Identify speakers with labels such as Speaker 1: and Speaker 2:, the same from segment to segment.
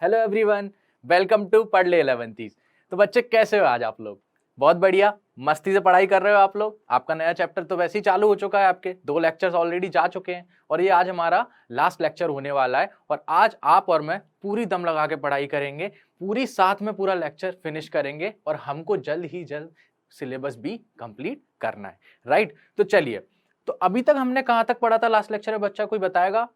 Speaker 1: Hello everyone, welcome to पढ़ ले 11th। तो बच्चे कैसे हो आज आप लोग? बहुत बढ़िया, मस्ती से पढ़ाई कर रहे हो आप लोग। आपका नया चैप्टर तो वैसे ही चालू हो चुका है, आपके 2 लेक्चर्स ऑलरेडी जा चुके हैं और ये आज हमारा लास्ट लेक्चर होने वाला है। और आज आप और मैं पूरी दम लगा के पढ़ाई करेंगे, पूरी साथ में पूरा लेक्चर फिनिश करेंगे और हमको जल्द ही जल्द सिलेबस भी कंप्लीट करना है, राइट? तो चलिए, तो अभी तक हमने कहाँ तक पढ़ा था लास्ट लेक्चर में, बच्चा कोई बताएगा?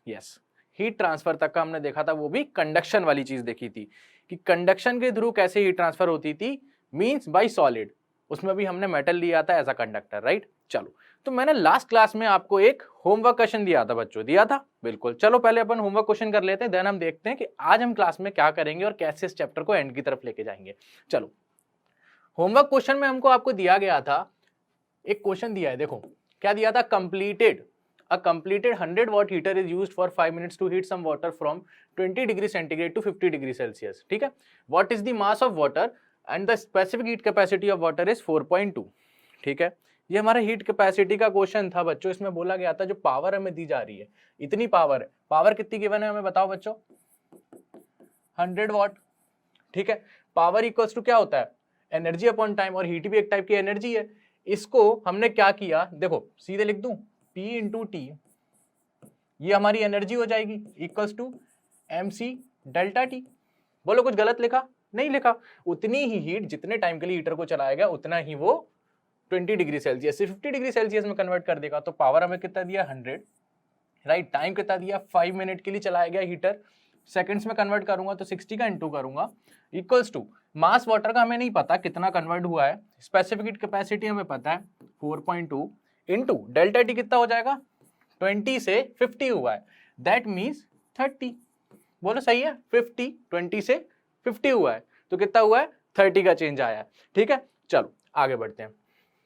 Speaker 1: यस, हीट ट्रांसफर तक का हमने देखा था, वो भी कंडक्शन वाली चीज देखी थी कि कंडक्शन के थ्रू कैसे हीट ट्रांसफर होती थी, मींस बाय सॉलिड। उसमें भी हमने मेटल लिया था एज अ कंडक्टर, राइट? चलो, तो मैंने लास्ट क्लास में आपको एक होमवर्क क्वेश्चन दिया था बच्चों, दिया था बिल्कुल। चलो पहले अपन होमवर्क क्वेश्चन कर लेते हैं, देन हम देखते हैं कि आज हम क्लास में क्या करेंगे और कैसे इस चैप्टर को एंड की तरफ लेके जाएंगे। चलो, होमवर्क क्वेश्चन में हमको आपको दिया गया था, एक क्वेश्चन दिया है, देखो क्या दिया था, completed A completed 100 watt heater is used for 5 minutes to heat some water from 20 degree centigrade to 50 degree Celsius. ठीक है? What is the mass of water and the specific heat capacity of water is 4.2. ठीक है? ये हमारा heat capacity का question था बच्चों। इसमें बोला गया था जो पावर हमें दी जा रही है, इतनी पावर है। पावर कितनी गिवन है हमें बताओ बच्चों? 100 वॉट। ठीक है? पावर इक्वल्स टू क्या होता है? एनर्जी अपॉन टाइम, और हीट भी एक टाइप की एनर्जी है। इसको हमने क्या किया, देखो सीधे लिख दूं, P इंटू टी, ये हमारी एनर्जी हो जाएगी, equals to MC delta T. बोलो कुछ गलत लिखा? नहीं लिखा। उतनी ही हीट जितने टाइम के लिए हीटर को चलाया गया, उतना ही वो 20 डिग्री सेल्सियस से 50 डिग्री सेल्सियस में कन्वर्ट कर देगा। तो पावर हमें कितना दिया? 100, राइट? टाइम कितना दिया? 5 मिनट के लिए चलाया गया हीटर। सेकंड्स में कन्वर्ट करूंगा तो 60 का इंटू करूंगा, इक्वल्स टू मास वाटर का हमें नहीं पता कितना कन्वर्ट हुआ है, स्पेसिफिक हीट कैपेसिटी हमें पता है 4.2 इंटू डेल्टा टी कितना हो जाएगा? 20 से 50 हुआ है, दैट मीन्स 30। बोलो सही है? 50 20 से 50 हुआ है तो कितना हुआ है? 30 का चेंज आया है। ठीक है, चलो आगे बढ़ते हैं।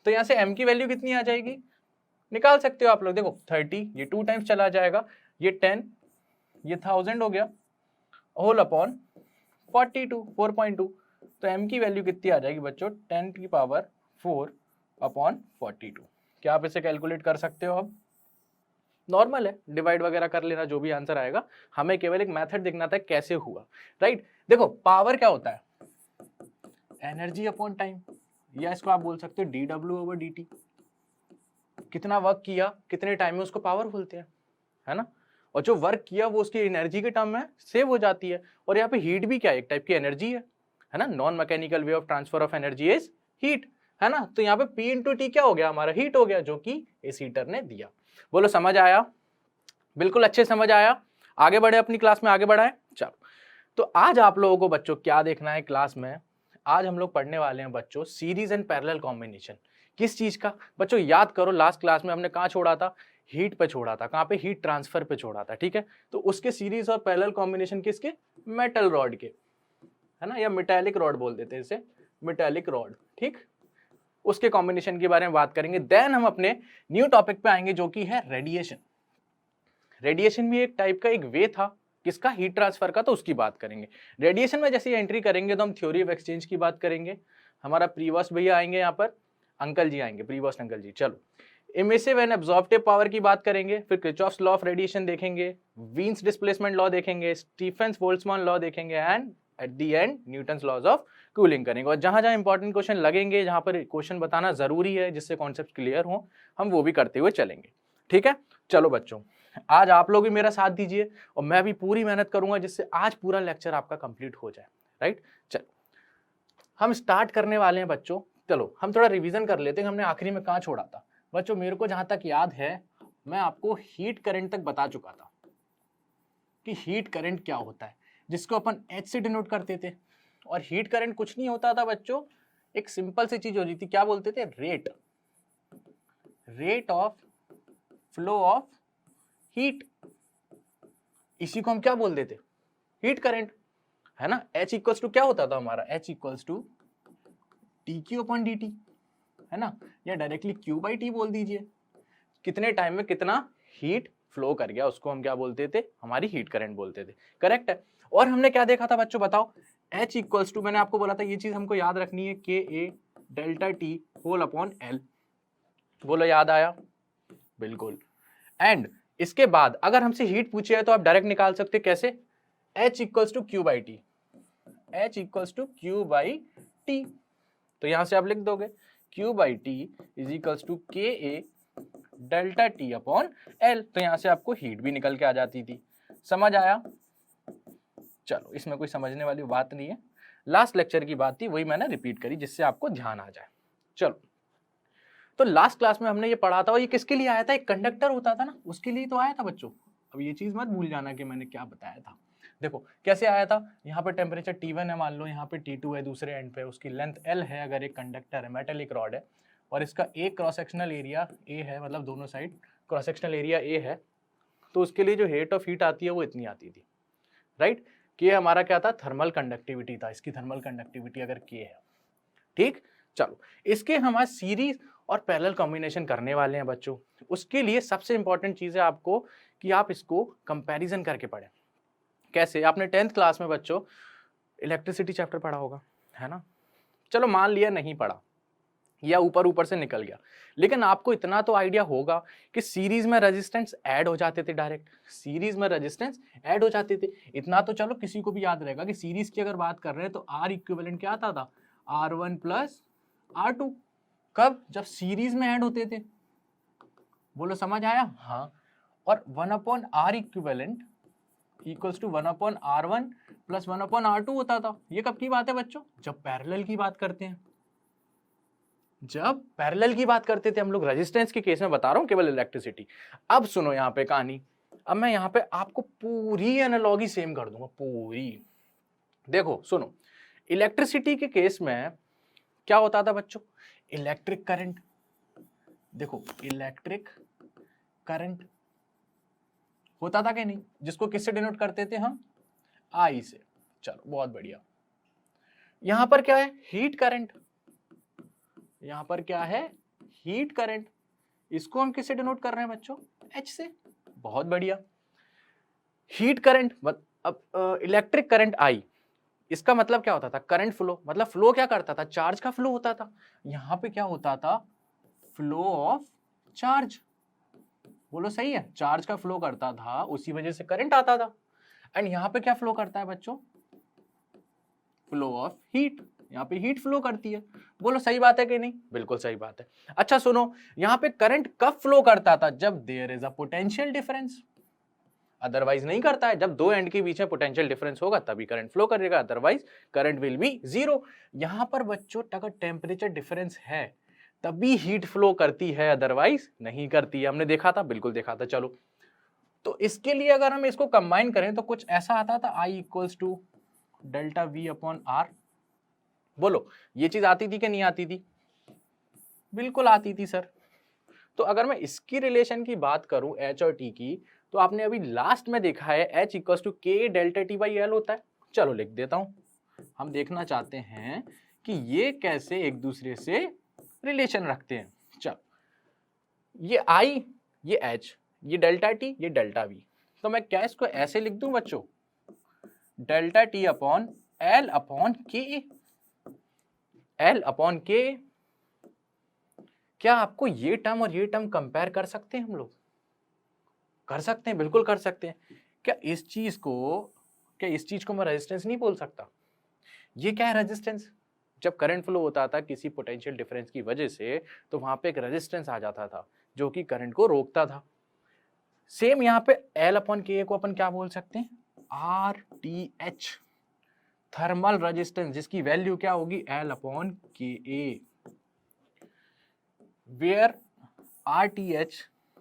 Speaker 1: तो यहां से m की वैल्यू कितनी आ जाएगी, निकाल सकते हो आप लोग। देखो 30, ये 2 टाइम्स चला जाएगा, ये 10, ये 1000 हो गया, होल अपॉन 42, 4.2। तो m की वैल्यू कितनी आ जाएगी बच्चों? 10 की पावर 4 अपॉन 42। क्या आप इसे कैलकुलेट कर सकते हो? अब नॉर्मल है, डिवाइड वगैरह कर लेना, जो भी आंसर आएगा। हमें केवल एक मेथड देखना था कैसे हुआ, राइट? देखो पावर क्या होता है? एनर्जी अपॉन टाइम, या इसको आप बोल सकते हो dW/dt। कितना वर्क किया, कितने टाइम में, उसको पावर बोलते हैं, है ना? और जो वर्क किया वो उसकी एनर्जी के टर्म में सेव हो जाती है। और यहाँ पे हीट भी क्या है? एक टाइप की एनर्जी है ना? Non mechanical way of transfer of energy is heat, है ना? तो यहाँ पे P इंटू टी क्या हो गया? हमारा हीट हो गया, जो कि इस हीटर ने दिया। बोलो समझ आया? बिल्कुल अच्छे समझ आया। आगे बढ़े, अपनी क्लास में आगे बढ़ाएं। चलो, तो आज आप लोगों को बच्चों क्या देखना है क्लास में? आज हम लोग पढ़ने वाले हैं बच्चों सीरीज एंड पैरेलल कॉम्बिनेशन। किस चीज का बच्चों? याद करो, लास्ट क्लास में हमने कहाँ छोड़ा था? हीट पे छोड़ा था। कहाँ पे? हीट ट्रांसफर पे छोड़ा था। ठीक है, तो उसके सीरीज और पैरेलल कॉम्बिनेशन किसके? मेटल रॉड के, है ना? या मेटालिक रॉड बोल देते हैं इसे, मेटालिक रॉड। ठीक, उसके कॉम्बिनेशन के बारे में बात करेंगे। देन हम अपने न्यू टॉपिक पे आएंगे, जो कि है रेडिएशन। रेडिएशन भी एक टाइप का एक वे था किसका? हीट ट्रांसफर का, तो उसकी बात करेंगे। रेडिएशन में जैसे एंट्री करेंगे तो हम थ्योरी ऑफ एक्सचेंज की बात करेंगे। हमारा प्रीवॉस्ट भैया आएंगे, यहाँ पर अंकल जी आएंगे, प्रीवॉस्ट अंकल जी। चलो, इमिसिव एंड एब्जॉर्प्टिव पावर की बात करेंगे, फिर किरचॉफ्स लॉ ऑफ रेडिएशन देखेंगे, वीन्स डिस्प्लेसमेंट लॉ देखेंगे, स्टीफेंस बोल्ट्जमान लॉ देखेंगे, and at the end Newton's laws of cooling करेंगे। और जहां जहां इंपॉर्टेंट क्वेश्चन लगेंगे, जहां पर क्वेश्चन बताना जरूरी है जिससे कॉन्सेप्ट क्लियर हो, हम वो भी करते हुए चलेंगे। ठीक है, चलो बच्चों, आज आप लोग भी मेरा साथ दीजिए और मैं भी पूरी मेहनत करूंगा जिससे आज पूरा लेक्चर आपका कंप्लीट हो जाए, राइट? चलो, हम स्टार्ट करने वाले हैं बच्चों। चलो हम थोड़ा रिवीजन कर लेते हैं, हमने आखिरी में कहाँ छोड़ा था बच्चों। मेरे को जहां तक याद है, मैं आपको हीट करंट तक बता चुका था कि हीट करंट क्या होता है, जिसको अपन H से डिनोट करते थे। और हीट करंट कुछ नहीं होता था बच्चों, एक सिंपल सी चीज होती थी, क्या बोलते थे? Rate of flow of heat. इसी को हम क्या बोल देते? हीट करंट, है ना? H इक्वल्स टू क्या होता था हमारा? H इक्वल्स टू dQ/dt, है ना? या डायरेक्टली Q/T बोल दीजिए। कितने टाइम में कितना हीट फ्लो कर गया, उसको हम क्या बोलते थे? हमारी हीट करंट बोलते थे। करेक्ट है। और हमने क्या देखा था बच्चों, बताओ? H इक्वल्स टू, मैंने आपको बोला था ये चीज हमको याद रखनी है, KA delta T whole upon L। बोलो याद आया? बिल्कुल। एंड इसके बाद अगर हमसे हीट पूछे है तो आप डायरेक्ट निकाल सकते, कैसे? H equals to Q by T, H equals to Q by T. तो यहां से आप लिख दोगे Q by T is equals to K A delta T upon L. तो यहां से आपको हीट भी निकल के आ जाती थी। समझ आया? चलो, इसमें कोई समझने वाली बात नहीं है, लास्ट लेक्चर की बात थी, वही मैंने रिपीट करी जिससे आपको ध्यान आ जाए। चलो, तो लास्ट क्लास में हमने ये पढ़ा था, और ये किसके लिए आया था? एक कंडक्टर होता था ना, उसके लिए तो आया था बच्चों। अब ये चीज मत भूल जाना कि मैंने क्या बताया था। देखो कैसे आया था, यहाँ पे टेम्परेचर T1 है मान लो, यहाँ पे T2 है दूसरे एंड पे, उसकी लेंथ L है, अगर एक कंडक्टर है, मेटेलिक रॉड है, और इसका एक क्रॉस सेक्शनल एरिया A है, मतलब दोनों side cross sectional area A है, तो उसके लिए जो रेट ऑफ हीट आती है वो इतनी आती थी, राइट? कि ये हमारा क्या था? थर्मल कंडक्टिविटी था, इसकी थर्मल कंडक्टिविटी अगर K है, ठीक। चलो, इसके हम आज सीरीज और पैरेलल कॉम्बिनेशन करने वाले हैं बच्चों। उसके लिए सबसे इंपॉर्टेंट चीज है आपको कि आप इसको कंपैरिजन करके पढ़ें। कैसे? आपने 10th क्लास में बच्चों इलेक्ट्रिसिटी चैप्टर पढ़ा होगा, है ना? चलो मान लिया नहीं पढ़ा या ऊपर ऊपर से निकल गया, लेकिन आपको इतना तो आइडिया होगा कि सीरीज में रेजिस्टेंस ऐड हो जाते थे, डायरेक्ट सीरीज में रेजिस्टेंस ऐड हो जाते थे। इतना तो चलो किसी को भी याद रहेगा कि सीरीज की अगर बात कर रहे हैं तो आर इक्विवेलेंट क्या आता था? R1 plus R2। कब? जब सीरीज में ऐड होते थे। बोलो समझ आया? हाँ। और 1/R equivalent equals to 1/R1 plus 1/R2 होता था। ये कब की बात है बच्चों? जब पैरेलल की बात करते हैं, जब पैरेलल की बात करते थे हम लोग। रेजिस्टेंस के केस में बता रहा हूं, केवल इलेक्ट्रिसिटी। अब सुनो यहाँ पे कहानी, अब मैं यहाँ पे आपको पूरी एनालॉजी सेम कर दूंगा, पूरी। देखो सुनो, इलेक्ट्रिसिटी के केस में क्या होता था बच्चों? Electric current. देखो इलेक्ट्रिक करंट होता था कि नहीं, जिसको किससे डिनोट करते थे हम? आई से। चलो बहुत बढ़िया। यहां पर क्या है? Heat current. यहां पर क्या है? Heat current. इसको हम किससे डिनोट कर रहे हैं बच्चों? H से। बहुत बढ़िया। हीट करंट, अब इलेक्ट्रिक करंट आई, इसका मतलब क्या होता था? Current flow. मतलब फ्लो क्या करता था? चार्ज का फ्लो होता था। यहां पे क्या होता था? Flow of charge. बोलो सही है? चार्ज का फ्लो करता था, उसी वजह से करंट आता था। एंड यहां पे क्या फ्लो करता है बच्चों? Flow of heat. यहाँ पे हीट फ्लो करती है। बोलो सही बात है कि नहीं? बिल्कुल सही बात है। अच्छा सुनो, यहाँ पे करंट कब फ्लो करता था? जब there is a potential difference. Otherwise नहीं करता है। जब दो एंड के बीच में पोटेंशियल डिफरेंस होगा तभी करंट फ्लो करेगा, otherwise current will be zero. यहां पर बच्चों अगर टेम्परेचर डिफरेंस है तभी हीट फ्लो करती है, अदरवाइज नहीं करती है। हमने देखा था, बिल्कुल देखा था। चलो, तो इसके लिए अगर हम इसको कंबाइन करें तो कुछ ऐसा आता था, I equals to delta V upon R। बोलो ये चीज आती थी कि नहीं आती थी? बिल्कुल आती थी सर। तो अगर मैं इसकी रिलेशन की बात करूं H और T की, तो आपने अभी लास्ट में देखा है H equals to K delta T by L होता है। चलो लिख देता हूं। हम देखना चाहते हैं कि ये कैसे एक दूसरे से रिलेशन रखते हैं। चलो, ये I, ये H, ये डेल्टा T, ये डेल्टा V। तो मैं क्या इसको ऐसे लिख दूं बच्चों? Delta T upon L upon K। L upon K। क्या आपको ये टर्म और ये टर्म कंपेयर कर सकते हैं हम लोग? कर सकते हैं, बिल्कुल कर सकते हैं। क्या इस चीज को मैं रेजिस्टेंस नहीं बोल सकता? ये क्या है रेजिस्टेंस? जब करंट फ्लो होता था किसी पोटेंशियल डिफरेंस की वजह से, तो वहां पे एक रेजिस्टेंस आ जाता था जो कि करंट को रोकता था। सेम यहाँ पे L अपॉन के को अपन क्या बोल सकते हैं? RTH, थर्मल रेजिस्टेंस, जिसकी वैल्यू क्या होगी? L अपॉन के ए, वेयर RTH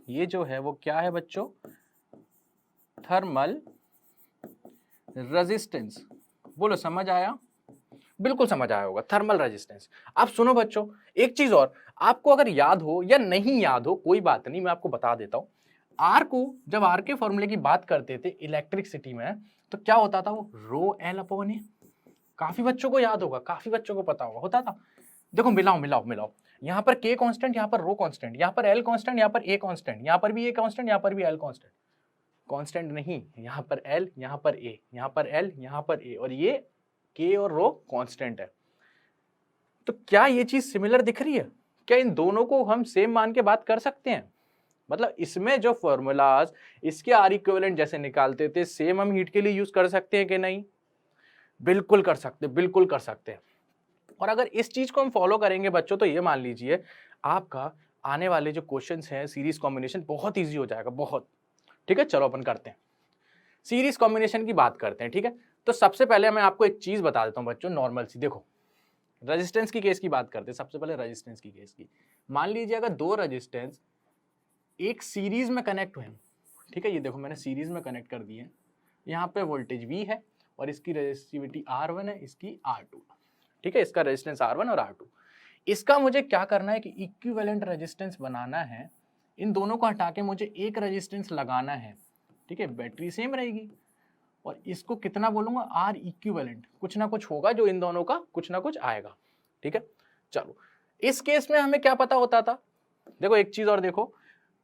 Speaker 1: ये जो है वो क्या है बच्चों? Thermal resistance. बोलो समझ आया? बिल्कुल समझ आया होगा, थर्मल रेजिस्टेंस। अब सुनो बच्चों, एक चीज और, आपको अगर याद हो या नहीं याद हो कोई बात नहीं, मैं आपको बता देता हूं। आर को जब आर के फॉर्मूले की बात करते थे इलेक्ट्रिसिटी में, तो क्या होता था? वो रो एल अपॉन ए। काफी बच्चों को याद होगा, काफी बच्चों को पता होगा, होता था। देखो मिलाओ, यहाँ पर के कांस्टेंट, यहाँ पर रो कांस्टेंट, यहाँ पर एल कांस्टेंट, यहाँ पर ए कांस्टेंट, यहाँ पर भी ए कांस्टेंट, यहाँ पर भी एल कांस्टेंट। कांस्टेंट नहीं, यहाँ पर एल, यहाँ पर ए, यहाँ पर एल, यहाँ पर ए, और ये के और रो कांस्टेंट है। तो क्या ये चीज सिमिलर दिख रही है? क्या इन दोनों को हम सेम मान के बात कर सकते हैं? मतलब इसमें जो फॉर्मूलाज इसके आर इक्विवेलेंट जैसे निकालते थे सेम हम हीट के लिए यूज कर सकते हैं कि नहीं? बिल्कुल कर सकते, बिल्कुल कर सकते हैं। और अगर इस चीज को हम फॉलो करेंगे बच्चों तो ये मान लीजिए आपका आने वाले जो क्वेश्चंस हैं सीरीज कॉम्बिनेशन बहुत इजी हो जाएगा, बहुत। ठीक है, चलो अपन करते हैं सीरीज कॉम्बिनेशन की बात करते हैं। ठीक है, तो सबसे पहले मैं आपको एक चीज बता देता हूं बच्चों, नॉर्मल सी। देखो रेजिस्टेंस की केस की बात करते हैं सबसे पहले, रेजिस्टेंस की केस की। मान लीजिए अगर दो रेजिस्टेंस एक सीरीज में कनेक्ट हुए हैं, ठीक है, ये देखो मैंने सीरीज में कनेक्ट कर दिए, यहाँ पे वोल्टेज V है और इसकी रेजिस्टिविटी R1 है, इसकी R2। ठीक है, इसका रेजिस्टेंस R1 और R2। इसका मुझे क्या करना है कि इक्विवेलेंट रेजिस्टेंस बनाना है, इन दोनों को हटा के मुझे एक रेजिस्टेंस लगाना है। ठीक है, बैटरी सेम रहेगी और इसको कितना बोलूंगा, R इक्विवेलेंट, कुछ ना कुछ होगा जो इन दोनों का कुछ ना कुछ आएगा। ठीक है, चलो इस केस में हमें क्या पता होता था, देखो एक चीज और देखो,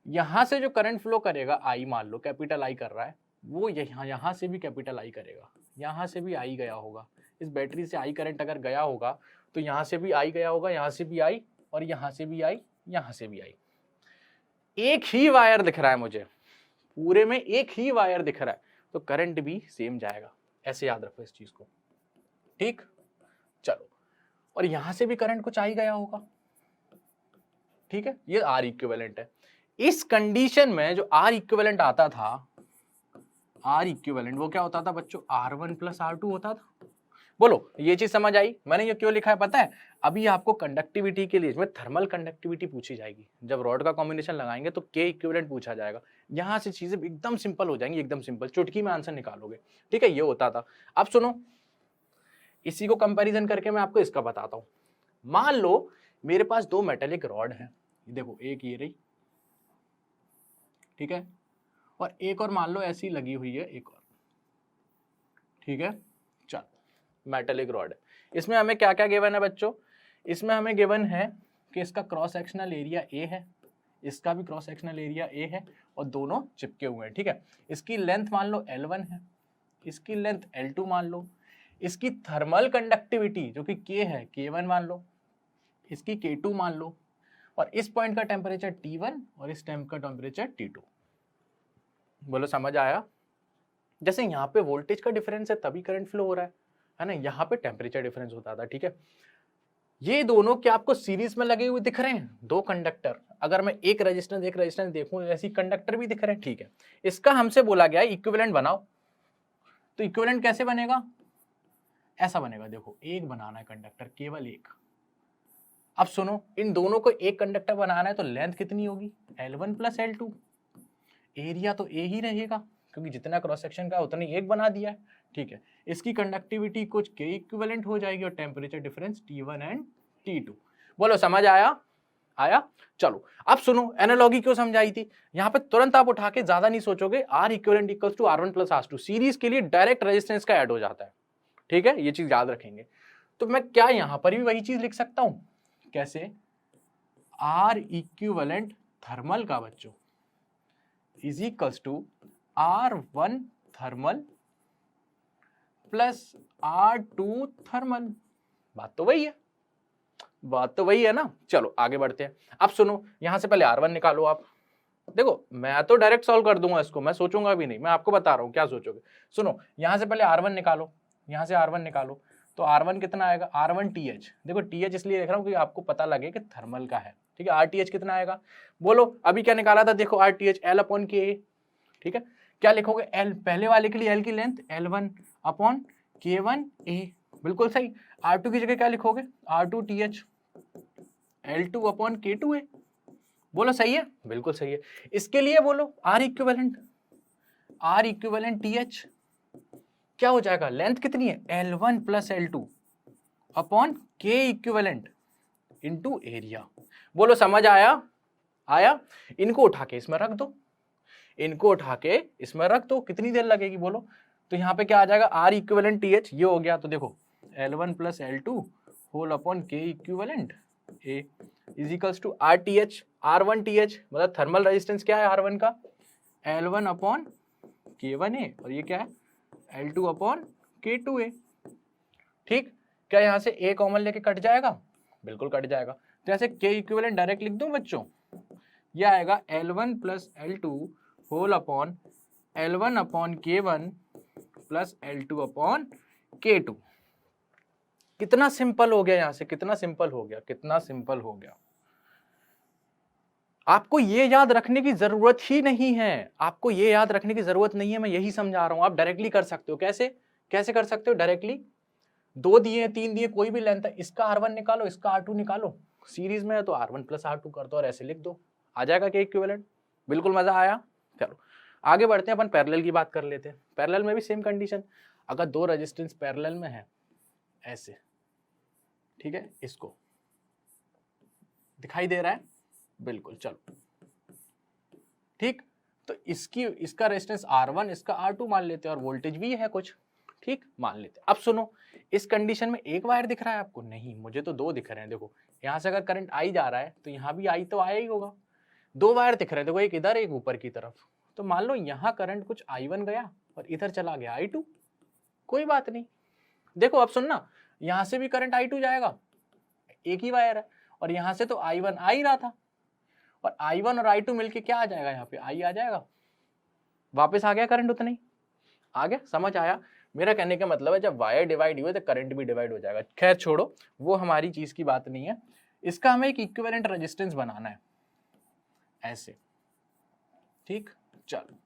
Speaker 1: यहां से जो करंट फ्लो करेगा I, मान लो कैपिटल I कर रहा है, वो यहाँ से भी कैपिटल I करेगा, यहाँ से भी I गया होगा, इस बैटरी से I करंट अगर गया होगा तो यहाँ से भी I गया होगा, यहाँ से भी I और यहाँ से भी I, यहाँ से भी I। एक ही वायर दिख रहा है मुझे, पूरे में एक ही वायर दिख रहा है, तो करंट भी सेम जाएगा, ऐसे याद रखो इस चीज को। ठीक, चलो, और यहां से भी करंट कुछ आ ही गया होगा। ठीक है, ये R इक्विवेलेंट है। इस कंडीशन में जो R इक्विवेलेंट आता था, R इक्विवेलेंट वो क्या होता था बच्चों, R1 प्लस R2 होता था। बोलो ये चीज समझ आई? मैंने ये क्यों लिखा है पता है? अभी आपको कंडक्टिविटी के लिए इसमें थर्मल कंडक्टिविटी पूछी जाएगी, जब रॉड का कॉम्बिनेशन लगाएंगे तो K इक्विवेलेंट पूछा जाएगा। यहां से चीजें एकदम सिंपल हो जाएंगी, एकदम सिंपल, चुटकी में आंसर निकालोगे। ठीक है, ये होता था। अब सुनो, इसी को कंपैरिजन करके मैं आपको इसका बताता हूं। मान लो मेरे पास दो मेटेलिक रॉड है, देखो एक ये रही, ठीक है, और एक और मान लो ऐसी लगी हुई है, एक और। ठीक है, चल मेटेलिक रॉड है, इसमें हमें क्या क्या गिवन है बच्चों? इसमें हमें गिवन है कि इसका क्रॉस सेक्शनल एरिया A है, इसका भी क्रॉस सेक्शनल एरिया A है और दोनों चिपके हुए हैं। ठीक है, इसकी लेंथ मान लो L1 है, इसकी लेंथ L2 मान लो, इसकी थर्मल कंडक्टिविटी जो कि K है K1 मान लो, इसकी K2 मान लो, और इस पॉइंट का टेम्परेचर T1 और इस टाइम का टेम्परेचर T2। बोलो समझ आया? जैसे यहाँ पे वोल्टेज का डिफरेंस है तभी करंट फ्लो हो रहा है ना, यहाँ पे टेम्परेचर डिफरेंस होता था। ठीक है, ये दोनों क्या आपको सीरीज में लगे हुए दिख रहे हैं, दो कंडक्टर? अगर मैं एक रेजिस्टेंस देखूं, ऐसी कंडक्टर भी दिख रहे हैं। ठीक है, इसका हमसे बोला गया इक्विवेलेंट बनाओ, तो इक्विवेलेंट कैसे बनेगा? ऐसा बनेगा, देखो एक बनाना है कंडक्टर, केवल एक। अब सुनो, इन दोनों को एक कंडक्टर बनाना है तो लेंथ कितनी होगी, L1 प्लस L2। एरिया तो A ही रहेगा क्योंकि जितना क्रॉस सेक्शन का उतनी एक बना दिया है। ठीक है, इसकी कंडक्टिविटी कुछ K इक्विवेलेंट हो जाएगी और temperature difference T1 and T2। बोलो समझ आया? आया? चलो अब सुनो, एनालॉजी क्यों समझाई थी, यहाँ पे तुरंत आप उठा के ज्यादा नहीं सोचोगे, R equivalent equals to R1 plus R2, series के लिए डायरेक्ट रेजिस्टेंस का ऐड हो जाता है। ठीक है, ये चीज याद रखेंगे। तो मैं क्या यहाँ पर भी वही चीज लिख सकता हूं, कैसे? R इक्विवेलेंट थर्मल का बच्चों is equals to R1 thermal plus R2 thermal. बात तो वही है, बात तो वही है ना। चलो आगे बढ़ते हैं। अब सुनो, यहां से पहले R1 निकालो आप। देखो मैं तो डायरेक्ट सॉल्व कर दूंगा इसको, मैं सोचूंगा भी नहीं, मैं आपको बता रहा हूं क्या सोचोगे। सुनो, यहां से पहले R1 निकालो, यहां से R1 निकालो, तो R1 कितना आएगा, R1 TH। देखो TH इसलिए देख रहा हूं कि आपको पता लगे कि थर्मल का है। ठीक है, RTH कितना आएगा, बोलो अभी क्या निकाला था, देखो RTH L/K। ठीक है, क्या लिखोगे, L पहले वाले के लिए L की लेंथ L1/K1A, बिल्कुल सही। R2 की जगह क्या लिखोगे, R2TH L2/K2A। बोलो सही है, बिल्कुल सही है। इसके लिए बोलो R इक्विवेलेंट TH क्या हो जाएगा, लेंथ कितनी है, L1 plus L2/K equivalent into area. बोलो समझ आया? आया? इनको उठा के इसमें रख दो, इनको उठा के इसमें रख दो, कितनी देर लगेगी बोलो? तो यहाँ पे क्या आ जाएगा, R इक्विवेलेंट TH ये हो गया, तो देखो L1 plus L2 whole upon K equivalent A is equals to RTH R1 TH, मतलब थर्मल रेजिस्टेंस क्या है R1 का, L1 अपॉन K1A, और ये क्या है L2 अपॉन K2A। ठीक, क्या यहाँ से A कॉमन लेके कट जाएगा, बिल्कुल कट जाएगा। तो ऐसे K इक्विवेलेंट डायरेक्ट लिख दूं बच्चों, यह आएगा L1 plus L2 whole upon L1 upon K1 plus L2 upon K2। कितना सिंपल हो गया, यहां से कितना सिंपल हो गया, कितना सिंपल हो गया। आपको ये याद रखने की जरूरत ही नहीं है, आपको ये याद रखने की जरूरत नहीं है, मैं यही समझा रहा हूं। आप डायरेक्टली कर सकते हो। कैसे कैसे कर सकते हो डायरेक्टली? 2 दिए 3 दिए, कोई भी लेंथ है, इसका R1 निकालो, इसका R2 निकालो, सीरीज में है तो R1 प्लस R2 कर दो और ऐसे लिख दो, आ जाएगा के इक्विवेलेंट। बिल्कुल मजा आया। चलो आगे बढ़ते हैं, अपन पैरेलल की बात कर लेते हैं। पैरेलल में भी सेम कंडीशन, अगर 2 रेजिस्टेंस पैरेलल में है ऐसे, ठीक है, इसको दिखाई दे रहा है बिल्कुल। चलो ठीक, तो इसका रेजिस्टेंस R1, इसका R2 मान लेते हैं और वोल्टेज भी है कुछ, ठीक मान लेते हैं। अब सुनो, इस कंडीशन में एक वायर दिख रहा है आपको? नहीं, मुझे तो 2 दिख रहे हैं। देखो यहां से अगर करंट आई जा रहा है तो यहां भी आई तो आया ही होगा। 2 वायर दिख रहे हैं, देखो एक इधर एक ऊपर की तरफ। तो मान लो यहाँ करंट कुछ I1 गया और इधर चला गया I2, कोई बात नहीं। देखो अब सुनना, यहां से भी करंट I2 जाएगा, एक ही वायर है, और यहां से तो I1 आ ही रहा था, और I1 और I2 मिलके क्या आ जाएगा, यहाँ पे I आ जाएगा, वापस आ गया करंट उतना ही। आ गया, समझ आया? मेरा कहने का मतलब है जब वायर डिवाइड हुए तो करंट भी डिवाइड हो जाएगा। खैर छोड़ो, वो हमारी चीज की बात नहीं है। इसका हमें एक इक्विवेलेंट रेजिस्टेंस बनाना है ऐसे, ठीक। चलो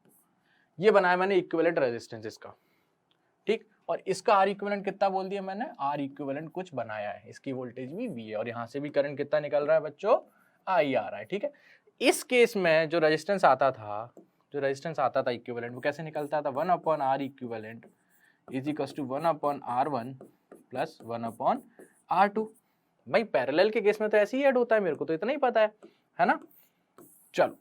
Speaker 1: ये बनाया मैंने इक्विवेलेंट रेजिस्टेंस इसका, ठीक। और इसका आर इक्विवेलेंट कितना बोल दिया मैंने? आर इक्विवेलेंट कुछ बनाया है, इसकी वोल्टेज भी V है और यहाँ से भी करंट कितना निकल रहा है बच्चों? I आ रहा है, ठीक है। इस केस में जो रेजिस्टेंस आता था इक्विवेलेंट, वो कैसे निकलता था? 1 upon R equivalent is equals to 1 upon R1 plus 1 upon R2। भाई पैरेलल के केस में तो ऐसे ही ऐड होता है, मेरे को तो इतना ही पता है ना। चलो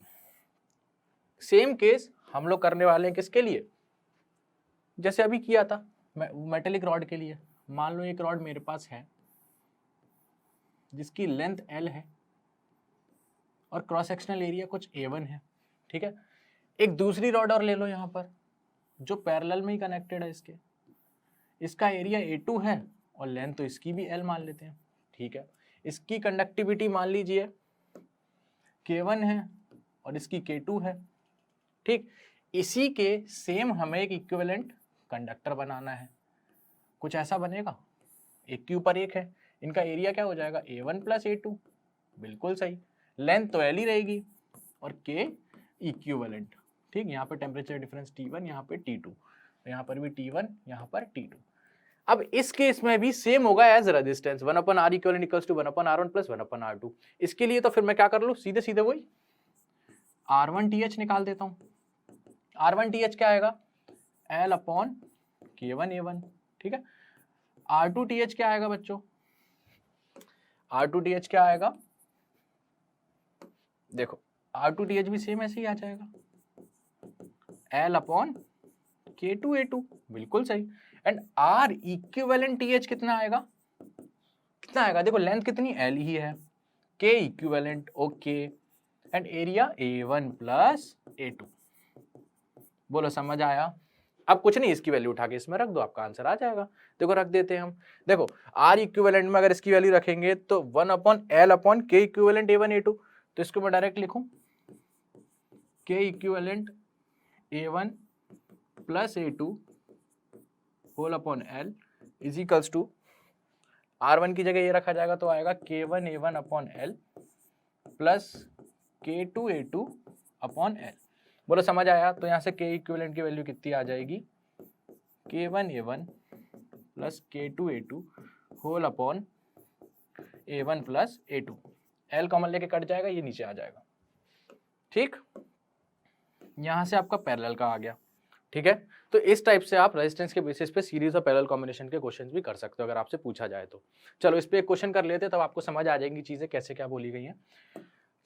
Speaker 1: सेम केस हम लोग करने वाले हैं किसके लिए? जैसे अभी किया था मेटेलिक रॉड के लिए। मान लो एक रॉड मेरे पास है जिसकी लेंथ L है और क्रॉस सेक्शनल एरिया कुछ A1 है, ठीक है। एक दूसरी रॉड और ले लो यहाँ पर जो पैरेलल में ही कनेक्टेड है इसके, इसका एरिया A2 है और लेंथ तो इसकी भी L मान लेते हैं, ठीक है। इसकी कंडक्टिविटी मान लीजिए K1 है और इसकी K2 है, ठीक। इसी के सेम हमें एक इक्विवेलेंट कंडक्टर बनाना है, कुछ ऐसा बनेगा, एक के ऊपर एक है, इनका एरिया क्या हो जाएगा? A1 प्लस A2, बिल्कुल सही। लेंथ तो L ही रहेगी और K इक्विवेलेंट, ठीक। यहाँ पे टेम्परेचर डिफरेंस T1, यहाँ पे T2, यहाँ पर भी T1, यहाँ पर T2। अब इस केस में भी सेम होगा as resistance, 1 upon R equivalent equals to 1 upon R1 plus 1 upon R2। इसके लिए तो फिर मैं क्या कर लूँ, सीधे सीधे वही R1TH निकाल देता हूँ। R1TH क्या आएगा? L अपॉन K1A1, ठीक है। R2TH क्या आएगा बच्चों? R2TH क्या आएगा? देखो R2TH भी सेम ऐसे ही आ जाएगा, L अपॉन K2A2, बिल्कुल सही। एंड R इक्विवेलेंट TH कितना आएगा? कितना आएगा? देखो लेंथ कितनी L ही है, K equivalent, okay, and area A1 plus A2। बोलो समझ आया? अब कुछ नहीं, इसकी वैल्यू उठा के इसमें रख दो, आपका आंसर आ जाएगा। देखो रख देते हैं हम। देखो R इक्विवेलेंट में अगर इसकी वैल्यू रखेंगे तो 1 upon L upon K equivalent A1 A2, तो इसको मैं डायरेक्ट लिखूं K equivalent A1 plus A2 whole upon L is equals to R1 की जगह ये रखा जाएगा तो आएगा K1A1 upon L plus K2A2 upon L। बोलो समझ आया? तो यहाँ से K इक्विवेलेंट की वैल्यू कितनी आ जाएगी? K1A1 plus K2A2 whole upon A1 plus A2। L common लेके कट जाएगा, ये नीचे आ जाएगा, ठीक। यहाँ से आपका पैरेलल का आ गया, ठीक है। तो इस टाइप से आप रेजिस्टेंस के बेसिस पे सीरीज और पैरेलल कॉम्बिनेशन के क्वेश्चंस भी कर सकते हो अगर आपसे पूछा जाए तो। चलो इस पे एक क्वेश्चन कर लेते हैं, तब आपको समझ आ जाएंगी चीजें कैसे क्या बोली गई हैं।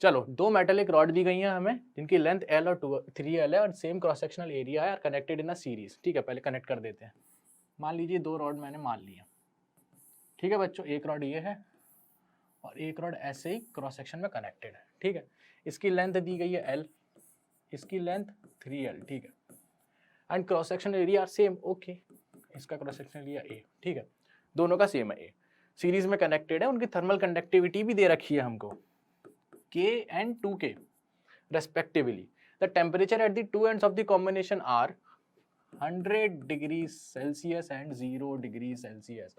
Speaker 1: चलो 2 मेटेलिक रॉड दी गई हैं हमें जिनकी लेंथ L और 3L है और सेम क्रॉस सेक्शनल एरिया है और कनेक्टेड इन अ सीरीज, ठीक है। पहले कनेक्ट कर देते हैं। मान लीजिए 2 रॉड मैंने मान लिया, ठीक है बच्चों। एक रॉड ये है और एक रॉड ऐसे ही क्रॉस सेक्शन में कनेक्टेड है, ठीक है। इसकी लेंथ दी गई है L, इसकी लेंथ 3L, ठीक है। And cross sectional area same, okay. इसका क्रॉस सेक्शनल एरिया A, ठीक है। दोनों का सेम है, A सीरीज में कनेक्टेड है। उनकी थर्मल कंडक्टिविटी भी दे रखी है हमको K and 2K। respectively. The temperature at the two ends of the combination are 100 degree Celsius and 0 degree Celsius.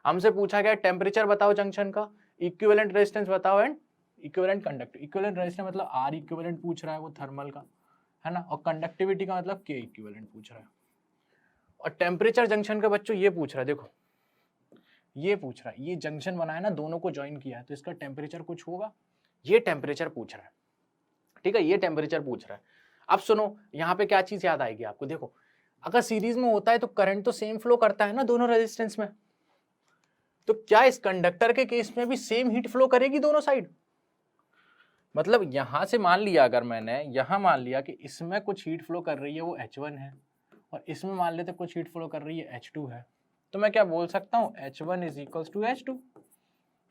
Speaker 1: हमसे पूछा गया टेम्परेचर बताओ जंक्शन का, इक्विवेलेंट रेजिस्टेंस बताओ and equivalent conductivity. Equivalent resistance मतलब आर इक्विवेलेंट पूछ रहा है वो थर्मल का, है ना, और कंडक्टिविटी का मतलब के इक्विवेलेंट पूछ रहा है। और टेम्परेचर जंक्शन का बच्चों ये पूछ रहा है, देखो ये पूछ रहा है, ये जंक्शन बनाया ना, दोनों को ज्वाइन किया है, तो इसका टेम्परेचर कुछ होगा, ये टेम्परेचर पूछ रहा है, ठीक है, ये टेम्परेचर पूछ रहा है। अब सुनो, यहाँ पे क्या चीज याद आएगी आपको, देखो अगर सीरीज में होता है तो करंट तो सेम फ्लो करता है ना दोनों रेजिस्टेंस में, तो क्या इस कंडक्टर के केस में भी सेम हीट फ्लो करेगी दोनों साइड? मतलब यहां से मान लिया, अगर मैंने यहां मान लिया कि इसमें कुछ हीट फ्लो कर रही है वो H1 है, और इसमें मान लेते कुछ हीट फ्लो कर रही है H2 है, तो मैं क्या बोल सकता हूँ H1 is equals to H2।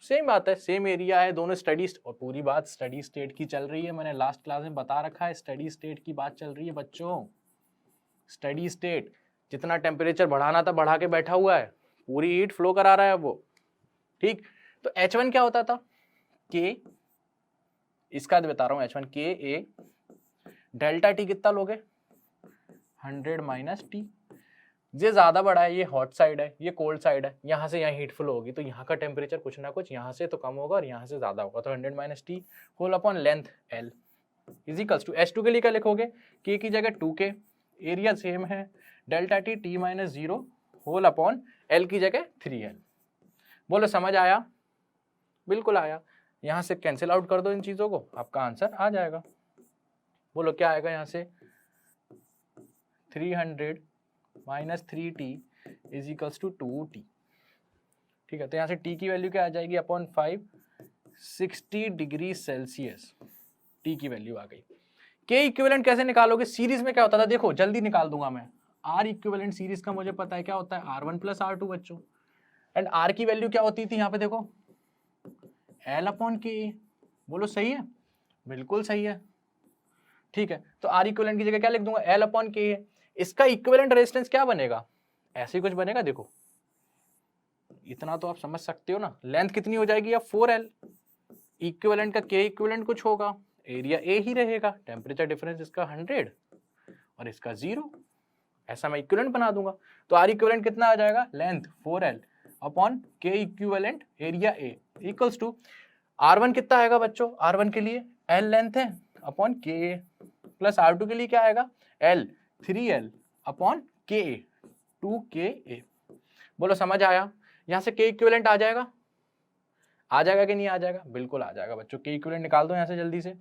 Speaker 1: Same बात है, सेम एरिया है, दोनों स्टडी, और पूरी बात स्टडी स्टेट की चल रही है, मैंने लास्ट क्लास में बता रखा है, स्टडी स्टेट की बात चल रही है बच्चों। स्टडी स्टेट, जितना टेम्परेचर बढ़ाना था बढ़ा के बैठा हुआ है, पूरी हीट फ्लो करा रहा है वो, ठीक। तो H1 क्या होता था, K, इसका बता रहा हूँ H1 K A, delta T कितना लोगे 100 माइनस T। ये ज्यादा बड़ा है, ये हॉट साइड है, ये कोल्ड साइड है, यहाँ से यहाँ हीट फ्लो होगी, तो यहाँ का टेम्परेचर कुछ ना कुछ यहाँ से तो कम होगा और यहाँ से ज्यादा होगा, तो 100 minus T whole upon length L is equals to H2 के लिए क्या लिखोगे, K की जगह 2K, एरिया सेम है, delta T T minus 0 whole upon L की जगह 3L। बोलो समझ आया? बिल्कुल आया। यहाँ से कैंसिल आउट कर दो इन चीजों को, आपका आंसर आ जाएगा। बोलो क्या आएगा यहाँ से, 300 minus 3T is equals to 2T, ठीक है। तो यहाँ से T की वैल्यू क्या आ जाएगी अपॉन 5, 60 डिग्री सेल्सियस T की वैल्यू आ गई। K इक्विवेलेंट कैसे निकालोगे, सीरीज में क्या होता था, देखो जल्दी निकाल दूंगा मैं। R इक्विवेलेंट सीरीज का मुझे पता है क्या होता है, R1 प्लस R2 बच्चों, एंड R की वैल्यू क्या होती थी यहाँ पे देखो, L अपॉन K। बोलो सही है, बिल्कुल सही है, ठीक है। तो R इक्विवेलेंट की जगह क्या लिख दूंगा, L अपॉन K है। इसका इक्विवेलेंट रेजिस्टेंस क्या बनेगा, ऐसे ही कुछ बनेगा, देखो इतना तो आप समझ सकते हो ना। लेंथ कितनी हो जाएगी, या 4L, इक्विवेलेंट का K इक्विवेलेंट कुछ होगा, एरिया A ही रहेगा, टेम्परेचर डिफरेंस इसका 100 और इसका 0, ऐसा मैं इक्विवेलेंट बना दूंगा। तो R इक्विवेलेंट कितना आ जाएगा, length 4L upon K equivalent area A equals to R1 कितना आएगा बच्चों, R1 के लिए L लेंथ है अपॉन Ka, प्लस R2 के लिए क्या आएगा, L 3L upon Ka 2Ka। बोलो समझ आया? यहाँ से K इक्विवेलेंट आ जाएगा कि नहीं आ जाएगा, बिल्कुल आ जाएगा बच्चों। K इक्विवेलेंट निकाल दो यहाँ से जल्दी से,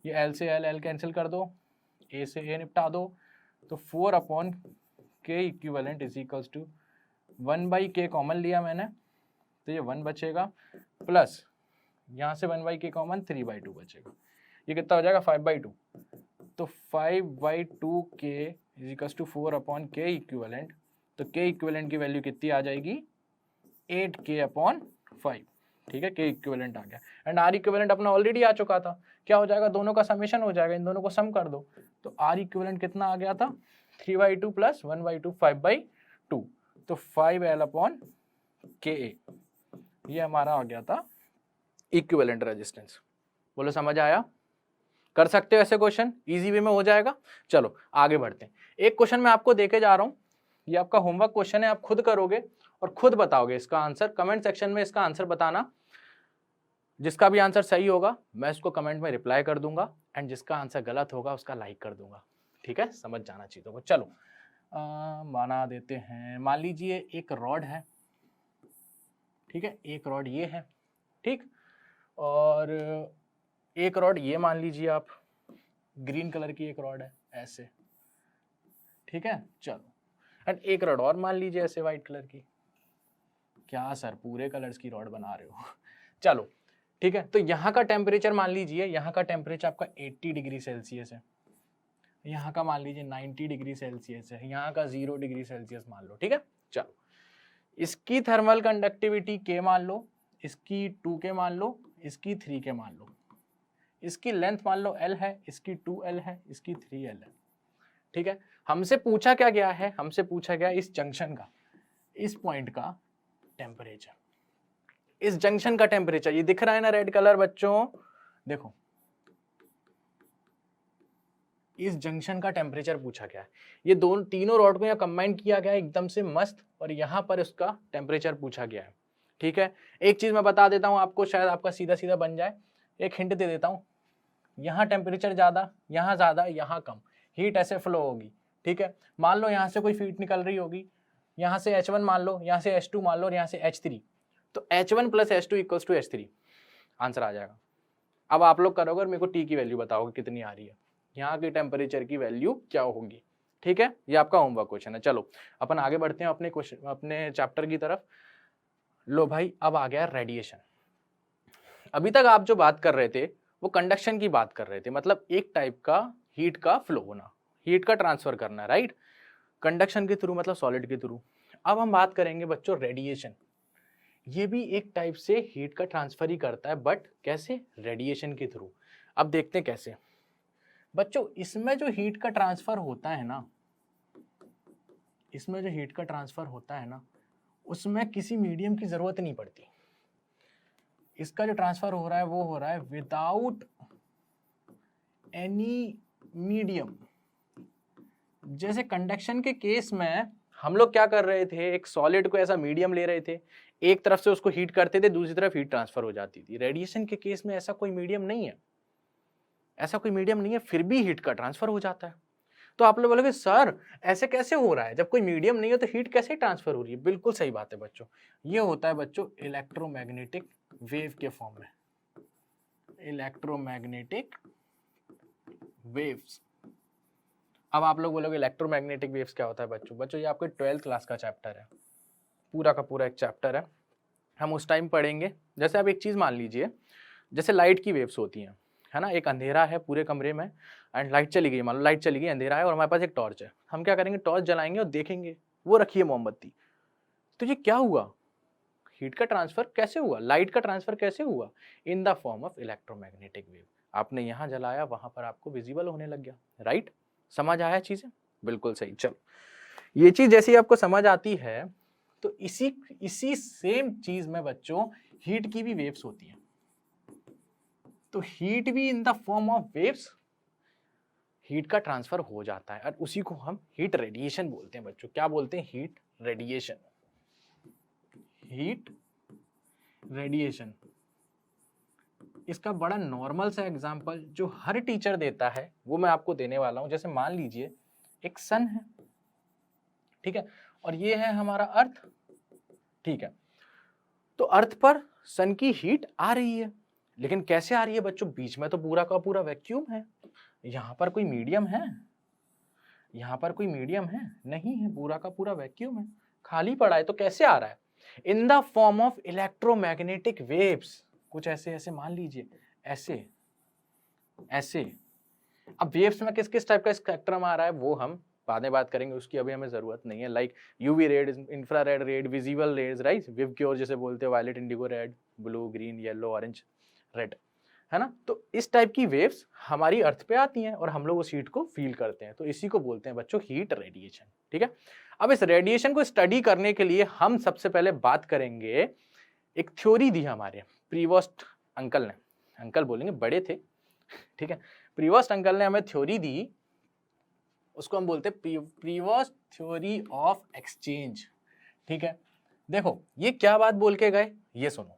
Speaker 1: ये L से L कैंसिल कर दो, A से A निपटा दो, तो 4 upon K equivalent is equals to 1/K common लिया मैंने, तो ये 1 बचेगा, प्लस यहाँ से 1/K कॉमन 3/2 बचेगा, ये कितना हो जाएगा 5/2, तो 5/2K is equals to 4 upon K equivalent. तो K इक्विवेलेंट की वैल्यू कितनी आ जाएगी, 8K अपॉन 5, ठीक है, K इक्विवेलेंट आ गया। एंड R इक्विवेलेंट अपना ऑलरेडी आ चुका था, क्या हो जाएगा, दोनों का समेशन हो जाएगा, इन दोनों को सम कर दो, तो R इक्विवेलेंट कितना आ गया था, 3/2 प्लस 1/2 5/2, तो 5L अपॉन Ka, ये हमारा आ गया था इक्विवेलेंट रेजिस्टेंस। बोलो समझ आया? कर सकते हो ऐसे क्वेश्चन, इजी वे में हो जाएगा। चलो आगे बढ़ते हैं। एक क्वेश्चन मैं आपको देके जा रहा हूं, ये आपका होमवर्क क्वेश्चन है, आप खुद करोगे और खुद बताओगे इसका आंसर। कमेंट सेक्शन में इसका आंसर बताना, जिसका भी आंसर सही होगा मैं उसको कमेंट में रिप्लाई कर दूंगा, एंड जिसका आंसर गलत होगा उसका लाइक कर दूंगा, ठीक है, समझ जाना चीजों को। चलो बना देते हैं, मान लीजिए एक रॉड है, ठीक है, एक रॉड ये है, ठीक, और एक रॉड ये मान लीजिए आप, ग्रीन कलर की एक रॉड है ऐसे, ठीक है, चलो, एंड एक रॉड और मान लीजिए ऐसे व्हाइट कलर की। क्या सर पूरे कलर्स की रॉड बना रहे हो चलो ठीक है। तो यहाँ का टेम्परेचर मान लीजिए, यहाँ का टेम्परेचर आपका 80 डिग्री सेल्सियस है, यहाँ का मान लीजिए 90 डिग्री सेल्सियस है, यहाँ का 0 डिग्री सेल्सियस मान लो, ठीक है। चलो इसकी थर्मल कंडक्टिविटी K मान लो, इसकी 2K मान लो, इसकी 3K मान लो, इसकी लेंथ मान लो L है, इसकी 2L है, इसकी 3L है, ठीक है। हमसे पूछा क्या गया है, हमसे पूछा गया इस जंक्शन का, इस पॉइंट का टेम्परेचर, इस जंक्शन का टेम्परेचर, ये दिख रहा है ना रेड कलर बच्चों, देखो इस जंक्शन का टेम्परेचर पूछा गया है। ये दोनों तीनों रॉड को यहाँ कंबाइन किया गया है एकदम से मस्त, और यहाँ पर इसका टेम्परेचर पूछा गया है। ठीक है, एक चीज मैं बता देता हूँ आपको, शायद आपका सीधा सीधा बन जाए। एक हिंट दे देता हूँ, यहाँ टेम्परेचर ज्यादा, यहाँ कम, हीट ऐसे फ्लो होगी। ठीक है, मान लो यहाँ से कोई हीट निकल रही होगी, यहाँ से H1 मान लो, यहाँ से H2 मान लो, और यहाँ से H3, तो H1 plus H2 equals to H3, answer आ जाएगा। अब आप लोग करोगे और मेरे को T की वैल्यू बताओगे कितनी आ रही है, यहाँ की टेम्परेचर की वैल्यू क्या होगी। ठीक है, ये आपका होमवर्क क्वेश्चन है। चलो अपन आगे बढ़ते हैं अपने क्वेश्चन, अपने चैप्टर की तरफ। लो भाई, अब आ गया रेडिएशन। अभी तक आप जो बात कर रहे थे वो कंडक्शन की बात कर रहे थे, मतलब एक टाइप का हीट का फ्लो होना, हीट का ट्रांसफर करना, राइट, कंडक्शन के थ्रू, मतलब सॉलिड के थ्रू। अब हम बात करेंगे बच्चों रेडिएशन। ये भी एक टाइप से हीट का ट्रांसफर ही करता है, बट कैसे, रेडिएशन के थ्रू। अब देखते हैं कैसे बच्चों। इसमें जो हीट का ट्रांसफर होता है ना, इसमें जो हीट का ट्रांसफर होता है ना, उसमें किसी मीडियम की जरूरत नहीं पड़ती। इसका जो ट्रांसफर हो रहा है वो हो रहा है विदाउट एनी मीडियम। जैसे कंडक्शन के केस में हम लोग क्या कर रहे थे, एक सॉलिड को ऐसा मीडियम ले रहे थे, एक तरफ से उसको हीट करते थे, दूसरी तरफ हीट ट्रांसफर हो जाती थी। रेडिएशन के केस में ऐसा कोई मीडियम नहीं है, ऐसा कोई मीडियम नहीं है, फिर भी हीट का ट्रांसफर हो जाता है। तो आप लोग बोलोगे सर ऐसे कैसे हो रहा है, जब कोई मीडियम नहीं है तो हीट कैसे ट्रांसफर हो रही है। बिल्कुल सही बात है बच्चों, ये होता है बच्चों इलेक्ट्रोमैग्नेटिक वेव के फॉर्म में, इलेक्ट्रोमैग्नेटिक वेव्स। अब आप लोग बोलोगे इलेक्ट्रोमैग्नेटिक वेव्स क्या होता है बच्चों। बच्चों ये आपके 12th क्लास का चैप्टर है, पूरा का पूरा एक चैप्टर है, हम उस टाइम पढ़ेंगे। जैसे आप एक चीज मान लीजिए, जैसे लाइट की वेव्स होती हैं, है ना, एक अंधेरा है पूरे कमरे में एंड लाइट चली गई, मान लो लाइट चली गई, अंधेरा है और हमारे पास एक टॉर्च है। हम क्या करेंगे, टॉर्च जलाएंगे और देखेंगे, वो रखी है मोमबत्ती, तो ये क्या हुआ, हीट का ट्रांसफर कैसे हुआ, लाइट का ट्रांसफर कैसे हुआ, in the form of electromagnetic wave. आपने यहाँ जलाया, वहां पर आपको विजिबल होने लग गया, राइट। समझ आया चीजें, बिल्कुल सही। चलो, ये चीज जैसी आपको समझ आती है तो इसी सेम चीज में बच्चों हीट की भी वेव्स होती हैं। तो हीट भी in the form of waves, heat का ट्रांसफर हो जाता है, और उसी को हम हीट रेडिएशन बोलते हैं बच्चों। क्या बोलते हैं, हीट रेडिएशन, हीट रेडिएशन। इसका बड़ा नॉर्मल सा एग्जांपल जो हर टीचर देता है वो मैं आपको देने वाला हूं। जैसे मान लीजिए एक सन है, ठीक है, और ये है हमारा अर्थ, ठीक है। तो अर्थ पर सन की हीट आ रही है, लेकिन कैसे आ रही है बच्चों, बीच में तो पूरा का पूरा वैक्यूम है, यहां पर कोई मीडियम है, यहां पर कोई मीडियम है नहीं है, पूरा का पूरा वैक्यूम है, खाली पड़ा है। तो कैसे आ रहा है, in the form of electromagnetic waves. कुछ ऐसे ऐसे मान लीजिए, ऐसे ऐसे। अब वेव्स में किस किस टाइप का स्पेक्ट्रम आ रहा है वो हम बाद में बात करेंगे, उसकी अभी हमें जरूरत नहीं है। Like UV ray, infrared ray, visible ray, right, विवक्योर जैसे बोलते हैं, violet, indigo, red, blue, green, yellow, orange, red, है ना। तो इस टाइप की वेव्स हमारी अर्थ पे आती हैं और हम लोग उस हीट को फील करते हैं, तो इसी को बोलते हैं बच्चों हीट रेडिएशन, ठीक है। अब इस रेडिएशन को स्टडी करने के लिए हम सबसे पहले बात करेंगे, एक थ्योरी दी हमारे प्रीवोस्ट अंकल ने, अंकल बोलेंगे बड़े थे, ठीक है, प्रीवोस्ट अंकल ने हमें थ्योरी दी, उसको हम बोलते हैं प्रीवोस्ट थ्योरी ऑफ एक्सचेंज, ठीक है। देखो ये क्या बात बोल के गए, ये सुनो,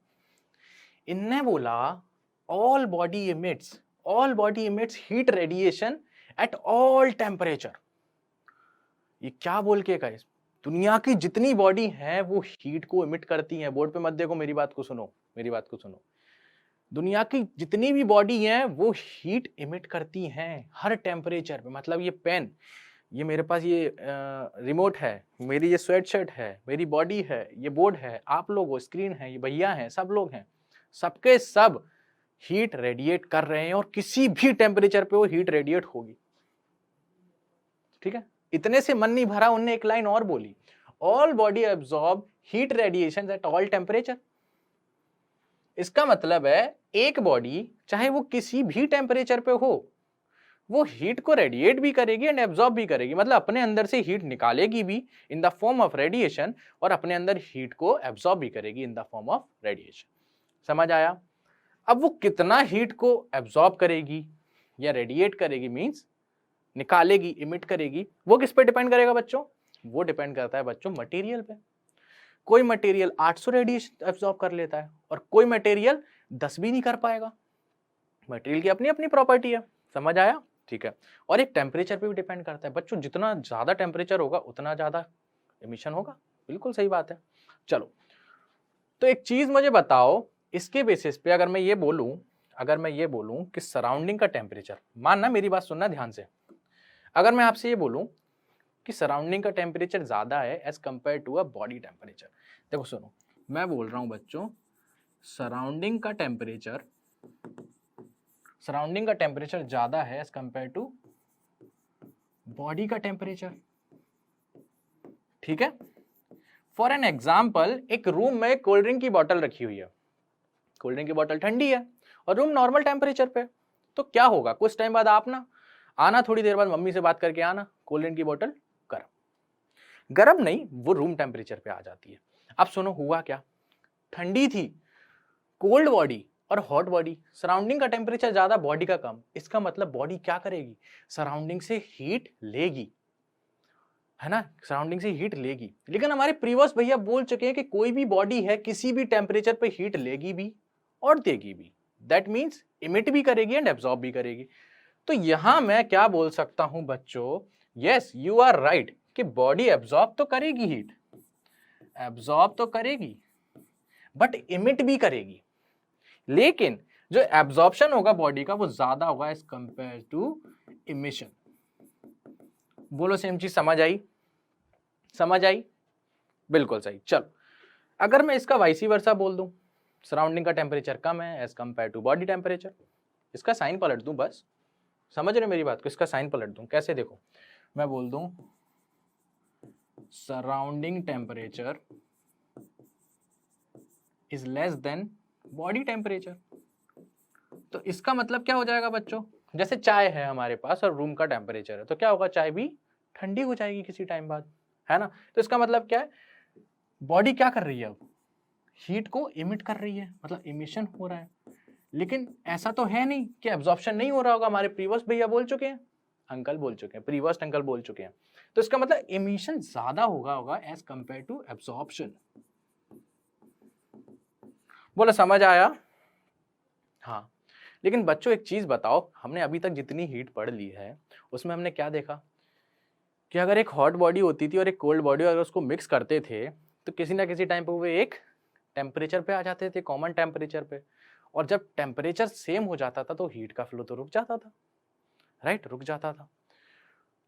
Speaker 1: इनने बोला all body emits heat radiation at all temperature. ये क्या बोल के गए, दुनिया की जितनी बॉडी है वो हीट को इमिट करती हैं। बोर्ड पे मत देखो, मेरी बात को सुनो, मेरी बात को सुनो। दुनिया की जितनी भी बॉडी है वो हीट इमिट करती हैं हर टेम्परेचर पे। मतलब ये पेन, ये मेरे पास ये रिमोट है, मेरी ये स्वेट शर्ट है, मेरी बॉडी है, ये बोर्ड है, आप लोग हो, स्क्रीन है, ये भैया हैं, सब लोग हैं, सबके सब हीट रेडिएट कर रहे हैं और किसी भी टेम्परेचर पे वो हीट रेडिएट होगी, ठीक है। इतने से मन नहीं भरा, उनने एक लाइन और बोली, all body absorb heat radiation at all temperature. इसका मतलब है एक बॉडी चाहे वो किसी भी टेम्परेचर पे हो, वो हीट को रेडिएट भी करेगी एंड एब्जॉर्ब भी करेगी, मतलब अपने अंदर से हीट निकालेगी भी in the form of radiation और अपने अंदर हीट को एब्जॉर्ब भी करेगी in the form of radiation. समझ आया। अब वो कितना हीट को एब्जॉर्ब करेगी या रेडिएट करेगी मींस निकालेगी, इमिट करेगी, वो किस पे डिपेंड करेगा बच्चों? वो डिपेंड करता है बच्चों मटेरियल पे। कोई मटेरियल 800 रेडिएशन एब्जॉर्ब कर लेता है और कोई मटेरियल 10 भी नहीं कर पाएगा। मटेरियल की अपनी अपनी प्रॉपर्टी है, समझ आया? ठीक है। और एक टेम्परेचर पे भी डिपेंड करता है बच्चों, जितना ज्यादा टेम्परेचर होगा उतना ज्यादा एमिशन होगा। बिल्कुल सही बात है। चलो, तो एक चीज मुझे बताओ, इसके बेसिस पे अगर मैं ये बोलूं कि सराउंडिंग का टेम्परेचर, मानना, मेरी बात सुनना ध्यान से, अगर मैं आपसे ये बोलूं कि सराउंडिंग का टेम्परेचर ज्यादा है as compare to a body temperature, देखो सुनो, मैं बोल रहा हूं बच्चों सराउंडिंग का टेम्परेचर ज्यादा है एज कंपेयर टू बॉडी का टेम्परेचर, ठीक है। फॉर एन एग्जाम्पल, एक रूम में कोल्ड ड्रिंक की बोतल रखी हुई है, कोल्ड ड्रिंक की बोतल ठंडी है और रूम नॉर्मल टेम्परेचर पे, तो क्या होगा, कुछ टाइम बाद आप आना थोड़ी देर बाद मम्मी से बात करके आना, कोल्ड ड्रिंक की बोतल गर्म नहीं, वो रूम टेम्परेचर पे आ जाती है। अब सुनो हुआ क्या, ठंडी थी कोल्ड बॉडी और हॉट बॉडी, सराउंडिंग का टेम्परेचर ज्यादा बॉडी का कम, इसका मतलब बॉडी क्या करेगी, सराउंडिंग से हीट लेगी, है ना, सराउंडिंग से हीट लेगी। लेकिन हमारे प्रीवियस भैया बोल चुके हैं कि कोई भी बॉडी है किसी भी टेम्परेचर पे हीट लेगी भी और देगी भी, दैट मीन्स इमिट भी करेगी एंड एब्जॉर्ब भी करेगी। तो यहां मैं क्या बोल सकता हूं बच्चों, यस यू आर राइट, कि बॉडी एब्जॉर्ब तो करेगी, हीट एब्जॉर्ब तो करेगी बट इमिट भी करेगी, लेकिन जो एब्जॉर्प्शन होगा बॉडी का वो ज्यादा होगा एज कंपेयर टू इमिशन। बोलो सेम चीज समझ आई? समझ आई? बिल्कुल सही। चलो, अगर मैं इसका वाइसी वर्सा बोल दूं, सराउंडिंग का टेम्परेचर कम है as compare to body temperature, इसका साइन पलट दूं, बस समझ रहे मेरी बात को, इसका साइन पलट दूं, कैसे, देखो मैं बोल दूं surrounding temperature is less than body temperature, तो इसका मतलब क्या हो जाएगा बच्चों, जैसे चाय है हमारे पास और रूम का टेम्परेचर है, तो क्या होगा, चाय भी ठंडी हो जाएगी किसी टाइम बाद, है ना। तो इसका मतलब क्या है, बॉडी क्या कर रही है, अब हीट को इमिट कर रही है, मतलब इमिशन हो रहा है। लेकिन ऐसा तो है नहीं कि एब्जॉर्प्शन नहीं हो रहा होगा, हमारे प्रीवियस भैया बोल चुके हैं, अंकल बोल चुके हैं, प्रीवियस अंकल बोल चुके हैं, तो इसका मतलब इमिशन ज्यादा होगा एज कंपेयर टू एब्जॉर्प्शन। बोलो समझ आया? हाँ। लेकिन बच्चों एक चीज बताओ, हमने अभी तक जितनी हीट पढ़ ली है उसमें हमने क्या देखा कि अगर एक हॉट बॉडी होती थी और एक कोल्ड बॉडी, अगर उसको मिक्स करते थे तो किसी ना किसी टाइम पे वो एक टेम्परेचर पे आ जाते थे, कॉमन टेम्परेचर पे, और जब टेम्परेचर सेम हो जाता था तो हीट का फ्लो तो रुक जाता था, राइट, रुक जाता था।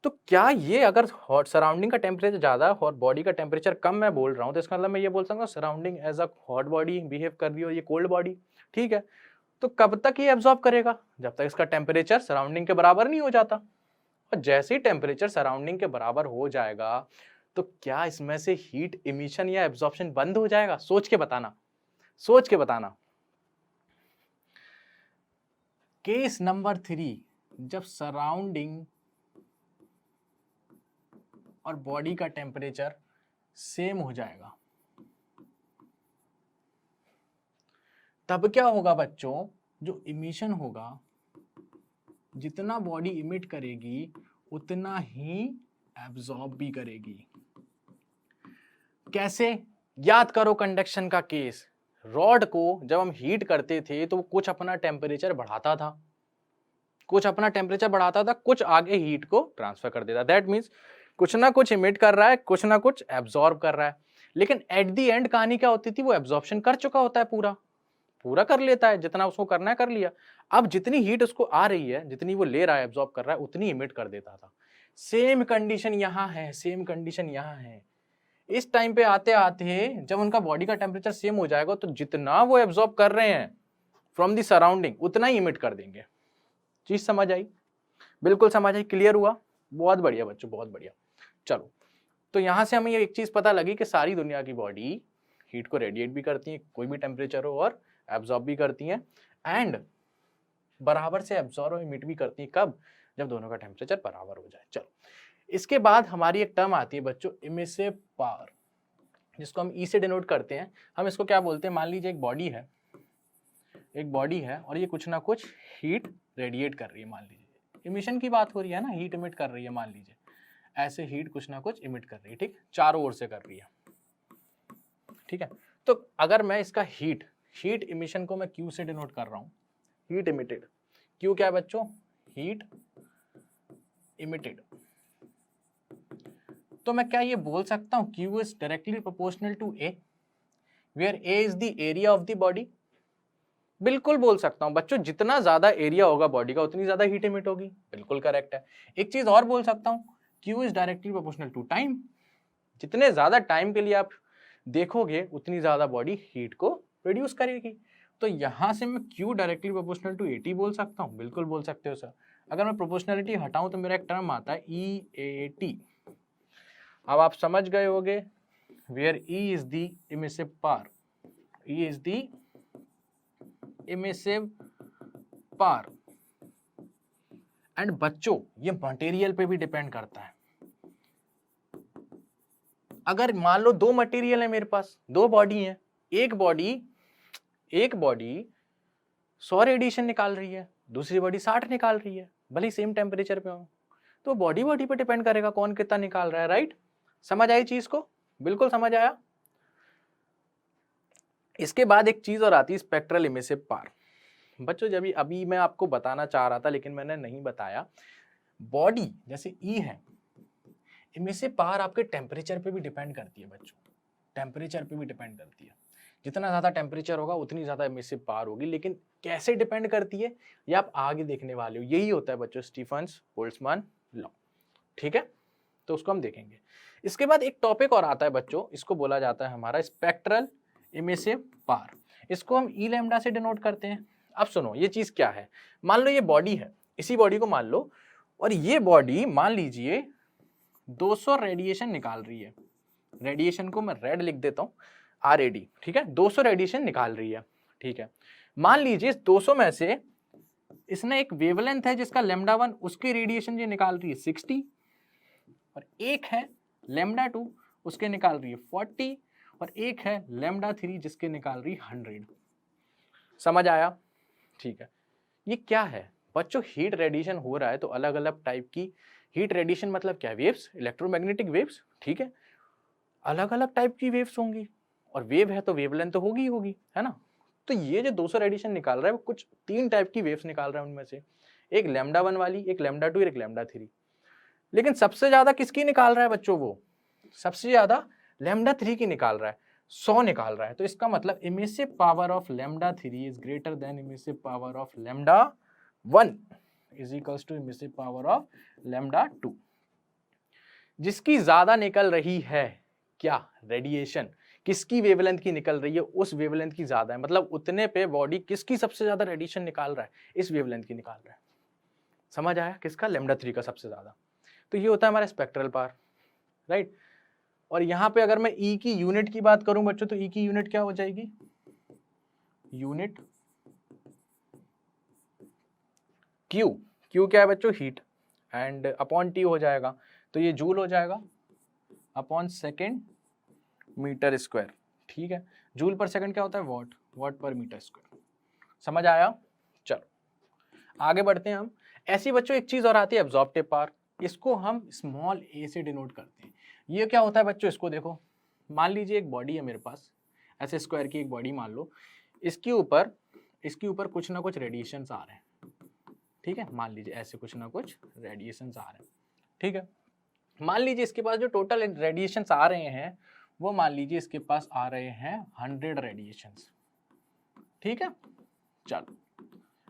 Speaker 1: तो क्या ये अगर हॉट सराउंडिंग का टेम्परेचर ज्यादा और बॉडी का टेम्परेचर कम मैं बोल रहा हूँ, तो इसका मतलब मैं ये बोल सकता हूँ surrounding as a hot body behave कर रही हो, ये कोल्ड बॉडी, ठीक है। तो कब तक ये एब्जॉर्ब करेगा, जब तक इसका टेम्परेचर सराउंडिंग के बराबर नहीं हो जाता, और जैसे ही टेम्परेचर सराउंडिंग के बराबर हो जाएगा तो क्या इसमें से हीट इमिशन या एब्जॉर्प्शन बंद हो जाएगा? सोच के बताना, सोच के बताना। केस नंबर 3, जब सराउंडिंग और बॉडी का टेम्परेचर सेम हो जाएगा, तब क्या होगा बच्चों, जो इमिशन होगा, जितना बॉडी इमिट करेगी उतना ही एब्जॉर्ब भी करेगी। कैसे? याद करो कंडक्शन का केस, रॉड को जब हम हीट करते थे तो वो कुछ अपना टेम्परेचर बढ़ाता था, कुछ आगे हीट को ट्रांसफर कर देता, दैट मीन्स कुछ ना कुछ इमिट कर रहा है, कुछ ना कुछ एब्जॉर्ब कर रहा है। लेकिन एट दी एंड कहानी क्या होती थी, वो एब्जॉर्प्शन कर चुका होता है, पूरा कर लेता है, जितना उसको करना है कर लिया। अब जितनी हीट उसको आ रही है, जितनी वो ले रहा है, एब्जॉर्ब कर रहा है, उतनी इमिट कर देता था। सेम कंडीशन यहाँ है, सेम कंडीशन यहाँ है। इस टाइम पे आते आते जब उनका बॉडी का टेम्परेचर सेम हो जाएगा तो जितना वो एब्जॉर्ब कर रहे हैं फ्रॉम द सराउंडिंग उतना ही इमिट कर देंगे। चीज समझ आई? बिल्कुल समझ आई, क्लियर हुआ? बहुत बढ़िया बच्चों, बहुत बढ़िया। चलो, तो यहां से हमें ये एक चीज पता लगी कि सारी दुनिया की बॉडी हीट को रेडिएट भी करती है, कोई भी टेम्परेचर हो, और एब्जॉर्ब भी करती हैं, एंड बराबर से एब्जॉर्ब और इमिट भी करती हैं। कब? जब दोनों का टेम्परेचर बराबर हो जाए। चलो, इसके बाद हमारी एक टर्म आती है बच्चों, इमिसिव पावर, जिसको हम ई से डिनोट करते हैं। हम इसको क्या बोलते हैं, मान लीजिए एक बॉडी है और ये कुछ ना कुछ हीट रेडिएट कर रही है, मान लीजिए इमिशन की बात हो रही है ना, हीट इमिट कर रही है, मान लीजिए ऐसे हीट कुछ ना कुछ इमिट कर रही है, ठीक, चारों ओर से कर रही है, ठीक है। तो अगर मैं इसका हीट इमिशन को मैं Q से डिनोट कर रहा हूं, हीट इमिटेड, Q क्या है बच्चों, हीट इमिटेड, तो मैं क्या ये बोल सकता हूं Q is directly proportional to A, where A is the area of the body. बिल्कुल बोल सकता हूं बच्चों, जितना ज्यादा एरिया होगा बॉडी का उतनी ज्यादा हीट इमिट होगी, बिल्कुल करेक्ट है। एक चीज और बोल सकता हूं, Q is directly proportional to time, जितने ज्यादा टाइम के लिए आप देखोगे उतनी ज्यादा बॉडी हीट को प्रोड्यूस करेगी। तो यहां से मैं Q directly proportional to AT बोल सकता हूं, बिल्कुल बोल सकते हो सर। अगर मैं प्रोपोर्शनलिटी हटाऊं तो मेरा एक टर्म आता है EAT। अब आप समझ गए होगे, where E is the emissive power, E is the emissive power. And बच्चों ये मटेरियल पे भी डिपेंड करता है। अगर मान लो दो मटेरियल है मेरे पास, दो बॉडी है, एक बॉडी 100 रेडिएशन निकाल रही है, दूसरी बॉडी 60 निकाल रही है, भले सेम टेम्परेचर पे हो, तो बॉडी पे डिपेंड करेगा कौन कितना निकाल रहा है, राइट। समझ आई चीज को, बिल्कुल समझ आया। इसके बाद एक चीज और आती है, स्पेक्ट्रल इमिसिव पावर। बच्चों जब अभी मैं आपको बताना चाह रहा था लेकिन मैंने नहीं बताया, बॉडी जैसे E है, इमिसिव पावर आपके टेम्परेचर पे भी डिपेंड करती है बच्चों, टेम्परेचर पे भी डिपेंड करती है। जितना ज्यादा टेम्परेचर होगा उतनी ज्यादा इमिसिव पावर होगी, लेकिन कैसे डिपेंड करती है ये आप आगे देखने वाले हो। यही होता है बच्चों स्टीफन्स बोल्ट्जमैन लॉ, ठीक है, तो उसको हम देखेंगे। इसके बाद एक टॉपिक और आता है बच्चों, इसको बोला जाता है हमारा स्पेक्ट्रल इमिसिव पावर। इसको हम ई लैम्डा से डिनोट करते हैं। अब सुनो ये चीज क्या है, मान लो ये बॉडी है, इसी बॉडी को मान लो, और ये बॉडी मान लीजिए 200 रेडिएशन निकाल रही है, रेडिएशन को मैं रेड लिख देता हूं RAD, ठीक है, 200 रेडिएशन निकाल रही है, ठीक है। मान लीजिए 200 में से इसने एक वेवलेंथ है जिसका λ1, उसकी रेडिएशन ये निकाल रही है 60, और एक है λ2 उसके निकाल रही है 40, और एक है λ3 जिसके निकाल रही है 100। समझ आया, ठीक है। ये क्या है बच्चों, हीट रेडिएशन हो रहा है तो अलग अलग टाइप की हीट रेडिएशन मतलब क्या, वेव्स, इलेक्ट्रोमैग्नेटिक वेव्स, ठीक है, अलग अलग टाइप की वेव्स होंगी, और वेव है तो वेवलेंथ तो होगी होगी, है ना। तो ये जो 200 रेडिएशन निकाल रहा है वो कुछ 3 टाइप की वेव्स निकाल रहा है, उनमें से एक λ1 वाली, एक λ2 और एक λ3। लेकिन सबसे ज्यादा किसकी निकाल रहा है बच्चों, वो सबसे ज्यादा λ3 की निकाल रहा है, 100 निकाल रहा है। तो इसका मतलब emissive power of λ3 is greater than emissive power of λ1 is equals to emissive power of λ2। जिसकी ज्यादा निकल रही है क्या, रेडिएशन, किसकी वेवलेंथ की निकल रही है, उस वेवलेंथ की ज्यादा है, मतलब उतने पे बॉडी किसकी सबसे ज्यादा रेडिएशन निकाल रहा है, इस वेवलेंथ की निकाल रहा है। समझ आया, किसका, λ3 का सबसे ज्यादा। तो ये होता है हमारा स्पेक्ट्रल पावर, राइट। और यहाँ पे अगर मैं E की यूनिट की बात करूं बच्चों, तो E की यूनिट क्या हो जाएगी, यूनिट Q, Q क्या है बच्चों, हीट, एंड अपॉन T हो जाएगा, तो ये जूल हो जाएगा अपॉन सेकेंड मीटर स्क्वायर, ठीक है। जूल पर सेकंड क्या होता है, वॉट, वॉट पर मीटर स्क्वायर। समझ आया, चलो आगे बढ़ते हैं हम। ऐसी बच्चों एक चीज और आती है एब्जॉर्प्टिव पावर, इसको हम स्मॉल a से डिनोट करते हैं। ये क्या होता है बच्चों, इसको देखो, मान लीजिए एक बॉडी है मेरे पास, ऐसे स्क्वायर की एक बॉडी मान लो, इसके ऊपर कुछ ना कुछ रेडिएशंस आ रहे हैं, ठीक है, मान लीजिए ऐसे कुछ ना कुछ रेडिएशंस आ रहे हैं, ठीक है। मान लीजिए इसके पास जो टोटल रेडिएशंस आ रहे हैं वो मान लीजिए इसके पास आ रहे हैं 100 रेडिएशंस, ठीक है, चलो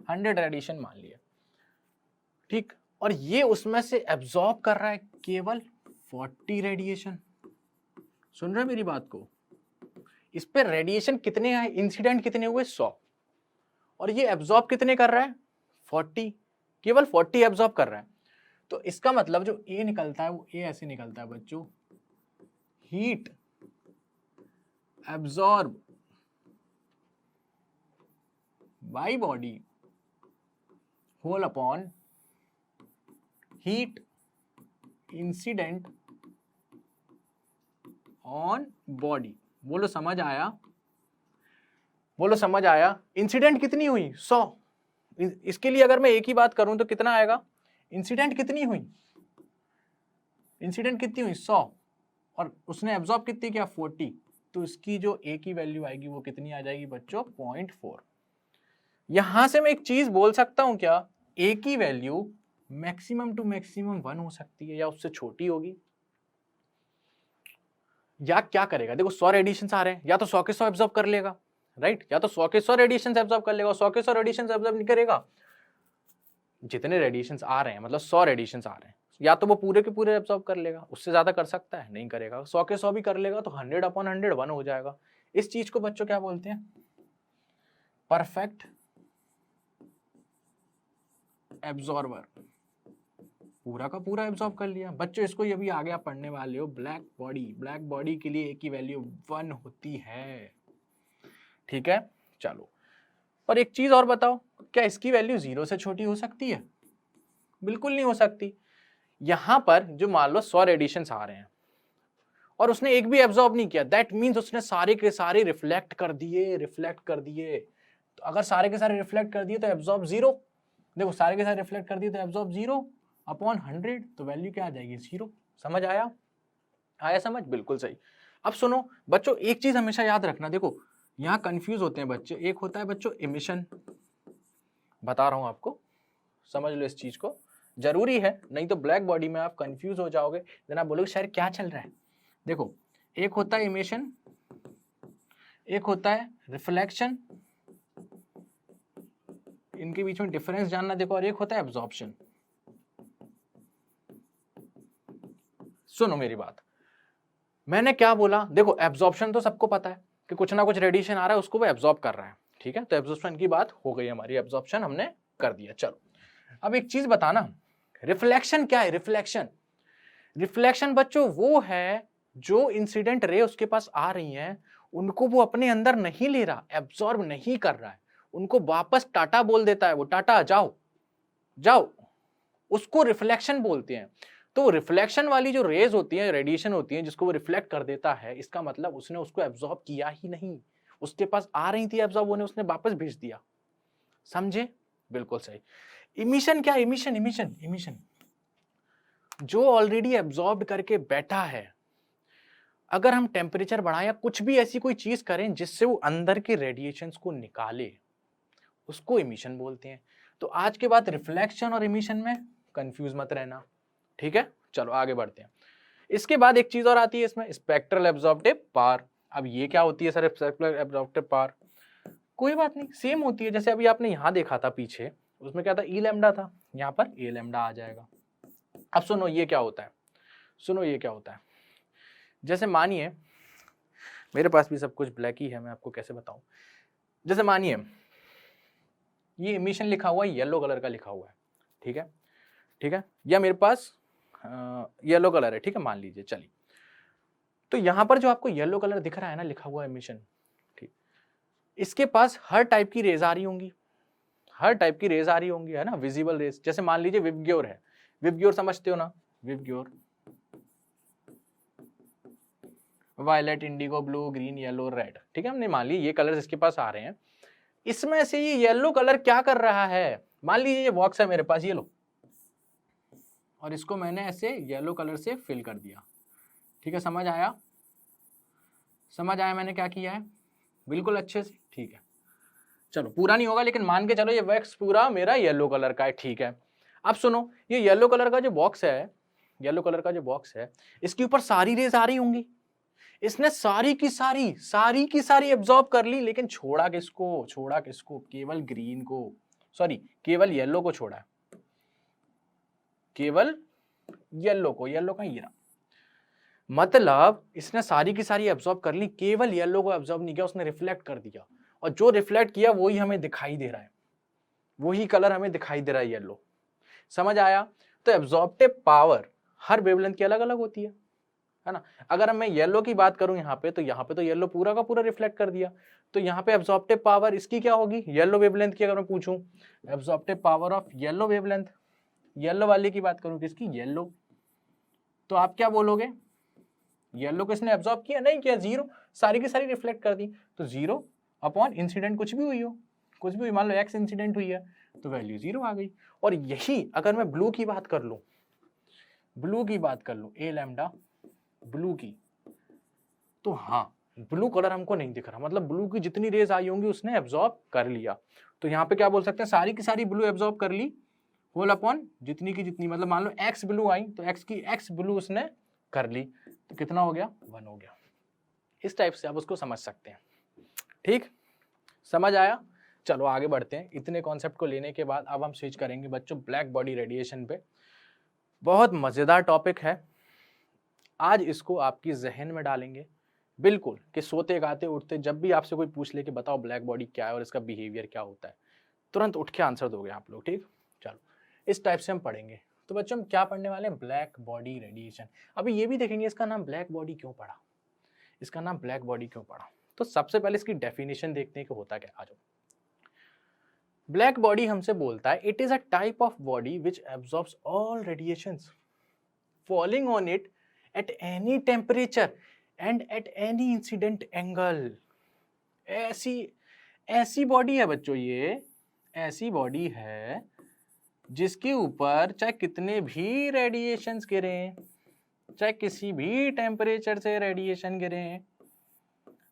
Speaker 1: 100 रेडिएशन मान लिया, ठीक, और ये उसमें से एब्जॉर्ब कर रहा है केवल 40 रेडिएशन। सुन रहे मेरी बात को, इस पे रेडिएशन कितने आए, इंसिडेंट कितने हुए 100, और ये एब्जॉर्ब कितने कर रहा है 40, केवल 40 एब्जॉर्ब कर रहा है। तो इसका मतलब जो A निकलता है वो A ऐसे निकलता है बच्चों, heat absorbed by body whole upon heat incident on body। बोलो समझ आया, बोलो समझ आया। इंसिडेंट कितनी हुई 100, इसके लिए अगर मैं एक ही बात करूं तो कितना आएगा, इंसिडेंट कितनी हुई, इंसिडेंट कितनी हुई 100, और उसने एब्जॉर्ब कितनी किया 40, तो इसकी जो ए की वैल्यू आएगी वो कितनी आ जाएगी बच्चों 0.4। यहां से मैं एक चीज बोल सकता हूं क्या, ए की वैल्यू मैक्सिमम टू मैक्सिमम 1 हो सकती है या उससे छोटी होगी, या क्या करेगा, देखो 100 रेडिएशंस आ रहे हैं, या तो 100 के 100 एब्जॉर्ब कर लेगा, राइट, या तो 100 के 100 रेडिएशंस एब्जॉर्ब कर लेगा, 100 के 100 रेडिएशंस एब्जॉर्ब नहीं करेगा, जितने रेडिएशंस आ रहे हैं मतलब 100 रेडिएशंस आ रहे हैं, या तो वो पूरे के पूरे एब्जॉर्ब कर लेगा, उससे ज्यादा कर सकता है नहीं करेगा, 100 के 100 भी कर लेगा तो 100/100 1 हो जाएगा। इस चीज को बच्चों क्या बोलते हैं, परफेक्ट एब्जॉर्बर, पूरा का पूरा एब्जॉर्ब कर लिया। बच्चों इसको ये भी आगे आप पढ़ने वाले हो, ब्लैक बॉडी के लिए ए की वैल्यू 1 होती है, ठीक है। चलो, और एक चीज और बताओ, क्या इसकी वैल्यू 0 से छोटी हो सकती है, बिल्कुल नहीं हो सकती। यहां पर जो मान लो 100 रेडिएशंस आ रहे हैं और उसने एक भी एब्जॉर्ब नहीं किया, दैट मींस उसने सारे के सारे रिफ्लेक्ट कर दिए। तो अगर सारे के सारे रिफ्लेक्ट कर दिए तो एब्जॉर्ब 0, देखो सारे के सारे रिफ्लेक्ट कर दिए तो एब्जॉर्ब 0/100, तो वैल्यू क्या आ जाएगी 0। समझ आया समझ, बिल्कुल सही। अब सुनो बच्चों, एक चीज हमेशा याद रखना, देखो यहाँ कंफ्यूज होते हैं बच्चे, एक होता है बच्चों इमिशन, बता रहा हूं आपको, समझ लो इस चीज को, जरूरी है, नहीं तो ब्लैक बॉडी में आप कंफ्यूज हो जाओगे, देन आप बोलोगे सर क्या चल रहा है। देखो एक होता है इमिशन, एक होता है रिफ्लेक्शन, इनके बीच में डिफरेंस जानना देखो, और एक होता है एब्जॉर्प्शन। सुनो मेरी बात, मैंने क्या बोला, देखो एब्जॉर्प्शन तो सबको पता है कि कुछ ना कुछ रेडिएशन आ रहा है उसको वो एब्जॉर्ब कर रहा है, ठीक है, तो एब्जॉर्प्शन की बात हो गई हमारी, एब्जॉर्प्शन हमने कर दिया। चलो अब एक चीज बताना, रिफ्लेक्शन क्या है, रिफ्लेक्शन बच्चों वो है जो इंसिडेंट रे उसके पास आ रही हैं उनको वो अपने अंदर नहीं ले रहा, एब्जॉर्ब नहीं कर रहा है, उनको वापस टाटा बोल देता है, वो टाटा जाओ, उसको रिफ्लेक्शन बोलते हैं। तो रिफ्लेक्शन वाली जो रेज होती है, रेडिएशन होती है, जिसको वो रिफ्लेक्ट कर देता है, इसका मतलब उसने उसको एब्जॉर्ब किया ही नहीं, उसके पास आ रही थी एब्जॉर्ब होने, उसने वापस भेज दिया, समझे, बिल्कुल सही। इमिशन क्या, इमिशन जो ऑलरेडी एब्जॉर्ब करके बैठा है, अगर हम टेम्परेचर बढ़ाएं या कुछ भी ऐसी कोई चीज करें जिससे वो अंदर के रेडिएशंस को निकाले, उसको इमिशन बोलते हैं। तो आज के बाद रिफ्लेक्शन और इमिशन में कंफ्यूज मत रहना, ठीक है। चलो आगे बढ़ते हैं। इसके बाद एक चीज और आती है इसमें, स्पेक्ट्रल एब्जॉर्प्टिव पावर। अब ये क्या होती है सर, स्पेक्ट्रल एब्जॉर्प्टिव पावर, कोई बात नहीं, सेम होती है, जैसे अभी आपने यहां देखा था पीछे, उसमें क्या था, ई लैम्डा था, यहाँ पर ए लैम्डा आ जाएगा। अब सुनो ये क्या होता है, जैसे मानिए मेरे पास भी सब कुछ ब्लैक ही है, मैं आपको कैसे बताऊं, जैसे मानिए ये इमिशन लिखा हुआ है, येलो कलर का लिखा हुआ है, ठीक है, या मेरे पास येलो कलर है, ठीक है, मान लीजिए, चलिए, तो यहां पर जो आपको येलो कलर दिख रहा है ना, लिखा हुआ इमिशन, ठीक, इसके पास हर टाइप की रेज आ रही होंगी, है ना, विजिबल रेज। जैसे मान लीजिए विबग्योर है, विबग्योर समझते हो ना, VIBGYOR violet, indigo, blue, green, yellow, red, ठीक है, हमने मान ली ये कलर्स इसके पास आ रहे हैं, इसमें से ये येलो कलर क्या कर रहा है, मान लीजिए ये बॉक्स है मेरे पास, ये लो, और इसको मैंने ऐसे येलो कलर से फिल कर दिया, ठीक है, समझ आया मैंने क्या किया है, बिल्कुल अच्छे से, ठीक है। चलो पूरा नहीं होगा लेकिन मान के चलो ये वैक्स पूरा मेरा येलो कलर का है, ठीक है। अब सुनो, ये येलो कलर का जो बॉक्स है, इसके ऊपर सारी रेज आ रही होंगी, इसने सारी की सारी एब्जॉर्ब कर ली, लेकिन छोड़ा किसको, केवल ग्रीन को, सॉरी केवल येलो को छोड़ा, केवल येलो का ये रहा, मतलब इसने सारी की सारी एब्जॉर्ब कर ली, केवल येलो को एब्जॉर्ब नहीं किया, उसने रिफ्लेक्ट कर दिया, और जो रिफ्लेक्ट किया वही हमें दिखाई दे रहा है, वही कलर हमें दिखाई दे रहा है, येलो, समझ आया। तो एब्जॉर्प्टिव पावर हर वेवलेंथ की अलग अलग होती है ना। अगर मैं येलो की बात करूं यहाँ पे तो येलो पूरा का पूरा रिफ्लेक्ट कर दिया, तो यहाँ पे एब्जॉर्प्टिव पावर इसकी क्या होगी, येलो वेवलेंथ की अगर मैं पूछूं, absorptive power of yellow wavelength, yellow वाले की बात करूं किसकी, येलो, तो आप क्या बोलोगे, येलो को इसने एब्जॉर्ब किया नहीं किया, 0, सारी की सारी रिफ्लेक्ट कर दी, तो 0 अपॉन इंसिडेंट कुछ भी हुई मान लो x इंसिडेंट हुई है, तो वैल्यू 0 आ गई। और यही अगर मैं ब्लू की बात कर लूं, ए लैम्डा ब्लू की, तो हाँ ब्लू कलर हमको नहीं दिख रहा, मतलब ब्लू की जितनी रेज आई होंगी उसने एब्जॉर्ब कर लिया। तो यहाँ पे क्या बोल सकते हैं, सारी की सारी ब्लू एब्जॉर्ब कर ली, होल अपॉन जितनी की जितनी, मतलब मान लो एक्स ब्लू आई तो एक्स की एक्स ब्लू उसने कर ली, तो कितना हो गया, 1 हो गया। इस टाइप से आप उसको समझ सकते हैं। ठीक, समझ आया? चलो आगे बढ़ते हैं। इतने कॉन्सेप्ट को लेने के बाद अब हम स्विच करेंगे बच्चों ब्लैक बॉडी रेडिएशन पे। बहुत मजेदार टॉपिक है, आज इसको आपकी जहन में डालेंगे बिल्कुल, कि सोते गाते उठते जब भी आपसे कोई पूछ ले कि बताओ ब्लैक बॉडी क्या है और इसका बिहेवियर क्या होता है, तुरंत उठ के आंसर दोगे आप लोग। ठीक, चलो इस टाइप से हम पढ़ेंगे। तो बच्चों हम क्या पढ़ने वाले हैं, ब्लैक बॉडी रेडिएशन। अभी ये भी देखेंगे इसका नाम ब्लैक बॉडी क्यों पड़ा, इसका नाम ब्लैक बॉडी क्यों पड़ा। तो सबसे पहले इसकी डेफिनेशन देखते हैं कि होता क्या। आ जाओ। ब्लैक बॉडी हमसे बोलता है it is a type of body which absorbs all radiations falling on it at any temperature and at any incident angle. ऐसी बॉडी है बच्चों, ये ऐसी बॉडी है जिसके ऊपर चाहे कितने भी रेडिएशंस गिरे, चाहे किसी भी टेम्परेचर से रेडिएशन गिरे,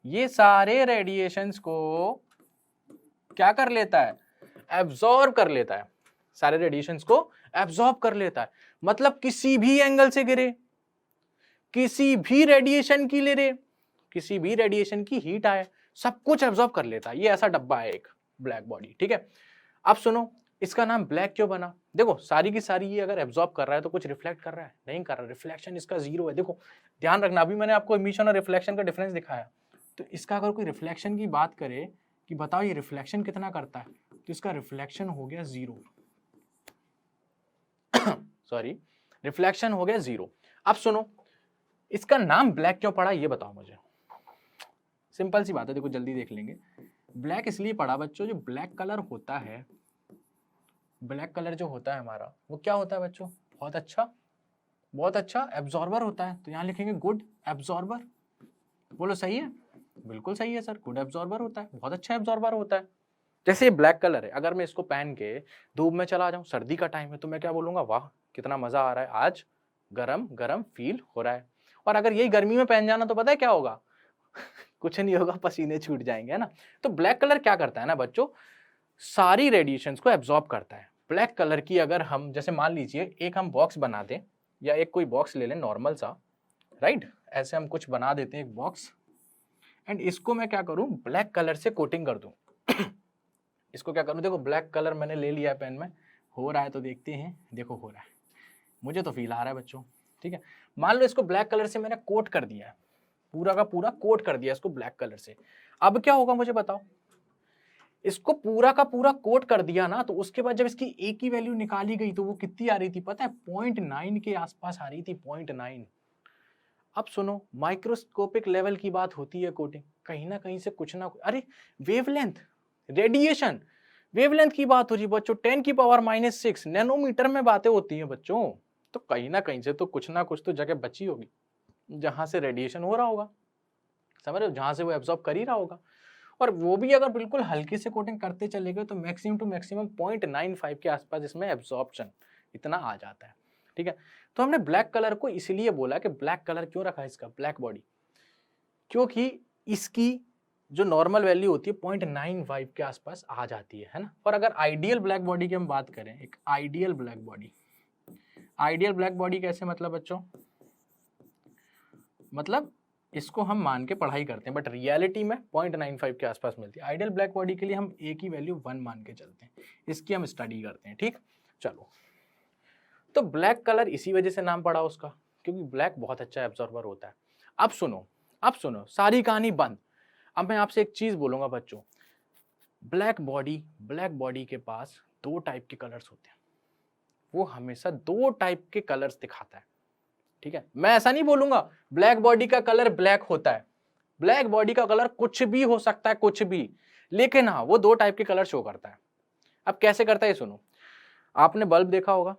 Speaker 1: ये सारे रेडिएशंस को क्या कर लेता है, एब्जॉर्ब कर लेता है। सारे रेडिएशंस को एब्जॉर्ब कर लेता है, मतलब किसी भी एंगल से गिरे, किसी भी रेडिएशन की ले रहे, किसी भी रेडिएशन की हीट आए, सब कुछ एब्जॉर्ब कर लेता है। ये ऐसा डब्बा है एक ब्लैक बॉडी। ठीक है, अब सुनो इसका नाम ब्लैक क्यों बना। देखो सारी की सारी ये अगर एब्जॉर्ब कर रहा है तो कुछ रिफ्लेक्ट कर रहा है, नहीं कर रहा, रिफ्लेक्शन इसका 0 है। देखो ध्यान रखना, अभी मैंने आपको इमिशन और रिफ्लेक्शन का डिफरेंस दिखाया, तो इसका अगर कोई रिफ्लेक्शन की बात करे कि बताओ ये रिफ्लेक्शन कितना करता है, तो इसका रिफ्लेक्शन हो गया 0 सॉरी, रिफ्लेक्शन हो गया 0। अब सुनो इसका नाम ब्लैक क्यों पड़ा ये बताओ मुझे। सिंपल सी बात है, देखो जल्दी देख लेंगे। ब्लैक इसलिए पड़ा बच्चों, जो ब्लैक कलर होता है, ब्लैक कलर जो होता है हमारा, वो क्या होता है बच्चों, बहुत अच्छा एब्जॉर्बर होता है। तो यहाँ लिखेंगे गुड एब्जॉर्बर। बोलो सही है, बिल्कुल सही है सर, गुड एब्जॉर्बर होता है, बहुत अच्छा एब्जॉर्बर होता है। जैसे ये ब्लैक कलर है, अगर मैं इसको पहन के धूप में चला जाऊं, सर्दी का टाइम है, तो मैं क्या बोलूंगा, वाह कितना मजा आ रहा है, आज गरम गरम फील हो रहा है। और अगर यही गर्मी में पहन जाना तो पता है क्या होगा कुछ नहीं होगा, पसीने छूट जाएंगे, है ना। तो ब्लैक कलर क्या करता है ना बच्चों, सारी रेडिएशंस को एब्जॉर्ब करता है। ब्लैक कलर की अगर हम जैसे मान लीजिए एक हम बॉक्स बना दें, या एक कोई बॉक्स ले लें नॉर्मल सा, राइट, ऐसे हम कुछ बना देते हैं एक बॉक्स, एंड इसको मैं क्या करूं, ब्लैक कलर से कोटिंग कर दूं इसको क्या करूं, देखो ब्लैक कलर मैंने ले लिया है पेन में, हो रहा है तो देखते हैं, देखो हो रहा है, मुझे तो फील आ रहा है बच्चों। ठीक है, मान लो इसको ब्लैक कलर से मैंने कोट कर दिया है, पूरा का पूरा कोट कर दिया इसको ब्लैक कलर से। अब क्या होगा मुझे बताओ, इसको पूरा का पूरा कोट कर दिया ना, तो उसके बाद जब इसकी ए की वैल्यू निकाली गई तो वो कितनी आ रही थी पता है, 0.9 के आसपास आ रही थी, 0.9। अब सुनो माइक्रोस्कोपिक लेवल की बात होती है कोटिंग, कहीं ना कहीं से कुछ ना कुछ, अरे वेवलेंथ, रेडिएशन वेवलेंथ की बात हो रही बच्चों, 10⁻⁻⁶ नैनोमीटर में बातें होती हैं बच्चों। तो कहीं ना कहीं से तो कुछ ना कुछ तो जगह बची होगी जहां से रेडिएशन हो रहा होगा, समझ रहे हो, जहां से वो एब्जॉर्ब कर ही रहा होगा। और वो भी अगर बिल्कुल हल्की से कोटिंग करते चले गए तो मैक्सिमम टू मैक्सिमम 0.95 के आसपास इसमें एब्जॉर्प्शन इतना आ जाता है। ठीक है, तो हमने ब्लैक कलर को इसलिए बोला कि ब्लैक कलर क्यों रखा है इसका ब्लैक बॉडी, क्योंकि इसकी जो नॉर्मल वैल्यू होती है 0.95 के आसपास आ जाती है ना। और अगर आइडियल ब्लैक बॉडी की हम बात करें, एक ideal black body, ideal black body कैसे मतलब बच्चों, मतलब इसको हम मान के पढ़ाई करते हैं बट रियलिटी में 0.95 के आसपास मिलती है। आइडियल ब्लैक बॉडी के लिए हम ए की वैल्यू 1 मान के चलते हैं, इसकी हम स्टडी करते हैं। ठीक, चलो तो ब्लैक कलर इसी वजह से नाम पड़ा उसका, क्योंकि ब्लैक बहुत अच्छा एब्जॉर्बर होता है। अब सुनो सारी कहानी बंद। अब मैं आपसे एक चीज बोलूंगा बच्चों, ब्लैक बॉडी के पास 2 टाइप के कलर्स होते हैं, वो हमेशा 2 टाइप के कलर्स दिखाता है। ठीक है, मैं ऐसा नहीं बोलूंगा ब्लैक बॉडी का कलर ब्लैक होता है, ब्लैक बॉडी का कलर कुछ भी हो सकता है, कुछ भी, लेकिन हाँ वो 2 टाइप के कलर शो करता है। अब कैसे करता है सुनो, आपने बल्ब देखा होगा,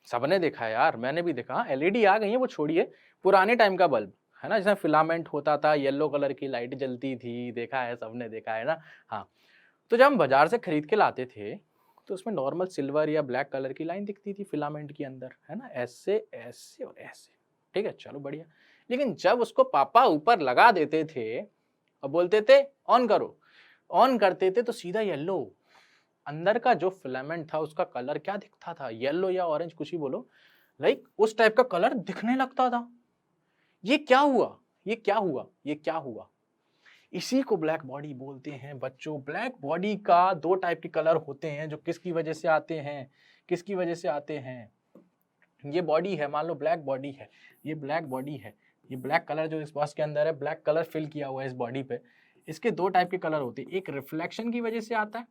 Speaker 1: सबने देखा है यार, मैंने भी देखा, एलईडी आ गई है वो छोड़िए, पुराने टाइम का बल्ब है ना, जिसमें फिलामेंट होता था, येलो कलर की लाइट जलती थी, देखा है सबने, देखा है ना। हाँ, तो जब हम बाजार से खरीद के लाते थे तो उसमें नॉर्मल सिल्वर या ब्लैक कलर की लाइन दिखती थी फिलामेंट के अंदर, है ना, ऐसे ऐसे और ऐसे, ठीक है, चलो बढ़िया। लेकिन जब उसको पापा ऊपर लगा देते थे और बोलते थे ऑन करो, ऑन करते थे तो सीधा येलो, अंदर का जो फिलामेंट था उसका कलर क्या दिखता था, येलो या ऑरेंज कुछ ही बोलो, लाइक उस टाइप का कलर दिखने लगता था। ये क्या हुआ, ये क्या हुआ, ये क्या हुआ? इसी को ब्लैक बॉडी बोलते हैं बच्चों। ब्लैक बॉडी का दो टाइप के कलर होते हैं जो किसकी वजह से आते हैं, किसकी वजह से आते हैं। ये बॉडी है, मान लो ब्लैक बॉडी है, ये ब्लैक बॉडी है, ये ब्लैक कलर जो इस बॉक्स के अंदर है, ब्लैक कलर फिल किया हुआ है इस बॉडी पे। इसके दो टाइप के कलर होते हैं, एक रिफ्लेक्शन की वजह से आता है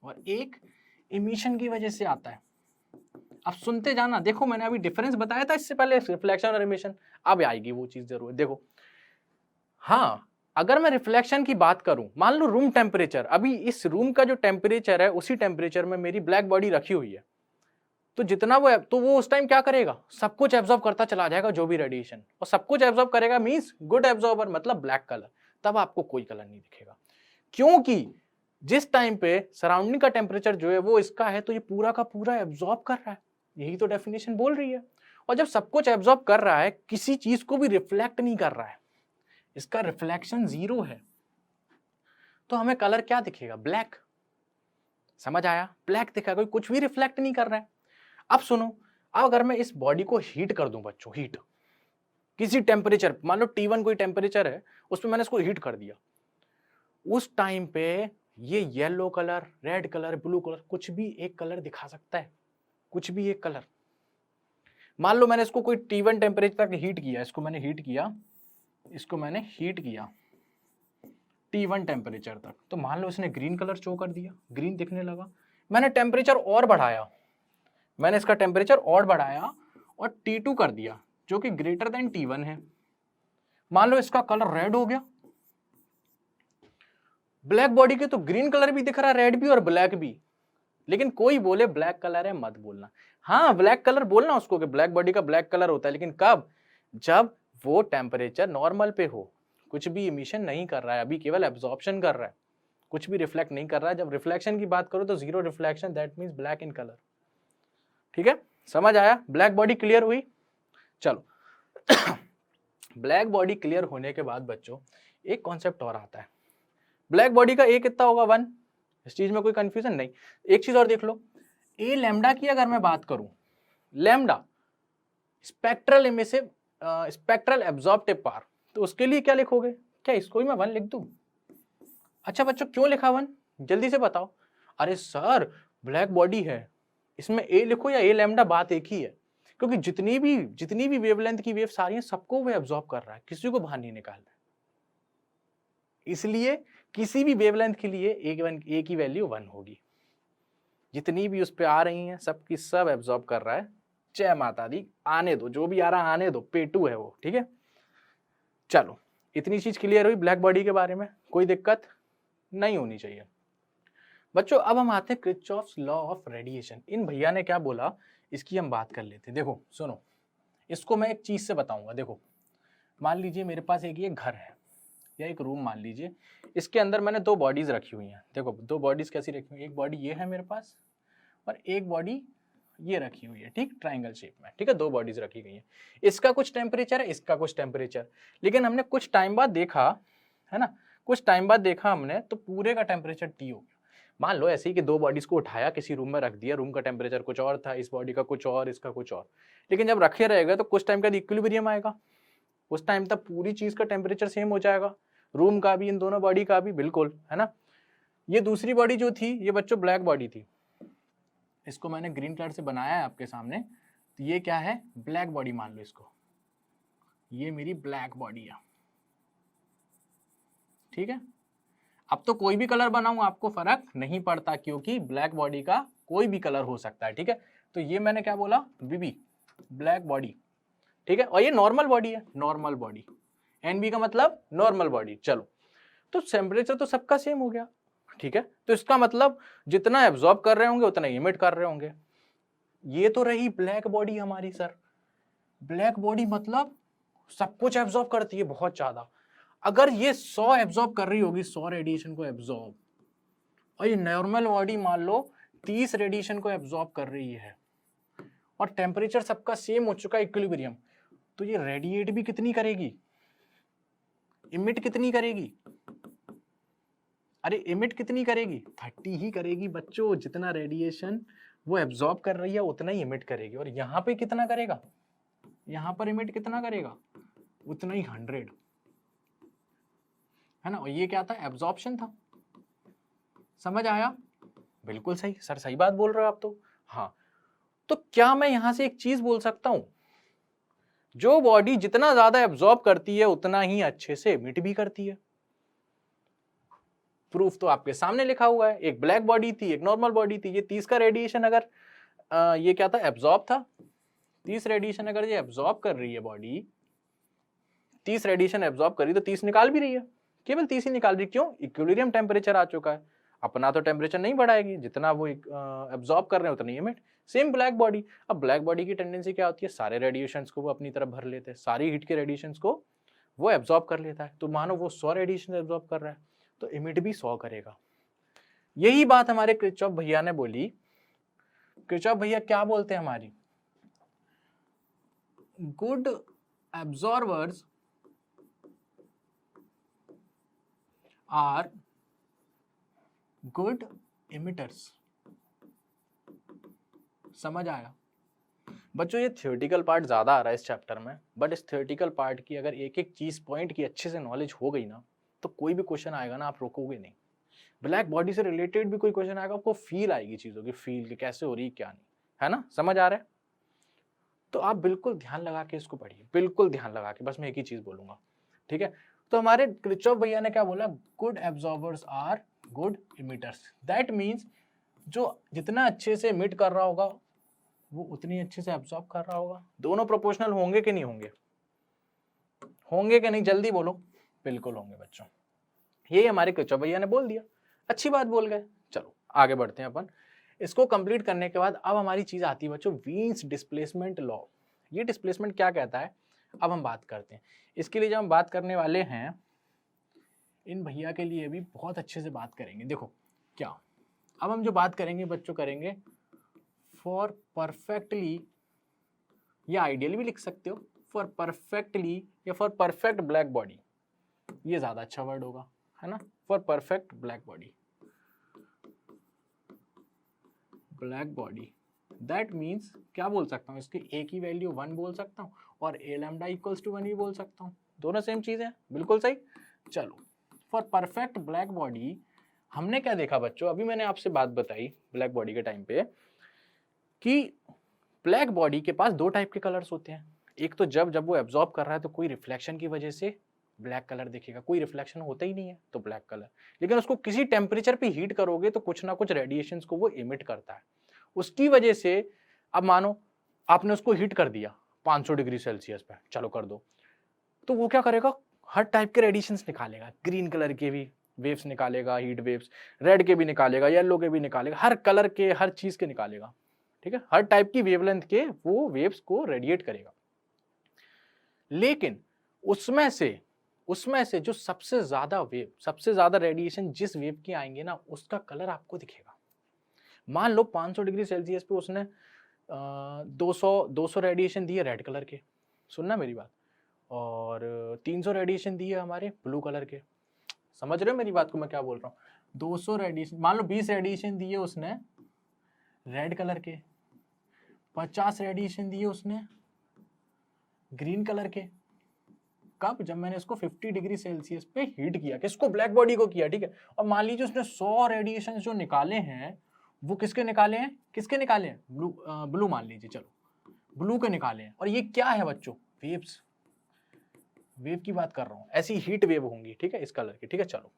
Speaker 1: और एक इमिशन की वजह से आता है। अब सुनते जाना, देखो मैंने अभी डिफरेंस बताया था इससे पहले, रिफ्लेक्शन और इमिशन, अब आएगी वो चीज जरूर। देखो हाँ, अगर मैं रिफ्लेक्शन की बात करूं, मान लो रूम टेम्परेचर, अभी इस रूम का जो टेम्परेचर है उसी टेम्परेचर में मेरी ब्लैक बॉडी रखी हुई है, तो जितना वो उस टाइम क्या करेगा, सब कुछ एब्जॉर्ब करता चला जाएगा जो भी रेडिएशन, और सब कुछ एब्जॉर्ब करेगा मींस गुड एब्जॉर्बर, मतलब ब्लैक कलर। तब आपको कोई कलर नहीं दिखेगा, क्योंकि जिस टाइम पे सराउंडिंग का टेम्परेचर जो है वो इसका है, तो ये पूरा का पूरा एब्जॉर्ब कर रहा है, यही तो डेफिनेशन बोल रही है। और जब सब कुछ एब्जॉर्ब कर रहा है, किसी चीज को भी रिफ्लेक्ट नहीं कर रहा है, इसका रिफ्लेक्शन 0 है, तो हमें कलर क्या दिखेगा, ब्लैक। समझ आया, ब्लैक दिखा, कोई कुछ भी रिफ्लेक्ट नहीं कर रहा है। अब सुनो, अब अगर मैं इस बॉडी को हीट कर दूं बच्चों, हीट किसी टेम्परेचर, मान लो T1 कोई टेम्परेचर है, उसमें मैंने इसको हीट कर दिया, उस टाइम पे ये yellow colour, red colour, blue colour, कुछ भी एक कलर दिखा सकता है, कुछ भी एक कलर। मान लो मैंने इसको कोई T1 टेम्परेचर तक हीट किया, इसको मैंने हीट किया, इसको मैंने हीट किया T1 टेम्परेचर तक, तो मान लो इसने ग्रीन कलर शो कर दिया, ग्रीन दिखने लगा। मैंने टेम्परेचर और बढ़ाया, मैंने इसका टेम्परेचर और बढ़ाया और T2 कर दिया जो कि ग्रेटर देन T1 है, मान लो इसका कलर रेड हो गया। ब्लैक बॉडी के तो ग्रीन कलर भी दिख रहा है, रेड भी और ब्लैक भी, लेकिन कोई बोले ब्लैक कलर है मत बोलना। हाँ, ब्लैक कलर बोलना उसको कि ब्लैक बॉडी का ब्लैक कलर होता है, लेकिन कब, जब वो टेम्परेचर नॉर्मल पे हो, कुछ भी इमिशन नहीं कर रहा है, अभी केवल एब्जॉर्प्शन कर रहा है, कुछ भी रिफ्लेक्ट नहीं कर रहा है। जब रिफ्लेक्शन की बात करो तो 0 reflection, that means black in colour. ठीक है, समझ आया, ब्लैक बॉडी क्लियर हुई। चलो ब्लैक बॉडी क्लियर होने के बाद बच्चों एक कॉन्सेप्ट और आता है, ब्लैक बॉडी का ए कितना होगा, 1, इस चीज में कोई कंफ्यूजन नहीं। एक चीज और देख लो, ए लैम्डा की अगर मैं बात करूं, lambda spectral emissive, spectral absorptive power, तो उसके लिए क्या लिखोगे, क्या इसको ही मैं 1 लिख दूं? अच्छा बच्चों क्यों लिखा 1, जल्दी से बताओ। अरे सर ब्लैक बॉडी है, इसमें ए लिखो या ए लैम्डा, बात एक ही है, क्योंकि जितनी भी वेवलेंथ की वेव सारी हैं, सबको वो एब्जॉर्ब कर रहा है, किसी को बाहर नहीं निकाल रहा है। इसलिए किसी भी वेवलेंथ के लिए ए की वैल्यू 1 होगी, जितनी भी उस पर आ रही हैं सबकी सब एब्जॉर्ब कर रहा है। जय माता दी, आने दो, जो भी आ रहा आने दो, पेटू है वो। ठीक है, चलो इतनी चीज क्लियर हुई ब्लैक बॉडी के बारे में, कोई दिक्कत नहीं होनी चाहिए बच्चों। अब हम आते हैं किरचॉफ्स लॉ ऑफ रेडिएशन। इन भैया ने क्या बोला इसकी हम बात कर लेते हैं। देखो सुनो, इसको मैं एक चीज से बताऊंगा। देखो मान लीजिए मेरे पास एक ये घर है या एक रूम मान लीजिए, इसके अंदर मैंने 2 बॉडीज रखी हुई हैं। देखो 2 बॉडीज कैसी रखी हुई, एक बॉडी ये है मेरे पास और एक बॉडी ये रखी हुई है, ठीक, ट्राइंगल शेप में। ठीक है, 2 बॉडीज रखी गई हैं, इसका कुछ टेम्परेचर है, इसका कुछ टेम्परेचर। लेकिन हमने कुछ टाइम बाद देखा, है ना, कुछ टाइम बाद देखा हमने, तो पूरे का टेम्परेचर T हो गया। मान लो ऐसे ही कि 2 बॉडीज को उठाया, किसी रूम में रख दिया, रूम का टेम्परेचर कुछ और था, इस बॉडी का कुछ और, इसका कुछ और, लेकिन जब रखे रहेगा तो कुछ टाइम का इक्विलिब्रियम आएगा, उस टाइम तक पूरी चीज का टेम्परेचर सेम हो जाएगा, रूम का भी, इन दोनों बॉडी का भी, बिल्कुल, है ना। ये दूसरी बॉडी जो थी ये बच्चों ब्लैक बॉडी थी, इसको मैंने ग्रीन कलर से बनाया है आपके सामने, तो ये क्या है, ब्लैक बॉडी मान लो इसको, ये मेरी ब्लैक बॉडी है। ठीक है, अब तो कोई भी कलर बनाऊं आपको फर्क नहीं पड़ता, क्योंकि ब्लैक बॉडी का कोई भी कलर हो सकता है। ठीक है, तो ये मैंने क्या बोला, बीबी, ब्लैक बॉडी। ठीक है, और ये नॉर्मल बॉडी है, नॉर्मल बॉडी, एनबी का मतलब नॉर्मल बॉडी। चलो, तो टेम्परेचर तो सबका सेम हो गया। ठीक है, तो इसका मतलब जितना एब्जॉर्ब कर रहे होंगे उतना इमिट कर रहे होंगे। ये तो रही ब्लैक बॉडी हमारी। सर ब्लैक बॉडी मतलब सब कुछ एब्जॉर्ब करती है बहुत ज्यादा। अगर ये 100 एब्जॉर्ब कर रही होगी, 100 रेडिएशन को एब्जॉर्ब, और ये नॉर्मल बॉडी मान लो 30 रेडिएशन को एब्जॉर्ब कर रही है, और टेम्परेचर सबका सेम हो चुका है, इक्विलिब्रियम, तो ये रेडिएट भी कितनी करेगी, इमिट कितनी करेगी, अरे इमिट कितनी करेगी, 30 ही करेगी बच्चों। जितना रेडिएशन वो एब्जॉर्ब कर रही है उतना ही इमिट करेगी। और यहाँ पे कितना करेगा, यहाँ पर इमिट कितना करेगा, उतना ही 100, है ना। और ये क्या था, एब्जॉर्प्शन था। समझ आया, बिल्कुल सही सर, सही बात बोल रहे हो आप तो। हाँ, तो क्या मैं यहां से एक चीज बोल सकता हूं, जो बॉडी जितना ज्यादा एब्जॉर्ब करती है उतना ही अच्छे से इमिट भी करती है। प्रूफ तो आपके सामने लिखा हुआ है, एक ब्लैक बॉडी थी, एक नॉर्मल बॉडी थी। ये 30 का रेडिएशन अगर ये क्या था, एब्जॉर्ब था। 30 रेडिएशन अगर ये एब्जॉर्ब कर रही है बॉडी, 30 रेडिएशन एब्जॉर्ब करी तो 30 निकाल भी रही है, केवल 30 ही निकाल रही। क्यों, इक्विलिब्रियम टेम्परेचर आ चुका है, अपना तो टेम्परेचर नहीं बढ़ाएगी, जितना वो एब्जॉर्ब कर रहे हैं उतनी इमिट। Same black body. अब ब्लैक बॉडी की टेंडेंसी क्या होती है, सारे रेडिएशंस को वो अपनी तरफ भर लेते हैं, सारी हीट के रेडिएशंस को वो एब्जॉर्ब कर लेता है। तो मानो वो 100 रेडिएशन एब्जॉर्ब कर रहा है तो इमिट भी 100 करेगा। यही बात हमारे किरचॉफ भैया ने बोली। किरचॉफ भैया क्या बोलते हैं हमारी, गुड एब्जॉर्बर्स आर गुड इमिटर्स। समझ आया बच्चों, ये थियोरेटिकल पार्ट ज्यादा आ रहा है इस चैप्टर में, बट इस थियोरेटिकल पार्ट की अगर एक एक चीज पॉइंट की अच्छे से नॉलेज हो गई ना, तो कोई भी क्वेश्चन आएगा ना आप रोकोगे नहीं। ब्लैक बॉडी से रिलेटेड भी कोई क्वेश्चन आएगा, आपको फील आएगी चीजों की, फील की कैसे हो रही क्या नहीं, है ना। समझ आ रहा है, तो आप बिल्कुल ध्यान लगा के इसको पढ़िए, बिल्कुल ध्यान लगा के। बस मैं एक ही चीज बोलूंगा, ठीक है। तो हमारे किरचॉफ भैया ने क्या बोला, good absorbers are good emitters. That means जो जितना अच्छे से इमिट कर रहा होगा वो उतनी अच्छे से एब्जॉर्ब कर रहा होगा। दोनों प्रोपोर्शनल होंगे कि नहीं होंगे, होंगे कि नहीं, जल्दी बोलो। बिल्कुल होंगे बच्चों, यही हमारे किरचॉफ भैया ने बोल दिया, अच्छी बात बोल गए। चलो आगे बढ़ते हैं अपन। इसको कंप्लीट करने के बाद अब हमारी चीज आती है बच्चों, वीन्स डिस्प्लेसमेंट लॉ। ये डिस्प्लेसमेंट क्या कहता है, अब हम बात करते हैं। इसके लिए जब हम बात करने वाले हैं, इन भैया के लिए भी बहुत अच्छे से बात करेंगे। देखो क्या, अब हम जो बात करेंगे बच्चों, करेंगे फॉर परफेक्टली, या आइडियल भी लिख सकते हो, फॉर परफेक्टली या फॉर परफेक्ट ब्लैक बॉडी, ये ज्यादा अच्छा वर्ड होगा, है ना। For perfect black body, black body, that means क्या बोल सकता हूँ, इसकी ए की वैल्यू 1 बोल सकता हूँ और ए लैम्डा इक्वल्स टू 1 भी बोल सकता हूँ, दोनों सेम चीज है, बिल्कुल सही। चलो, फॉर परफेक्ट ब्लैक बॉडी हमने क्या देखा बच्चों, अभी मैंने आपसे बात बताई ब्लैक बॉडी के टाइम पे कि ब्लैक बॉडी के पास 2 टाइप के कलर्स होते हैं। एक तो जब वो एब्जॉर्ब कर रहा है तो कोई रिफ्लेक्शन की वजह से ब्लैक कलर दिखेगा, कोई रिफ्लेक्शन होता ही नहीं है तो ब्लैक कलर। लेकिन उसको किसी टेम्परेचर पे हीट करोगे तो कुछ ना कुछ रेडिएशंस को वो इमिट करता है, उसकी वजह से। अब मानो आपने उसको हीट कर दिया 500 डिग्री सेल्सियस पे, चलो कर दो, तो वो क्या करेगा, हर टाइप के रेडिएशंस निकालेगा, ग्रीन कलर के भी वेव्स निकालेगा, हीट वेव्स, रेड के भी निकालेगा, येलो के भी निकालेगा, हर कलर के, हर चीज के निकालेगा, ठीक है। हर टाइप की वेवलेंथ के वो वेव्स को रेडिएट करेगा। लेकिन उसमें से जो सबसे ज्यादा वेव, सबसे ज्यादा रेडिएशन जिस वेव की आएंगे ना, उसका कलर आपको दिखेगा। मान लो 500 डिग्री सेल्सियस पे उसने 200 रेडिएशन दिए रेड कलर के, सुनना मेरी बात, और 300 रेडिएशन दिए हमारे ब्लू कलर के। समझ रहे हो मेरी बात को मैं क्या बोल रहा हूँ। 200 रेडिएशन, मान लो 20 रेडिएशन दिए उसने रेड कलर के, 50 रेडिएशन दिए उसने ग्रीन कलर के। कब, जब मैंने इसको 50 डिग्री सेल्सियस पे हीट किया, किसको, ब्लैक बॉडी को किया, ठीक है। और मान लीजिए उसने 100 रेडिएशन जो निकाले हैं वो किसके निकाले हैं, किसके निकाले हैं, ब्लू मान लीजिए, चलो ब्लू के निकाले हैं। और ये क्या है बच्चों, वेव्स, वेव की बात कर रहा हूं, ऐसी हीट वेव होंगी, ठीक है, इस कलर की, ठीक है। चलो,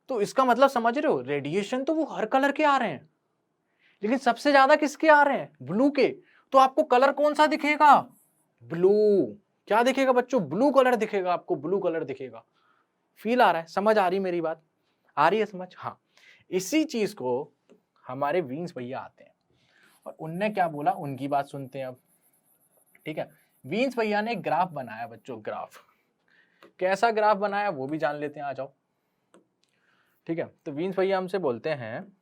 Speaker 1: तो इसका मतलब समझ रहे हो, रेडिएशन तो वो हर कलर के आ रहे हैं, लेकिन सबसे ज्यादा किसके आ रहे हैं, ब्लू के। तो आपको कलर कौन सा दिखेगा, ब्लू। क्या दिखेगा बच्चों, ब्लू कलर दिखेगा आपको, ब्लू कलर दिखेगा। फील आ रहा है, समझ आ रही मेरी बात, आ रही है समझ। हाँ, इसी चीज को हमारे वीन्स भैया आते हैं और उनने क्या बोला, उनकी बात सुनते हैं अब, ठीक है। वीन्स भैया ने ग्राफ बनाया बच्चों, ग्राफ कैसा ग्राफ बनाया वो भी जान लेते हैं, आ जाओ। ठीक है, तो वीन्स भैया हमसे बोलते हैं,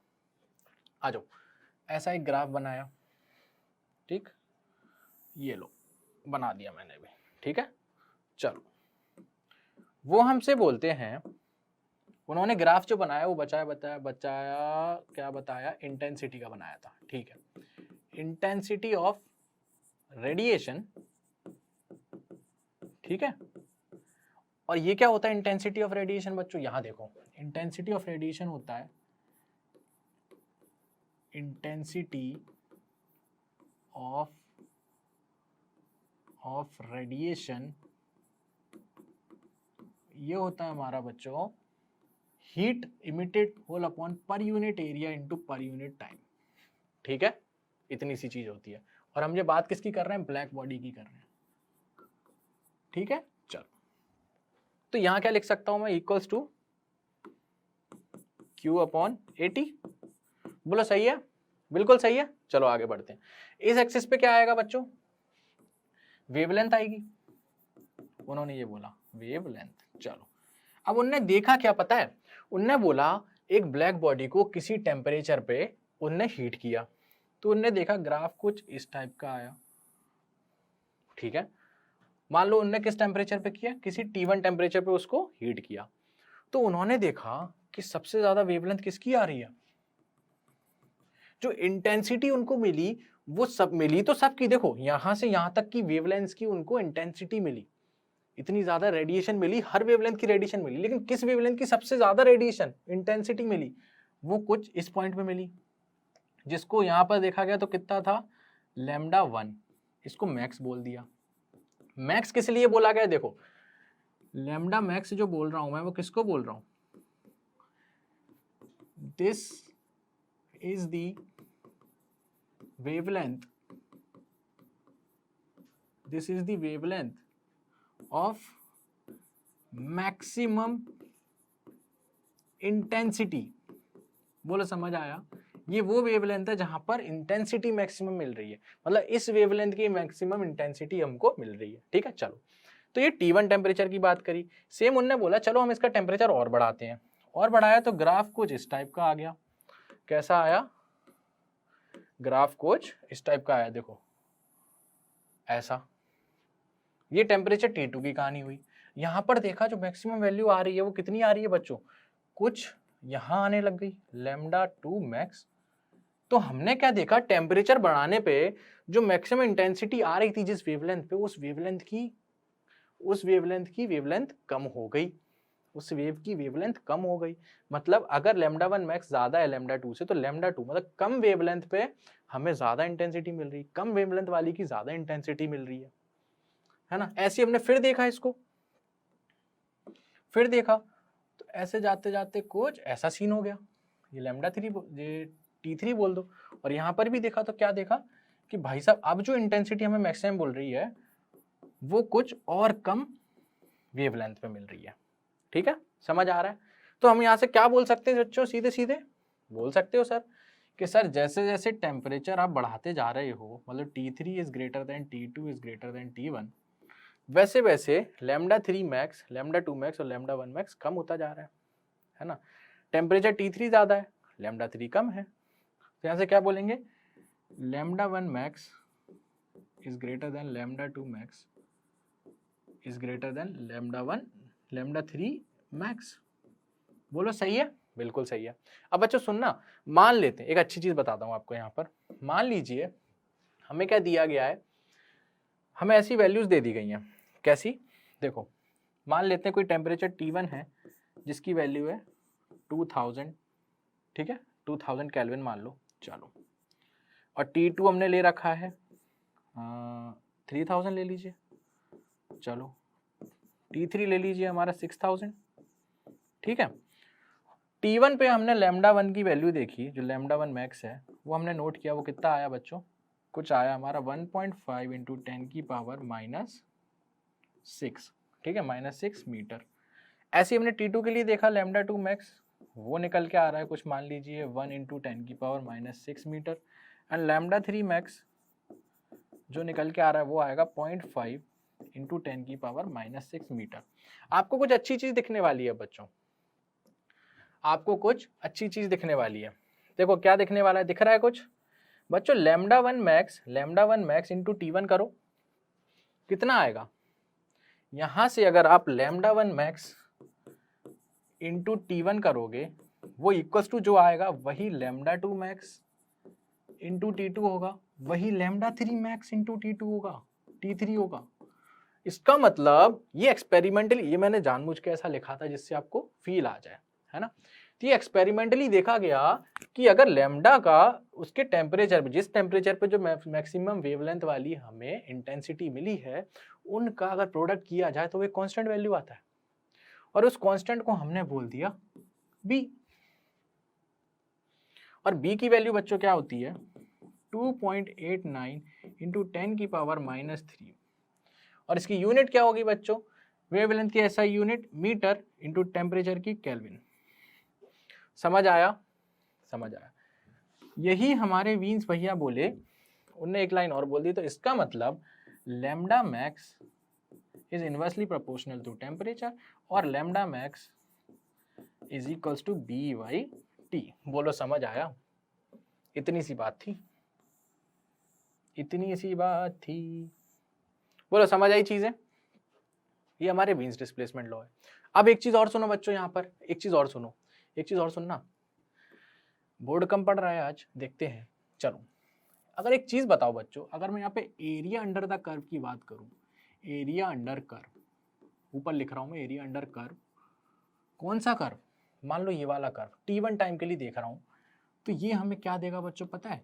Speaker 1: आ जाओ, ऐसा एक ग्राफ बनाया, ठीक, ये लो बना दिया मैंने भी, ठीक है। चलो, वो हमसे बोलते हैं, उन्होंने ग्राफ जो बनाया वो क्या बताया, इंटेंसिटी का बनाया था, ठीक है। इंटेंसिटी ऑफ रेडिएशन, ठीक है। और ये क्या होता है इंटेंसिटी ऑफ रेडिएशन बच्चों, यहां देखो, इंटेंसिटी ऑफ रेडिएशन होता है इंटेंसिटी ऑफ रेडिएशन, ये होता है हमारा बच्चों heat emitted whole upon per unit area into per unit time, ठीक है। इतनी सी चीज होती है, और हम ये बात किसकी कर रहे हैं, ब्लैक बॉडी की कर रहे हैं, ठीक है। चलो, तो यहां क्या लिख सकता हूं मैं, इक्वल्स टू Q अपॉन 80, बोलो सही है, बिल्कुल सही है। चलो आगे बढ़ते हैं, इस एक्सिस पे क्या आएगा बच्चों, वेवलेंथ आएगी, उन्होंने ये बोला वेवलेंथ। चलो, अब उनने देखा क्या पता है, उनने बोला एक ब्लैक बॉडी को किसी टेम्परेचर पे उनने हीट किया, तो उनने देखा ग्राफ कुछ इस टाइप का आया, ठीक है। मान लो उनने किस टेम्परेचर पे किया, किसी T1 टेम्परेचर पे उसको हीट किया, तो उन्होंने देखा कि सबसे ज्यादा वेवलेंथ किसकी आ रही है, जो इंटेंसिटी उनको मिली वो सब मिली तो सबकी, देखो यहां से यहां तक की वेवलेंथ की उनको इंटेंसिटी मिली, इतनी ज्यादा रेडिएशन मिली, हर वेवलेंथ की रेडिएशन मिली, लेकिन किस वेवलेंथ की सबसे ज्यादा रेडिएशन इंटेंसिटी मिली, वो कुछ इस पॉइंट पे मिली, जिसको यहां पर देखा गया तो कितना था, λ1, इसको मैक्स बोल दिया। मैक्स किस लिए बोला गया, देखो लैम्डा मैक्स जो बोल रहा हूं मैं वो किसको बोल रहा हूं, this is the wavelength, this is the wavelength of maximum intensity, बोलो समझ आया, ये वो वेवलेंथ है जहां पर इंटेंसिटी मैक्सिमम मिल रही है, मतलब इस वेवलेंथ की मैक्सिमम इंटेंसिटी हमको मिल रही है, ठीक है। चलो, तो ये T1 टेम्परेचर की बात करी, सेम उनने बोला चलो हम इसका टेम्परेचर और बढ़ाते हैं, और बढ़ाया तो ग्राफ कुछ इस टाइप का आ गया, कैसा आया, ग्राफ कुछ इस टाइप का आया, देखो ऐसा, ये टेम्परेचर T2 की कहानी हुई। यहां पर देखा जो मैक्सिमम वैल्यू आ रही है वो कितनी आ रही है बच्चों, कुछ यहां आने लग गई λ2 मैक्स। तो हमने क्या देखा, टेम्परेचर बढ़ाने पे जो मैक्सिमम इंटेंसिटी आ रही थी जिस वेवलेंथ पे, उस वेवलेंथ की वेवलेंथ कम हो गई, उस वेव की वेवलेंथ कम हो गई। मतलब अगर λ1 मैक्स ज्यादा है λ2 से, तो λ2 मतलब कम वेवलेंथ पे हमें ज्यादा इंटेंसिटी मिल रही है, कम वेवलेंथ वाली की ज्यादा इंटेंसिटी मिल रही है ना। ऐसे हमने फिर देखा इसको, फिर देखा तो ऐसे जाते जाते कुछ ऐसा सीन हो गया, ये λ3 ये T3 बोल दो, और यहां पर भी देखा तो क्या देखा कि भाई साहब अब जो इंटेंसिटी हमें मैक्सिमम बोल रही है वो कुछ और कम वेवलेंथ पे मिल रही है, ठीक है, समझ आ रहा है। तो हम यहाँ से क्या बोल सकते हैं बच्चों, सीधे सीधे बोल सकते हो सर कि सर जैसे जैसे टेम्परेचर आप बढ़ाते जा रहे हो, मतलब T3 is greater then T2 is greater then T1, वैसे वैसे λ3 मैक्स, λ2 मैक्स और λ1 मैक्स कम होता जा रहा है ना। टेम्परेचर T3 ज्यादा है, λ3 कम है, तो यहाँ से क्या बोलेंगे, λ1 max is greater than λ2 max is greater than λ3 max. बोलो सही है, बिल्कुल सही है। अब बच्चों सुनना, मान लेते हैं, एक अच्छी चीज बताता हूं आपको यहाँ पर, मान लीजिए हमें क्या दिया गया है, हमें ऐसी वैल्यूज दे दी गई हैं, कैसी, देखो मान लेते हैं कोई टेम्परेचर T1 है जिसकी वैल्यू है 2000, ठीक है, 2000 केल्विन मान लो, चलो, और T2 हमने ले रखा है 3000 ले लीजिए, चलो, T3 ले लीजिए हमारा 6000, ठीक है। T1 पे हमने λ1 की वैल्यू देखी, जो λ1 मैक्स है वो हमने नोट किया, वो कितना आया बच्चों, कुछ आया हमारा 1.5 इंटू 10 की पावर -6, ठीक है, -6 मीटर। ऐसे हमने T2 के लिए देखा λ2 मैक्स, वो निकल के आ रहा है कुछ मान लीजिए 1 इंटू 10 की पावर -6 मीटर, एंड λ3 मैक्स जो निकल के आ रहा है वो आएगा 0.5 इंटू 10⁻⁻6 मीटर। आपको कुछ अच्छी चीज दिखने वाली है बच्चों, आपको कुछ अच्छी चीज दिखने वाली है। देखो क्या दिखने वाला है, दिख रहा है कुछ बच्चों? λ1 मैक्स इंटू T1 करो, कितना आएगा? यहां से अगर आप λ1 मैक्स इंटू T1 करोगे, वो इक्वल्स टू जो आएगा वही λ2 मैक्स इंटू T2 होगा, वही λ3 मैक्स इंटू T2 होगा, T3 होगा। इसका मतलब ये एक्सपेरिमेंटली, ये मैंने जानबूझ के ऐसा लिखा था जिससे आपको फील आ जाए, है ना। तो ये एक्सपेरिमेंटली देखा गया कि अगर लैम्डा का उसके टेम्परेचर पे, जिस टेम्परेचर पे जो मैक्सिमम वेवलेंथ वाली हमें इंटेंसिटी मिली है, उनका अगर प्रोडक्ट किया जाए तो वो कांस्टेंट वैल्यू आता है, और उस कांस्टेंट को हमने बोल दिया b। और b की वैल्यू बच्चों क्या होती है? 2.89 इंटू 10⁻⁻3। और इसकी यूनिट क्या होगी बच्चों? वेवलेंथ की ऐसा यूनिट मीटर इंटू टेम्परेचर की केल्विन। समझ आया? समझ आया। यही हमारे वीन्स भैया बोले, उनने एक लाइन और बोल दी, तो इसका मतलब lambda max is inversely proportional to temperature और lambda max is equals to B/T। बोलो समझ आया? इतनी सी बात थी, इतनी सी बात थी। बोलो समझ आई चीजें? ये हमारे वीन्स डिस्प्लेसमेंट लॉ है। अब एक चीज और सुनो बच्चों, यहाँ पर एक चीज और सुनो, एक चीज और सुनना। बोर्ड कम पड़ रहा है आज, देखते हैं। चलो, अगर एक चीज बताओ बच्चों, अगर मैं यहाँ पे एरिया अंडर द कर्व की बात करूं, एरिया अंडर कर्व, ऊपर लिख रहा हूं मैं एरिया अंडर कर्व, कौन सा कर्व? मान लो ये वाला कर्व, T1 टाइम के लिए देख रहा हूं, तो ये हमें क्या देगा बच्चों पता है?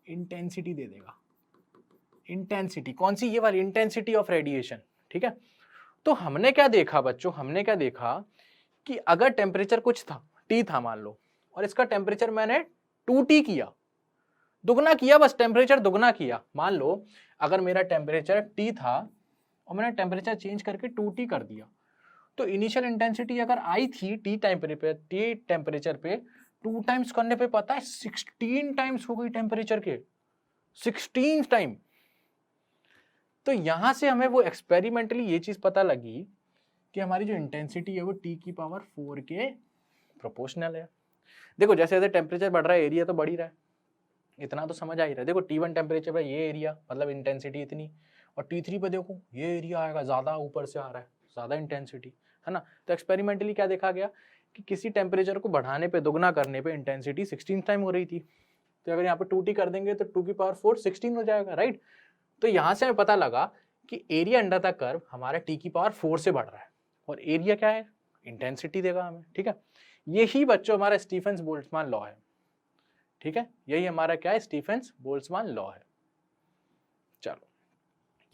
Speaker 1: इंटेंसिटी दे देगा। इंटेंसिटी कौन सी? ये वाली इंटेंसिटी ऑफ रेडिएशन, ठीक है। तो हमने क्या देखा बच्चों, हमने क्या देखा कि अगर टेम्परेचर कुछ था, T था मान लो, और इसका टेम्परेचर मैंने 2T किया, दुगना किया, बस टेम्परेचर दुगना किया। मान लो अगर मेरा टेम्परेचर T था और मैंने टेम्परेचर चेंज करके 2T कर दिया, तो इनिशियल इंटेंसिटी अगर आई थी T टेम्परेचर पे 2 टाइम्स करने पे पता है 16 टाइम्स हो गई टेम्परेचर के, 16 टाइम। तो यहां से हमें वो एक्सपेरिमेंटली ये चीज पता लगी कि हमारी जो इंटेंसिटी है वो T⁴ के प्रोपोर्शनल है। देखो जैसे जैसे टेम्परेचर बढ़ रहा है, एरिया तो बढ़ ही रहा है, इतना तो समझ आ ही रहा है। देखो T1 टेम्परेचर पे ये एरिया मतलब इंटेंसिटी इतनी, और T3 पे देखो ये एरिया आएगा, ज्यादा ऊपर से आ रहा है, ज्यादा इंटेंसिटी, है ना। तो एक्सपेरिमेंटली क्या देखा गया कि किसी टेम्परेचर को बढ़ाने पे, दुगना करने पे इंटेंसिटी 16 टाइम हो रही थी। तो अगर यहाँ पे 2T कर देंगे तो 2⁴ 16 हो जाएगा, राइट। तो यहाँ से हमें पता लगा कि एरिया अंडर द कर्व हमारा T⁴ से बढ़ रहा है, और एरिया क्या है? इंटेंसिटी देगा हमें, ठीक है। यही बच्चों हमारा स्टीफेंस बोल्ट्जमान लॉ है, ठीक है। यही हमारा क्या है? स्टीफेंस बोल्ट्जमान लॉ है। चलो,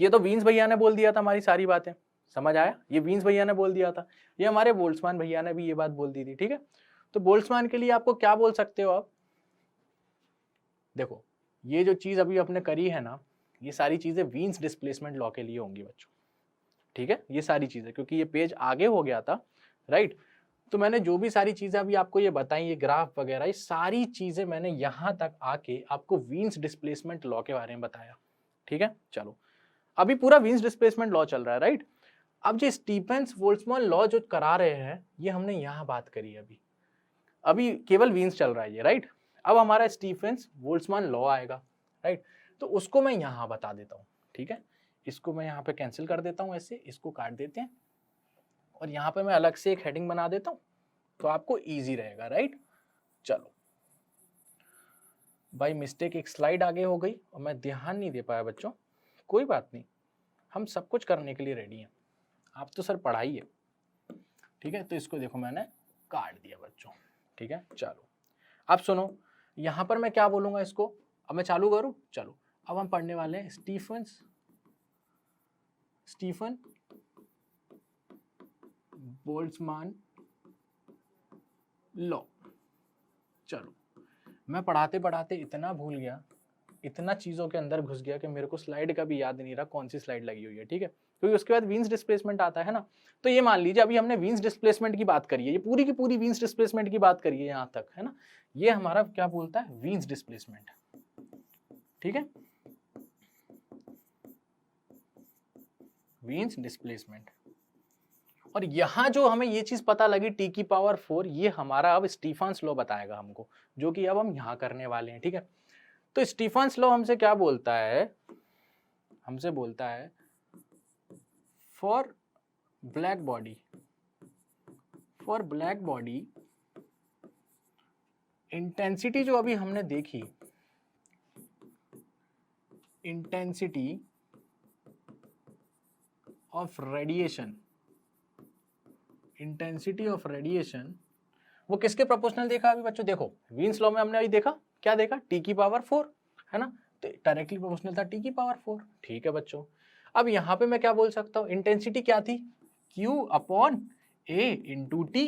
Speaker 1: ये तो वीन्स भैया ने बोल दिया था हमारी सारी बातें, समझ आया? ये वीन्स भैया ने बोल दिया था, ये हमारे बोल्ट्जमान भैया ने भी ये बात बोल दी थी, ठीक है। तो बोल्ट्जमान के लिए आपको क्या बोल सकते हो आप? देखो ये जो चीज अभी आपने करी है ना, ये सारी चीजें वीन्स डिस्प्लेसमेंट लॉ के लिए होंगी बच्चों, ठीक है। ये सारी चीजें, क्योंकि ये पेज आगे हो गया था, राइट। तो मैंने जो भी सारी चीजें अभी आपको ये बताई, ये ग्राफ वगैरह, ये सारी चीजें मैंने यहां तक आके आपको वीन्स डिस्प्लेसमेंट लॉ के बारे में बताया, ठीक है। चलो, अभी पूरा वीन्स डिस्प्लेसमेंट लॉ चल रहा है, राइट। अब जो स्टीफेंस बोल्ट्जमान लॉ जो करा रहे हैं, ये हमने यहां बात करी अभी, अभी केवल वीन्स चल रहा है ये, राइट। अब हमारा स्टीफेंस बोल्ट्जमान लॉ आएगा, राइट। तो उसको मैं यहां बता देता हूं, ठीक है। इसको मैं यहाँ पे कैंसिल कर देता हूं, ऐसे इसको काट देते हैं, और यहाँ पे मैं अलग से एक हेडिंग बना देता हूं, तो आपको इजी रहेगा, राइट। चलो भाई, मिस्टेक एक स्लाइड आगे हो गई और मैं ध्यान नहीं दे पाया बच्चों, कोई बात नहीं, हम सब कुछ करने के लिए रेडी हैं, आप तो सर पढ़ाइए, ठीक है। तो इसको देखो मैंने काट दिया बच्चों, ठीक है। चलो अब सुनो, यहां पर मैं क्या बोलूंगा इसको, अब मैं चालू करूं। चलो, अब हम पढ़ने वाले हैं स्टीफन बोल्ट्जमान लॉ। चलो, मैं पढ़ाते पढ़ाते इतना भूल गया, इतना चीजों के अंदर घुस गया कि मेरे को स्लाइड का भी याद नहीं रहा कौन सी स्लाइड लगी हुई है, ठीक है। क्योंकि उसके बाद वीन्स डिस्प्लेसमेंट आता है ना। तो ये मान लीजिए अभी हमने वीन्स डिस्प्लेसमेंट की बात करी है, ये पूरी की पूरी वीन्स डिस्प्लेसमेंट की बात करी है यहाँ तक, है ना। ये हमारा क्या बोलता है? वीन्स डिस्प्लेसमेंट, ठीक है। Wien's displacement. और यहाँ जो हमें ये चीज पता लगी टी की पावर 4, ये हमारा अब स्टीफन्स लॉ बताएगा हमको, जो कि अब हम यहाँ करने वाले हैं। ठीक है, तो स्टीफन्स लॉ हमसे क्या बोलता है, हमसे बोलता है फॉर ब्लैक बॉडी इंटेंसिटी जो अभी हमने देखी, intensity of radiation, intensity of radiation वो किसके प्रोपोर्शनल देखा अभी बच्चों? देखो वीन्स लॉ में हमने अभी देखा, क्या देखा? टी की पावर 4, है ना, तो डायरेक्टली प्रोपोर्शनल था टी की पावर 4। ठीक है बच्चों, अब यहाँ पे मैं क्या बोल सकता हूँ, इंटेंसिटी क्या थी? Q upon A into T.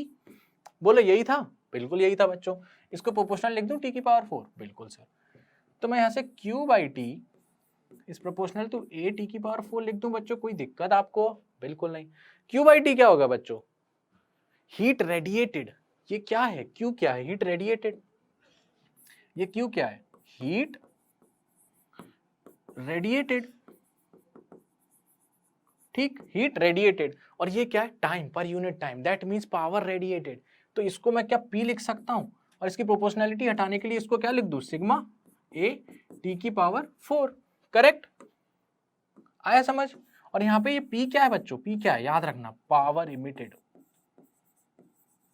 Speaker 1: बोलो यही था? बिल्कुल यही था बच्चों। इसको प्रोपोर्शनल लिख दूं टी की पावर 4? बिल्कुल सर। तो मैं यहाँ से Q बाई टी इस प्रोपोर्शनल टू A टी की पावर 4 लिख दूं बच्चों, कोई दिक्कत आपको? बिल्कुल नहीं। Q बाई टी क्या होगा बच्चों? Heat radiated. ये क्या है? Q क्या है? Heat radiated. ये Q क्या है? Heat radiated. ठीक, हीट रेडिएटेड। और ये क्या है? टाइम, पर unit time, that means power radiated. तो इसको मैं क्या P लिख सकता हूं, और इसकी प्रोपोर्शनैलिटी हटाने के लिए इसको क्या लिख दूं? सिग्मा A टी की पावर 4। करेक्ट, आया समझ? और यहाँ पे ये P क्या है बच्चों? P क्या है याद रखना? पावर इमिटेड,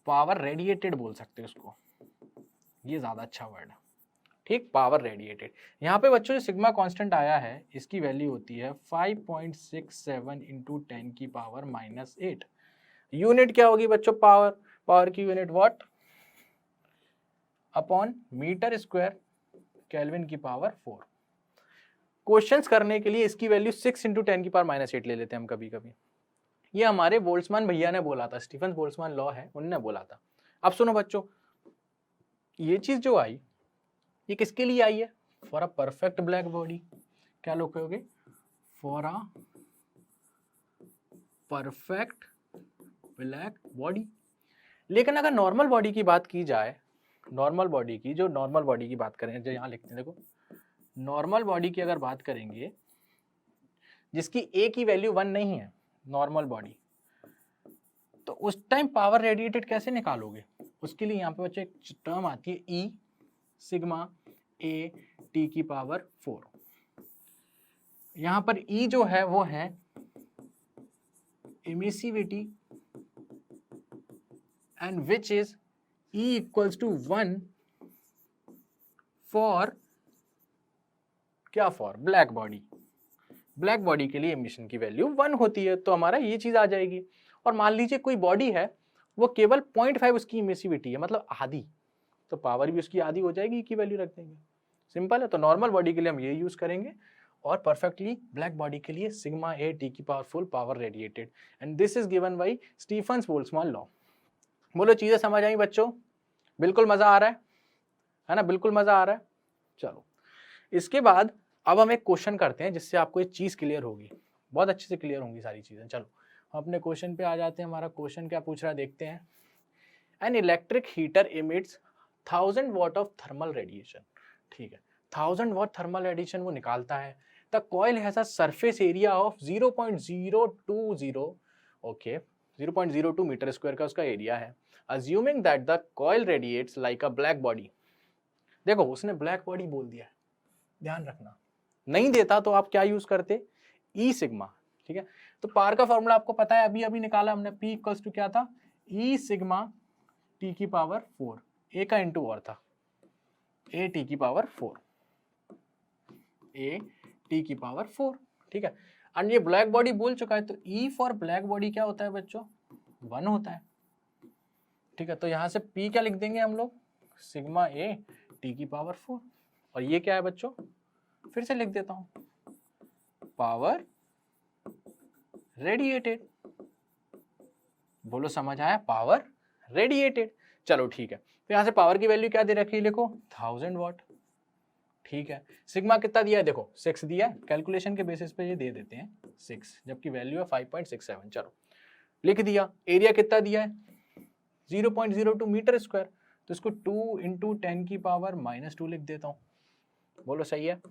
Speaker 1: पावर रेडिएटेड बोल सकते हो उसको, ये ज्यादा अच्छा वर्ड है। ठीक, पावर रेडिएटेड। यहाँ पे बच्चों जो सिग्मा कांस्टेंट आया है, इसकी वैल्यू होती है 5.67 इंटू 10 की पावर -8। यूनिट क्या होगी बच्चों? पावर, पावर की unit watt upon metre square kelvin की पावर 4। क्वेश्चंस करने के लिए इसकी वैल्यू 6 इंटू 10 की पावर -8 ले लेते हैं हम कभी कभी। ये हमारे बोल्ट्जमान भैया ने बोला था, स्टीफन बोल्ट्जमान लॉ है, उन्होंने बोला था। अब सुनो बच्चों, ये चीज जो आई ये किसके लिए आई है? For a perfect black body. क्या लोग कहोगे? For a perfect black body. लेकिन अगर नॉर्मल बॉडी की बात की जाए, नॉर्मल बॉडी की, जो नॉर्मल बॉडी की बात करें, जो यहाँ लिखते हैं देखो, नॉर्मल बॉडी की अगर बात करेंगे जिसकी ए की वैल्यू 1 नहीं है, नॉर्मल बॉडी, तो उस टाइम पावर रेडिएटेड कैसे निकालोगे? उसके लिए यहाँ पे बच्चे एक टर्म आती है ई सिग्मा ए टी की पावर 4। यहां पर ई जो है वो है emissivity, and which is e equals to 1 for क्या? For black body. Black body के लिए एमिशन की वैल्यू 1 होती है, तो हमारा ये चीज आ जाएगी। और मान लीजिए कोई बॉडी है वो केवल 0.5 उसकी इमिसिविटी है, मतलब आधी, तो पावर भी उसकी आधी हो जाएगी, की वैल्यू रख देंगे। सिंपल है। तो नॉर्मल बॉडी के लिए हम ये यूज करेंगे, और परफेक्टली ब्लैक बॉडी के लिए सिग्मा ए टी की power full power radiated, and this is given by Stefan Boltzmann law. बोलो चीजें समझ आई बच्चों? बिल्कुल मजा आ रहा है ना? बिल्कुल मजा आ रहा है। चलो इसके बाद अब हम एक क्वेश्चन करते हैं जिससे आपको एक चीज क्लियर होगी, बहुत अच्छे से क्लियर होंगी सारी चीजें। चलो हम अपने क्वेश्चन पे आ जाते हैं। हमारा क्वेश्चन क्या पूछ रहा है देखते हैं। An electric heater emits 1000 watt of thermal radiation. ठीक है, 1000 वॉट थर्मल रेडिएशन वो निकालता है। The coil has a surface area of 0.020, okay, 0.02 metre square का उसका एरिया है। Assuming that the coil radiates like a black body. देखो उसने ब्लैक बॉडी बोल दिया है, ध्यान रखना। नहीं देता तो आप क्या यूज करते? ई सिग्मा। ठीक है, तो पावर का फॉर्मूला आपको पता है, अभी अभी निकाला हमने। P इक्वल्स टू क्या था? ई सिग्मा टी की पावर 4, ए का इंटू और था, ए टी की पावर 4, ए टी की पावर 4। ठीक है, एंड ये ब्लैक बॉडी बोल चुका है, तो ई फॉर ब्लैक बॉडी क्या होता है बच्चों? 1 होता है। ठीक है, तो यहां से P क्या लिख देंगे हम लोग? सिग्मा ए टी की पावर 4। और ये क्या है बच्चों? फिर से लिख देता हूं, पावर रेडिएटेड। बोलो समझ आया? Power radiated. चलो ठीक है, तो यहां से पावर की वैल्यू क्या दे रखी है? लिखो 1000 वॉट। ठीक है, सिग्मा कितना दिया है? देखो 6 दिया है, कैलकुलेशन के बेसिस पे ये दे देते हैं 6, जबकि वैल्यू है 5.67। चलो लिख दिया। एरिया कितना दिया है? 0.02 मीटर स्क्वायर, तो इसको 2 इंटू 10 की पावर -2 लिख देता हूं। बोलो सही है?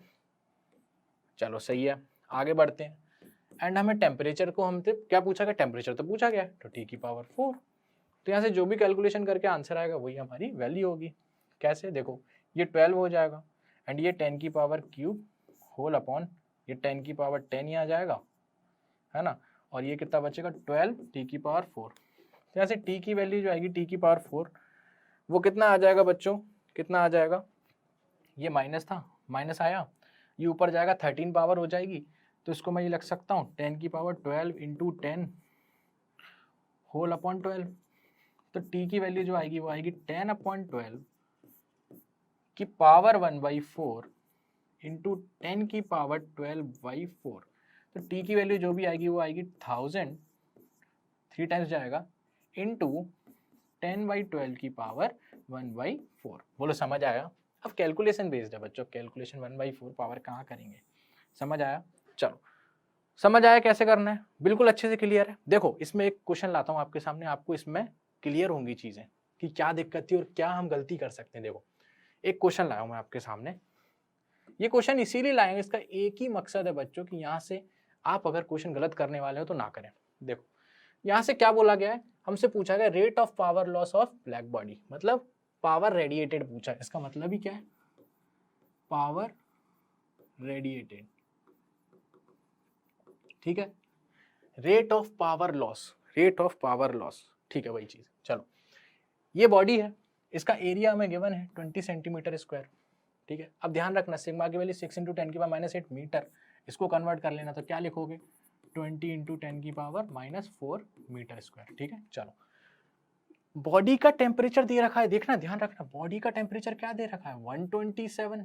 Speaker 1: चलो सही है, आगे बढ़ते हैं। एंड हमें टेम्परेचर को हमसे क्या पूछा गया, टेम्परेचर तो पूछा गया, तो टी की पावर 4। तो यहाँ से जो भी कैलकुलेशन करके आंसर आएगा वही हमारी वैल्यू होगी। कैसे, देखो ये 12 हो जाएगा एंड ये 10 की पावर क्यूब होल अपॉन ये 10 की पावर 10 ही आ जाएगा, है ना, और ये कितना बचेगा 12 टी की पावर 4। तो यहाँ से टी की वैल्यू जो आएगी टी की पावर 4 वो कितना आ जाएगा बच्चों, कितना आ जाएगा, ये माइनस था, माइनस आया, ये ऊपर जाएगा 13 पावर हो जाएगी, तो इसको मैं ये लिख सकता हूँ 10 की पावर 12 इंटू 10 होल अपॉन 12। तो टी की वैल्यू जो आएगी वो आएगी 10 अपॉन 12 की पावर 1/4 इंटू 10 की पावर 12/4। तो टी की वैल्यू जो भी आएगी वो आएगी 1000, 3 टाइम्स जाएगा, इंटू 10/12 की पावर 1/4। बोलो समझ आया। अब कैलकुलेशन बेस्ड है बच्चों, कैलकुलेशन 1/4 पावर कहाँ करेंगे, समझ आया। चलो समझ आया कैसे करना है, बिल्कुल अच्छे से क्लियर है। देखो इसमें एक क्वेश्चन लाता हूँ आपके सामने, आपको इसमें क्लियर होंगी चीजें कि क्या दिक्कत थी और क्या हम गलती कर सकते हैं। देखो एक क्वेश्चन लाया हूँ मैं आपके सामने, ये क्वेश्चन इसीलिए लाएंगे, इसका एक ही मकसद है बच्चों कि यहाँ से आप अगर क्वेश्चन गलत करने वाले हो तो ना करें। देखो यहाँ से क्या बोला गया है, हमसे पूछा गया rate of power loss of black body, मतलब पावर रेडिएटेड पूछा है, इसका मतलब ही क्या है, पावर रेडिएटेड, ठीक है, rate of power loss, rate of power loss, ठीक है वही चीज। चलो ये बॉडी है, इसका एरिया हमें गिवन है 20 सेंटीमीटर स्क्वायर, ठीक है। अब ध्यान रखना सिग्मा की वैल्यू 6 इंटू 10 की पावर -8 मीटर, इसको कन्वर्ट कर लेना, तो क्या लिखोगे 20 इंटू 10 की पावर -4 मीटर स्क्वायर, ठीक है। चलो बॉडी का टेम्परेचर दे रखा है, देखना ध्यान रखना, बॉडी का टेम्परेचर क्या दे रखा है 127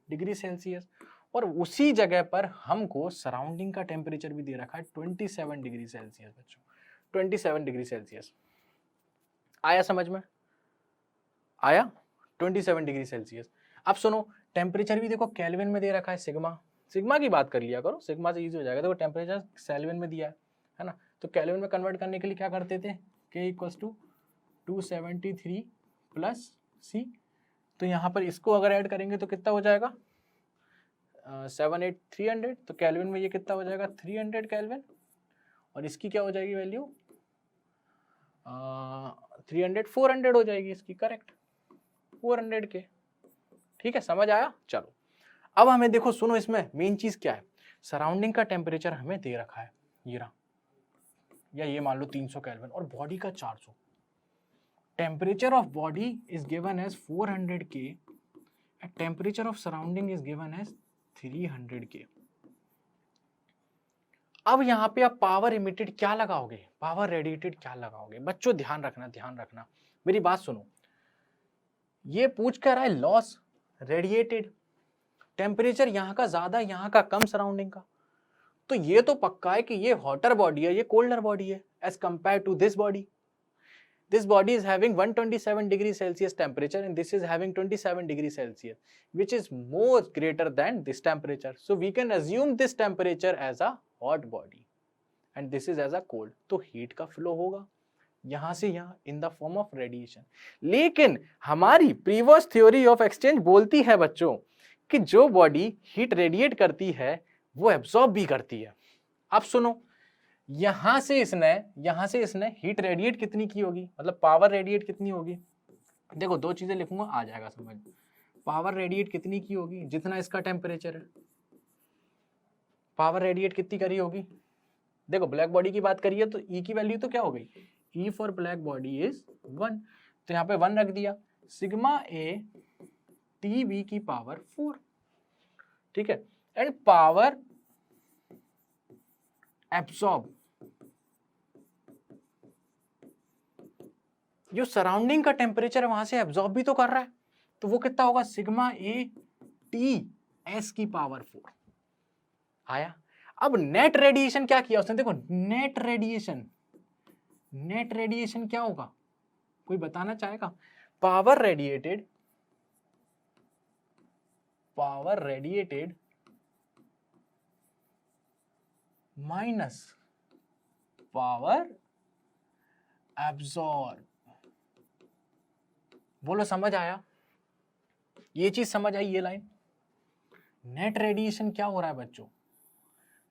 Speaker 1: डिग्री सेल्सियस, और उसी जगह पर हमको सराउंडिंग का टेम्परेचर भी दे रखा है 27 डिग्री सेल्सियस बच्चों, 27 डिग्री सेल्सियस। आया समझ में, आया 27 डिग्री सेल्सियस। अब सुनो टेम्परेचर भी देखो केल्विन में दे रखा है, सिग्मा, सिग्मा की बात कर लिया करो, सिग्मा से इजी हो जाएगा। देखो टेम्परेचर केल्विन में दिया है ना, तो केल्विन में कन्वर्ट करने के लिए क्या करते थे, K = 273 प्लस C, तो यहाँ पर इसको अगर ऐड करेंगे तो कितना हो जाएगा 78300, तो केल्विन में ये कितना हो जाएगा 300 केल्विन, और इसकी क्या हो जाएगी वैल्यू 400 हो जाएगी इसकी, करेक्ट 400 के, ठीक है, समझ आया। चलो अब हमें देखो सुनो इसमें मेन चीज क्या है, सराउंडिंग का टेम्परेचर हमें दे रखा है ये रहा, या ये मान लो 300 केल्विन और बॉडी का 400, temperature of body is given as 400 K and temperature of surrounding is given as 300 K. अब यहाँ पे आप पावर इमिटेड क्या लगाओगे, पावर रेडिएटेड क्या लगाओगे बच्चों, ध्यान रखना, ध्यान रखना, मेरी बात सुनो, ये पूछ कर रहा है लॉस रेडिएटेड, टेम्परेचर यहाँ का ज्यादा यहाँ का कम सराउंडिंग का, तो ये तो पक्का है कि ये हॉटर बॉडी है, ये कोल्डर बॉडी है as compare to this body. This body is having 127 degree Celsius temperature and this is having 27 degree Celsius, which is more greater than this temperature. So we can assume this temperature as a hot body and this is as a cold. तो heat का flow होगा यहाँ से यहाँ in the form of radiation. लेकिन हमारी previous theory of exchange बोलती है बच्चों कि जो body heat radiate करती है वो absorb भी करती है। अब सुनो यहां से इसने हीट रेडिएट कितनी की होगी, मतलब पावर रेडिएट कितनी होगी, देखो दो चीजें लिखूंगा आ जाएगा समझ, पावर रेडिएट कितनी की होगी जितना इसका टेम्परेचर है, पावर रेडिएट कितनी करी होगी, देखो ब्लैक बॉडी की बात करिए तो ई की वैल्यू तो क्या हो गई, E for black body is 1, तो यहाँ पे 1 रख दिया, सिग्मा ए टी बी की पावर 4, ठीक है, एंड पावर एब्सॉर्ब, जो सराउंडिंग का टेम्परेचर है वहां से एब्जॉर्ब भी तो कर रहा है, तो वो कितना होगा सिग्मा ए टी एस की पावर 4 आया। अब नेट रेडिएशन क्या किया उसने, देखो नेट रेडिएशन क्या होगा, कोई बताना चाहेगा, power radiated minus power absorb, बोलो समझ आया, ये चीज समझ आई, ये लाइन नेट रेडिएशन क्या हो रहा है बच्चों,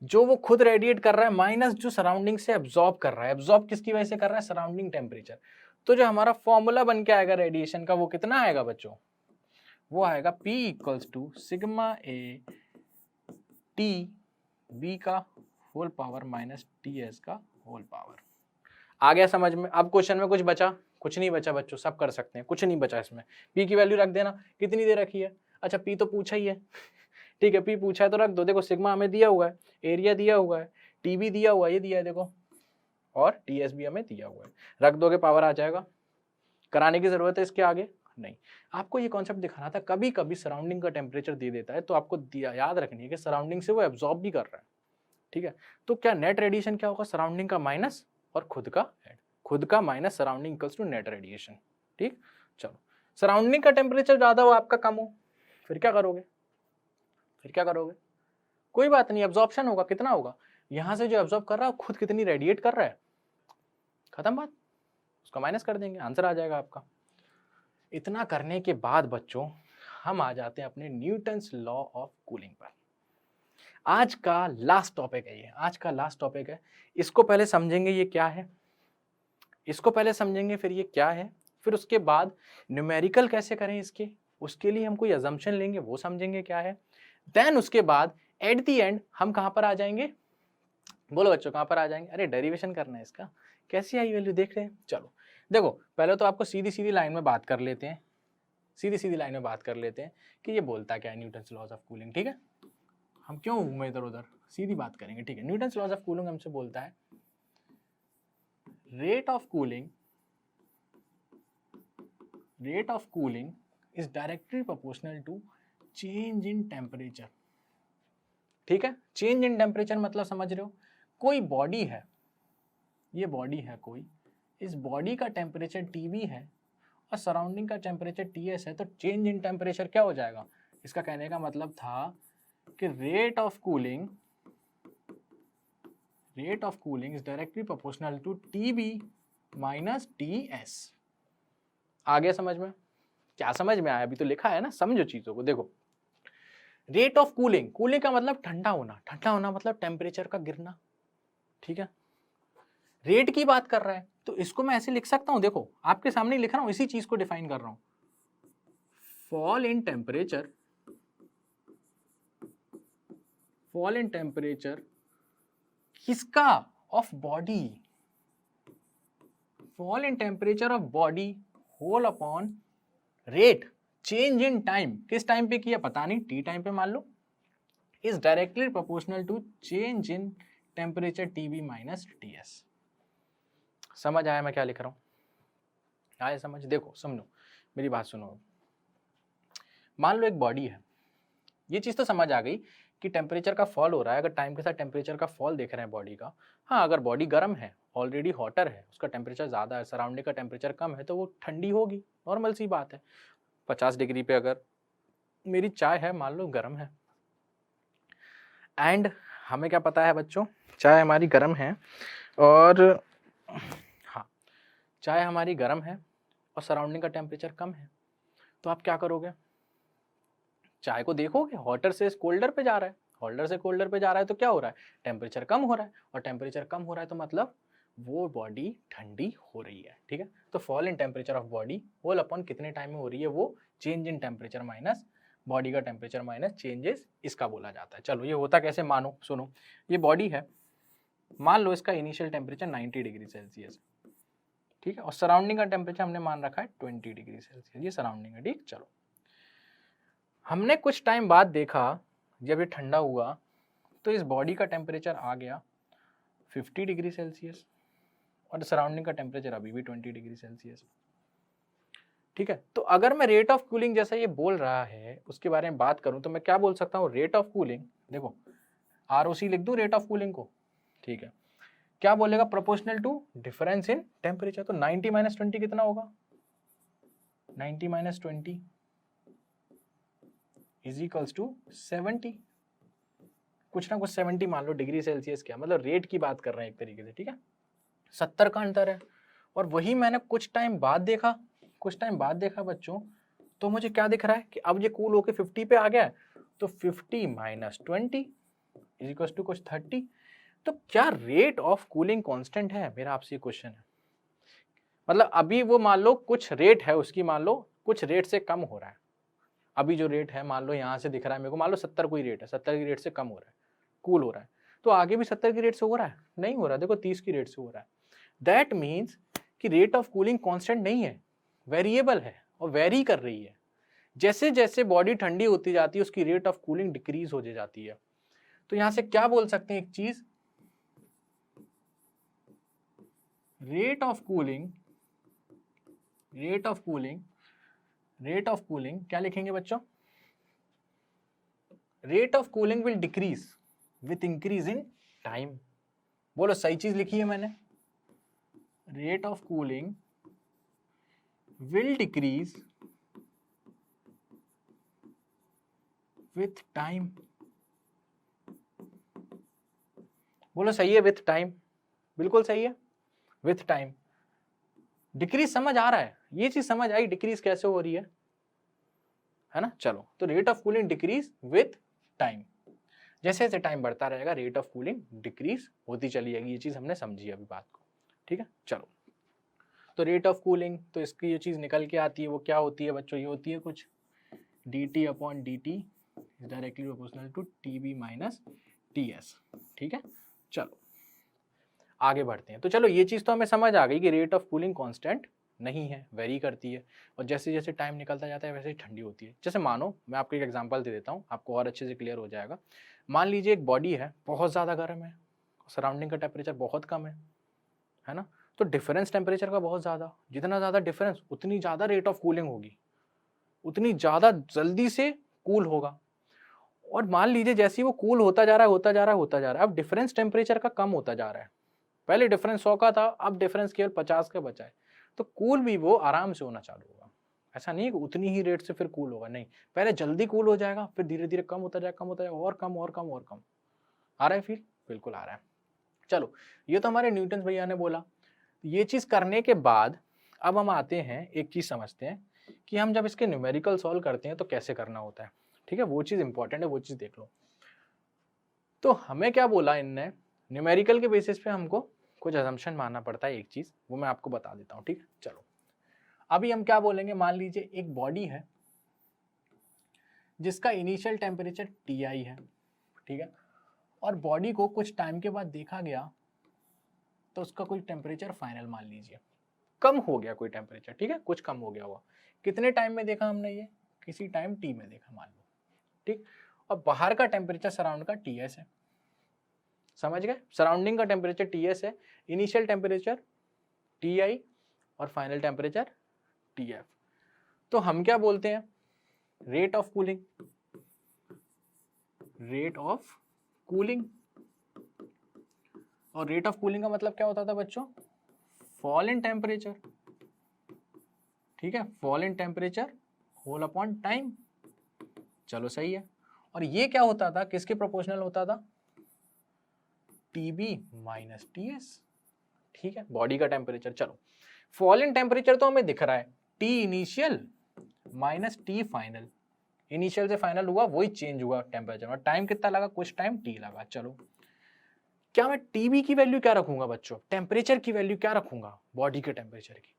Speaker 1: जो वो खुद रेडिएट कर रहा है माइनस जो सराउंडिंग से एब्जॉर्ब कर रहा है। एब्जॉर्ब किसकी वजह से कर रहा है? Surrounding temperature. तो जो हमारा फॉर्मूला बन के आएगा रेडिएशन का वो कितना आएगा बच्चों? वो आएगा P equals to sigma A T B का whole power minus T S का होल पावर। आ गया समझ में? अब क्वेश्चन में कुछ बचा? कुछ नहीं बचा बच्चों, सब कर सकते हैं, कुछ नहीं बचा इसमें। P की वैल्यू रख देना, कितनी दे रखी है? अच्छा P तो पूछा ही है, ठीक है, P पूछा है तो रख दो। देखो सिग्मा हमें दिया हुआ है, एरिया दिया हुआ है, टी भी दिया हुआ है, ये दिया है देखो, और टी एस भी हमें दिया हुआ है। रख दोगे पावर आ जाएगा। कराने की जरूरत है इसके आगे नहीं। आपको ये कॉन्सेप्ट दिखाना था, कभी कभी सराउंडिंग का टेम्परेचर दे देता है तो आपको याद रखनी है कि सराउंडिंग से वो एब्जॉर्ब भी कर रहा है, ठीक है। तो क्या नेट रेडिएशन क्या होगा? सराउंडिंग का माइनस और खुद का ऐड, खुद का minus surrounding equals to net radiation, ठीक। चलो, सराउंडिंग का टेम्परेचर ज्यादा हो आपका कम हो, फिर क्या करोगे? फिर क्या करोगे? कोई बात नहीं, एब्जॉर्प्शन होगा। कितना होगा? यहां से जो एब्जॉर्ब कर रहा है खुद कितनी रेडिएट कर रहा है, खत्म बात, उसका माइनस कर देंगे, आंसर आ जाएगा आपका। इतना करने के बाद बच्चों हम आ जाते हैं अपने न्यूटन्स लॉ ऑफ कूलिंग पर। आज का लास्ट टॉपिक है ये, आज का लास्ट टॉपिक है। इसको पहले समझेंगे ये क्या है, इसको पहले समझेंगे फिर ये क्या है, फिर उसके बाद न्यूमेरिकल कैसे करें इसके, उसके लिए हम कोई अजम्पशन लेंगे वो समझेंगे क्या है। देन उसके बाद एट द एंड हम कहां पर आ जाएंगे? बोलो बच्चों कहां पर आ जाएंगे? अरे डेरिवेशन करना है इसका, कैसी आई वैल्यू देख रहे हैं। चलो देखो, पहले तो आपको सीधी सीधी लाइन में बात कर लेते हैं, सीधी सीधी लाइन में बात कर लेते हैं कि ये बोलता क्या है न्यूटन्स लॉज ऑफ कूलिंग, ठीक है। हम क्यों घूमे इधर उधर, सीधी बात करेंगे, ठीक है। न्यूटन्स लॉज ऑफ कूलिंग हमसे बोलता है rate of cooling is directly proportional to change in temperature, ठीक है। चेंज इन टेम्परेचर मतलब समझ रहे हो, कोई बॉडी है, ये बॉडी है कोई, इस बॉडी का टेम्परेचर टीबी है और सराउंडिंग का टेम्परेचर टीएस है, तो चेंज इन टेम्परेचर क्या हो जाएगा? इसका कहने का मतलब था कि rate of cooling is directly proportional to TB minus TS. आ गया समझ में? क्या समझ में आया? अभी तो लिखा है ना, समझो चीजों को। देखो, रेट ऑफ कूलिंग, कूलिंग का मतलब ठंडा होना, ठंडा होना मतलब टेम्परेचर का गिरना, ठीक है। रेट की बात कर रहा है तो इसको मैं ऐसे लिख सकता हूं, देखो आपके सामने लिख रहा हूं, इसी चीज को डिफाइन कर रहा हूं। Fall in temperature, fall in temperature किसका? Of body, fall in temperature of body whole upon rate change in time. किस टाइम पे किया पता नहीं, टी टाइम पे मान लो, is directly proportional to change in temperature TB minus TS. समझ आया मैं क्या लिख रहा हूं? आया समझ? देखो समझो, मेरी बात सुनो। मान लो एक बॉडी है, ये चीज तो समझ आ गई कि टेम्परेचर का फॉल हो रहा है, अगर टाइम के साथ टेम्परेचर का फॉल देख रहे हैं बॉडी का। हाँ, अगर बॉडी गर्म है, ऑलरेडी हॉटर है, उसका टेम्परेचर ज़्यादा है, सराउंडिंग का टेम्परेचर कम है, तो वो ठंडी होगी, नॉर्मल सी बात है। 50 डिग्री पे अगर मेरी चाय है, मान लो गर्म है, एंड हमें क्या पता है बच्चों, चाय हमारी गर्म है, और हाँ चाय हमारी गर्म है और सराउंडिंग का टेम्परेचर कम है, तो आप क्या करोगे? चाय को देखोगे, हॉटर से कोल्डर पे जा रहा है, हॉल्डर से कोल्डर पे जा रहा है, तो क्या हो रहा है? टेम्परेचर कम हो रहा है, और टेम्परेचर कम हो रहा है तो मतलब वो बॉडी ठंडी हो रही है, ठीक है। तो fall in temperature of body whole upon कितने टाइम में हो रही है, वो change in temperature minus body का टेम्परेचर माइनस चेंजेस, इसका बोला जाता है। चलो ये होता कैसे, मानो सुनो, ये बॉडी है, मान लो इसका इनिशियल टेम्परेचर 90 डिग्री सेल्सियस, ठीक है, और सराउंडिंग का टेम्परेचर हमने मान रखा है 20 डिग्री सेल्सियस, ये सराउंडिंग है, ठीक। चलो, हमने कुछ टाइम बाद देखा, जब ये ठंडा हुआ तो इस बॉडी का टेम्परेचर आ गया 50 डिग्री सेल्सियस और सराउंडिंग का टेम्परेचर अभी भी 20 डिग्री सेल्सियस, ठीक है। तो अगर मैं रेट ऑफ कूलिंग जैसा ये बोल रहा है उसके बारे में बात करूं तो मैं क्या बोल सकता हूं? रेट ऑफ कूलिंग, देखो आरओसी लिख दूं रेट ऑफ कूलिंग को, ठीक है। क्या बोलेगा? Proportional to difference in temperature. तो 90 माइनस 20 कितना होगा? 90 माइनस 20 इज इक्वल्स टू 70, कुछ ना कुछ 70 मान लो डिग्री सेल्सियस, क्या मतलब रेट की बात कर रहे हैं एक तरीके से, ठीक है। 70 का अंतर है, और वही मैंने कुछ टाइम बाद देखा, कुछ टाइम बाद देखा बच्चों, तो मुझे क्या दिख रहा है कि अब ये कूल होके 50 पे आ गया है, तो 50 माइनस 20 इज इक्वल टू कुछ 30। तो क्या रेट ऑफ कूलिंग कांस्टेंट है, मेरा आपसे ये क्वेश्चन है। मतलब अभी वो मान लो कुछ रेट है उसकी, मान लो कुछ रेट से कम हो रहा है। अभी जो रेट है मान लो यहाँ से दिख रहा है मेरे को, मान लो 70 कोई रेट है, 70 की रेट से कम हो रहा है, कूल हो रहा है। तो आगे भी 70 की रेट से हो रहा है? नहीं हो रहा, देखो 30 की रेट से हो रहा है। दैट मीन्स कि रेट ऑफ कूलिंग कांस्टेंट नहीं है, वेरिएबल है और वेरी कर रही है। जैसे जैसे बॉडी ठंडी होती जाती है उसकी रेट ऑफ कूलिंग डिक्रीज हो जाती है। तो यहां से क्या बोल सकते हैं एक चीज, रेट ऑफ कूलिंग क्या लिखेंगे बच्चों? Rate of cooling will decrease with increase in time. बोलो सही चीज लिखी है मैंने? Rate of cooling will decrease with time. बोलो सही है, विथ टाइम, बिल्कुल सही है, विथ टाइम। डिक्रीज समझ आ रहा है, ये चीज समझ आई डिक्रीज कैसे हो रही है ना। चलो, तो rate of cooling decrease with time, जैसे जैसे टाइम बढ़ता रहेगा रेट ऑफ कूलिंग डिक्रीज होती चली जाएगी। ये चीज हमने समझी अभी बात को, ठीक है। चलो, तो रेट ऑफ कूलिंग, तो इसकी ये चीज निकल के आती है, वो क्या होती है बच्चों? ये होती है कुछ dt upon dt is directly proportional to TB minus TS, ठीक है। चलो आगे बढ़ते हैं। तो चलो ये चीज तो हमें समझ आ गई कि रेट ऑफ कूलिंग कांस्टेंट नहीं है, वेरी करती है, और जैसे जैसे टाइम निकलता जाता है वैसे ही ठंडी होती है। जैसे मानो, मैं आपको एक एग्जांपल दे देता हूँ, आपको और अच्छे से क्लियर हो जाएगा। मान लीजिए एक बॉडी है, बहुत ज़्यादा गर्म है, सराउंडिंग का टेम्परेचर बहुत कम है ना। तो डिफरेंस टेम्परेचर का बहुत ज़्यादा, जितना ज़्यादा डिफरेंस उतनी ज़्यादा रेट ऑफ कूलिंग होगी, उतनी ज़्यादा जल्दी से कूल होगा। और मान लीजिए जैसे ही वो कूल होता जा रहा है, अब डिफरेंस टेम्परेचर का कम होता जा रहा है। पहले डिफरेंस 100 का था, अब डिफरेंस केवल 50 का बचा है। तो कूल भी वो आराम से होना चालू होगा। ऐसा नहीं है कि उतनी ही रेट से फिर कूल होगा, नहीं, पहले जल्दी कूल हो जाएगा, फिर धीरे धीरे कम होता जाएगा, और कम और कम और कम। आ रहा है फील? बिल्कुल आ रहा है। चलो, ये तो हमारे न्यूटन भैया ने बोला। ये चीज करने के बाद अब हम आते हैं, एक चीज समझते हैं कि हम जब इसके न्यूमेरिकल सॉल्व करते हैं तो कैसे करना होता है, ठीक है। वो चीज इंपॉर्टेंट है, वो चीज देख लो। तो हमें क्या बोला इनने, न्यूमेरिकल के बेसिस पे हमको कुछ असम्पशन मानना पड़ता है, एक चीज वो मैं आपको बता देता हूँ, ठीक है। चलो, अभी हम क्या बोलेंगे, मान लीजिए एक बॉडी है जिसका इनिशियल टेम्परेचर Ti है, ठीक है, और बॉडी को कुछ टाइम के बाद देखा गया तो उसका कोई टेम्परेचर फाइनल मान लीजिए कम हो गया, कोई टेम्परेचर, ठीक है, कुछ कम हो गया हुआ। कितने टाइम में देखा हमने ये? किसी टाइम T में देखा मान लो, ठीक। और बाहर का टेम्परेचर सराउंड का Ts है, समझ गए? सराउंडिंग का टेम्परेचर Ts है, इनिशियल टेम्परेचर Ti और फाइनल टेम्परेचर Tf। तो हम क्या बोलते हैं? Rate of cooling, rate of cooling. और रेट ऑफ कूलिंग का मतलब क्या होता था बच्चों? फॉल इन टेम्परेचर, ठीक है, fall in temperature whole upon time. चलो सही है। और ये क्या होता था, किसके प्रोपोर्शनल होता था? TB माइनस TS, ठीक है, बॉडी का टेम्परेचर। चलो, फॉल इन टेम्परेचर तो हमें दिख रहा है, T initial minus T final, initial से फाइनल हुआ वही चेंज हुआ टेम्परेचर, और टाइम कितना लगा? कुछ टाइम T लगा। चलो, क्या मैं TB की वैल्यू क्या रखूंगा बच्चों? टेम्परेचर की वैल्यू क्या रखूंगा बॉडी के टेम्परेचर की?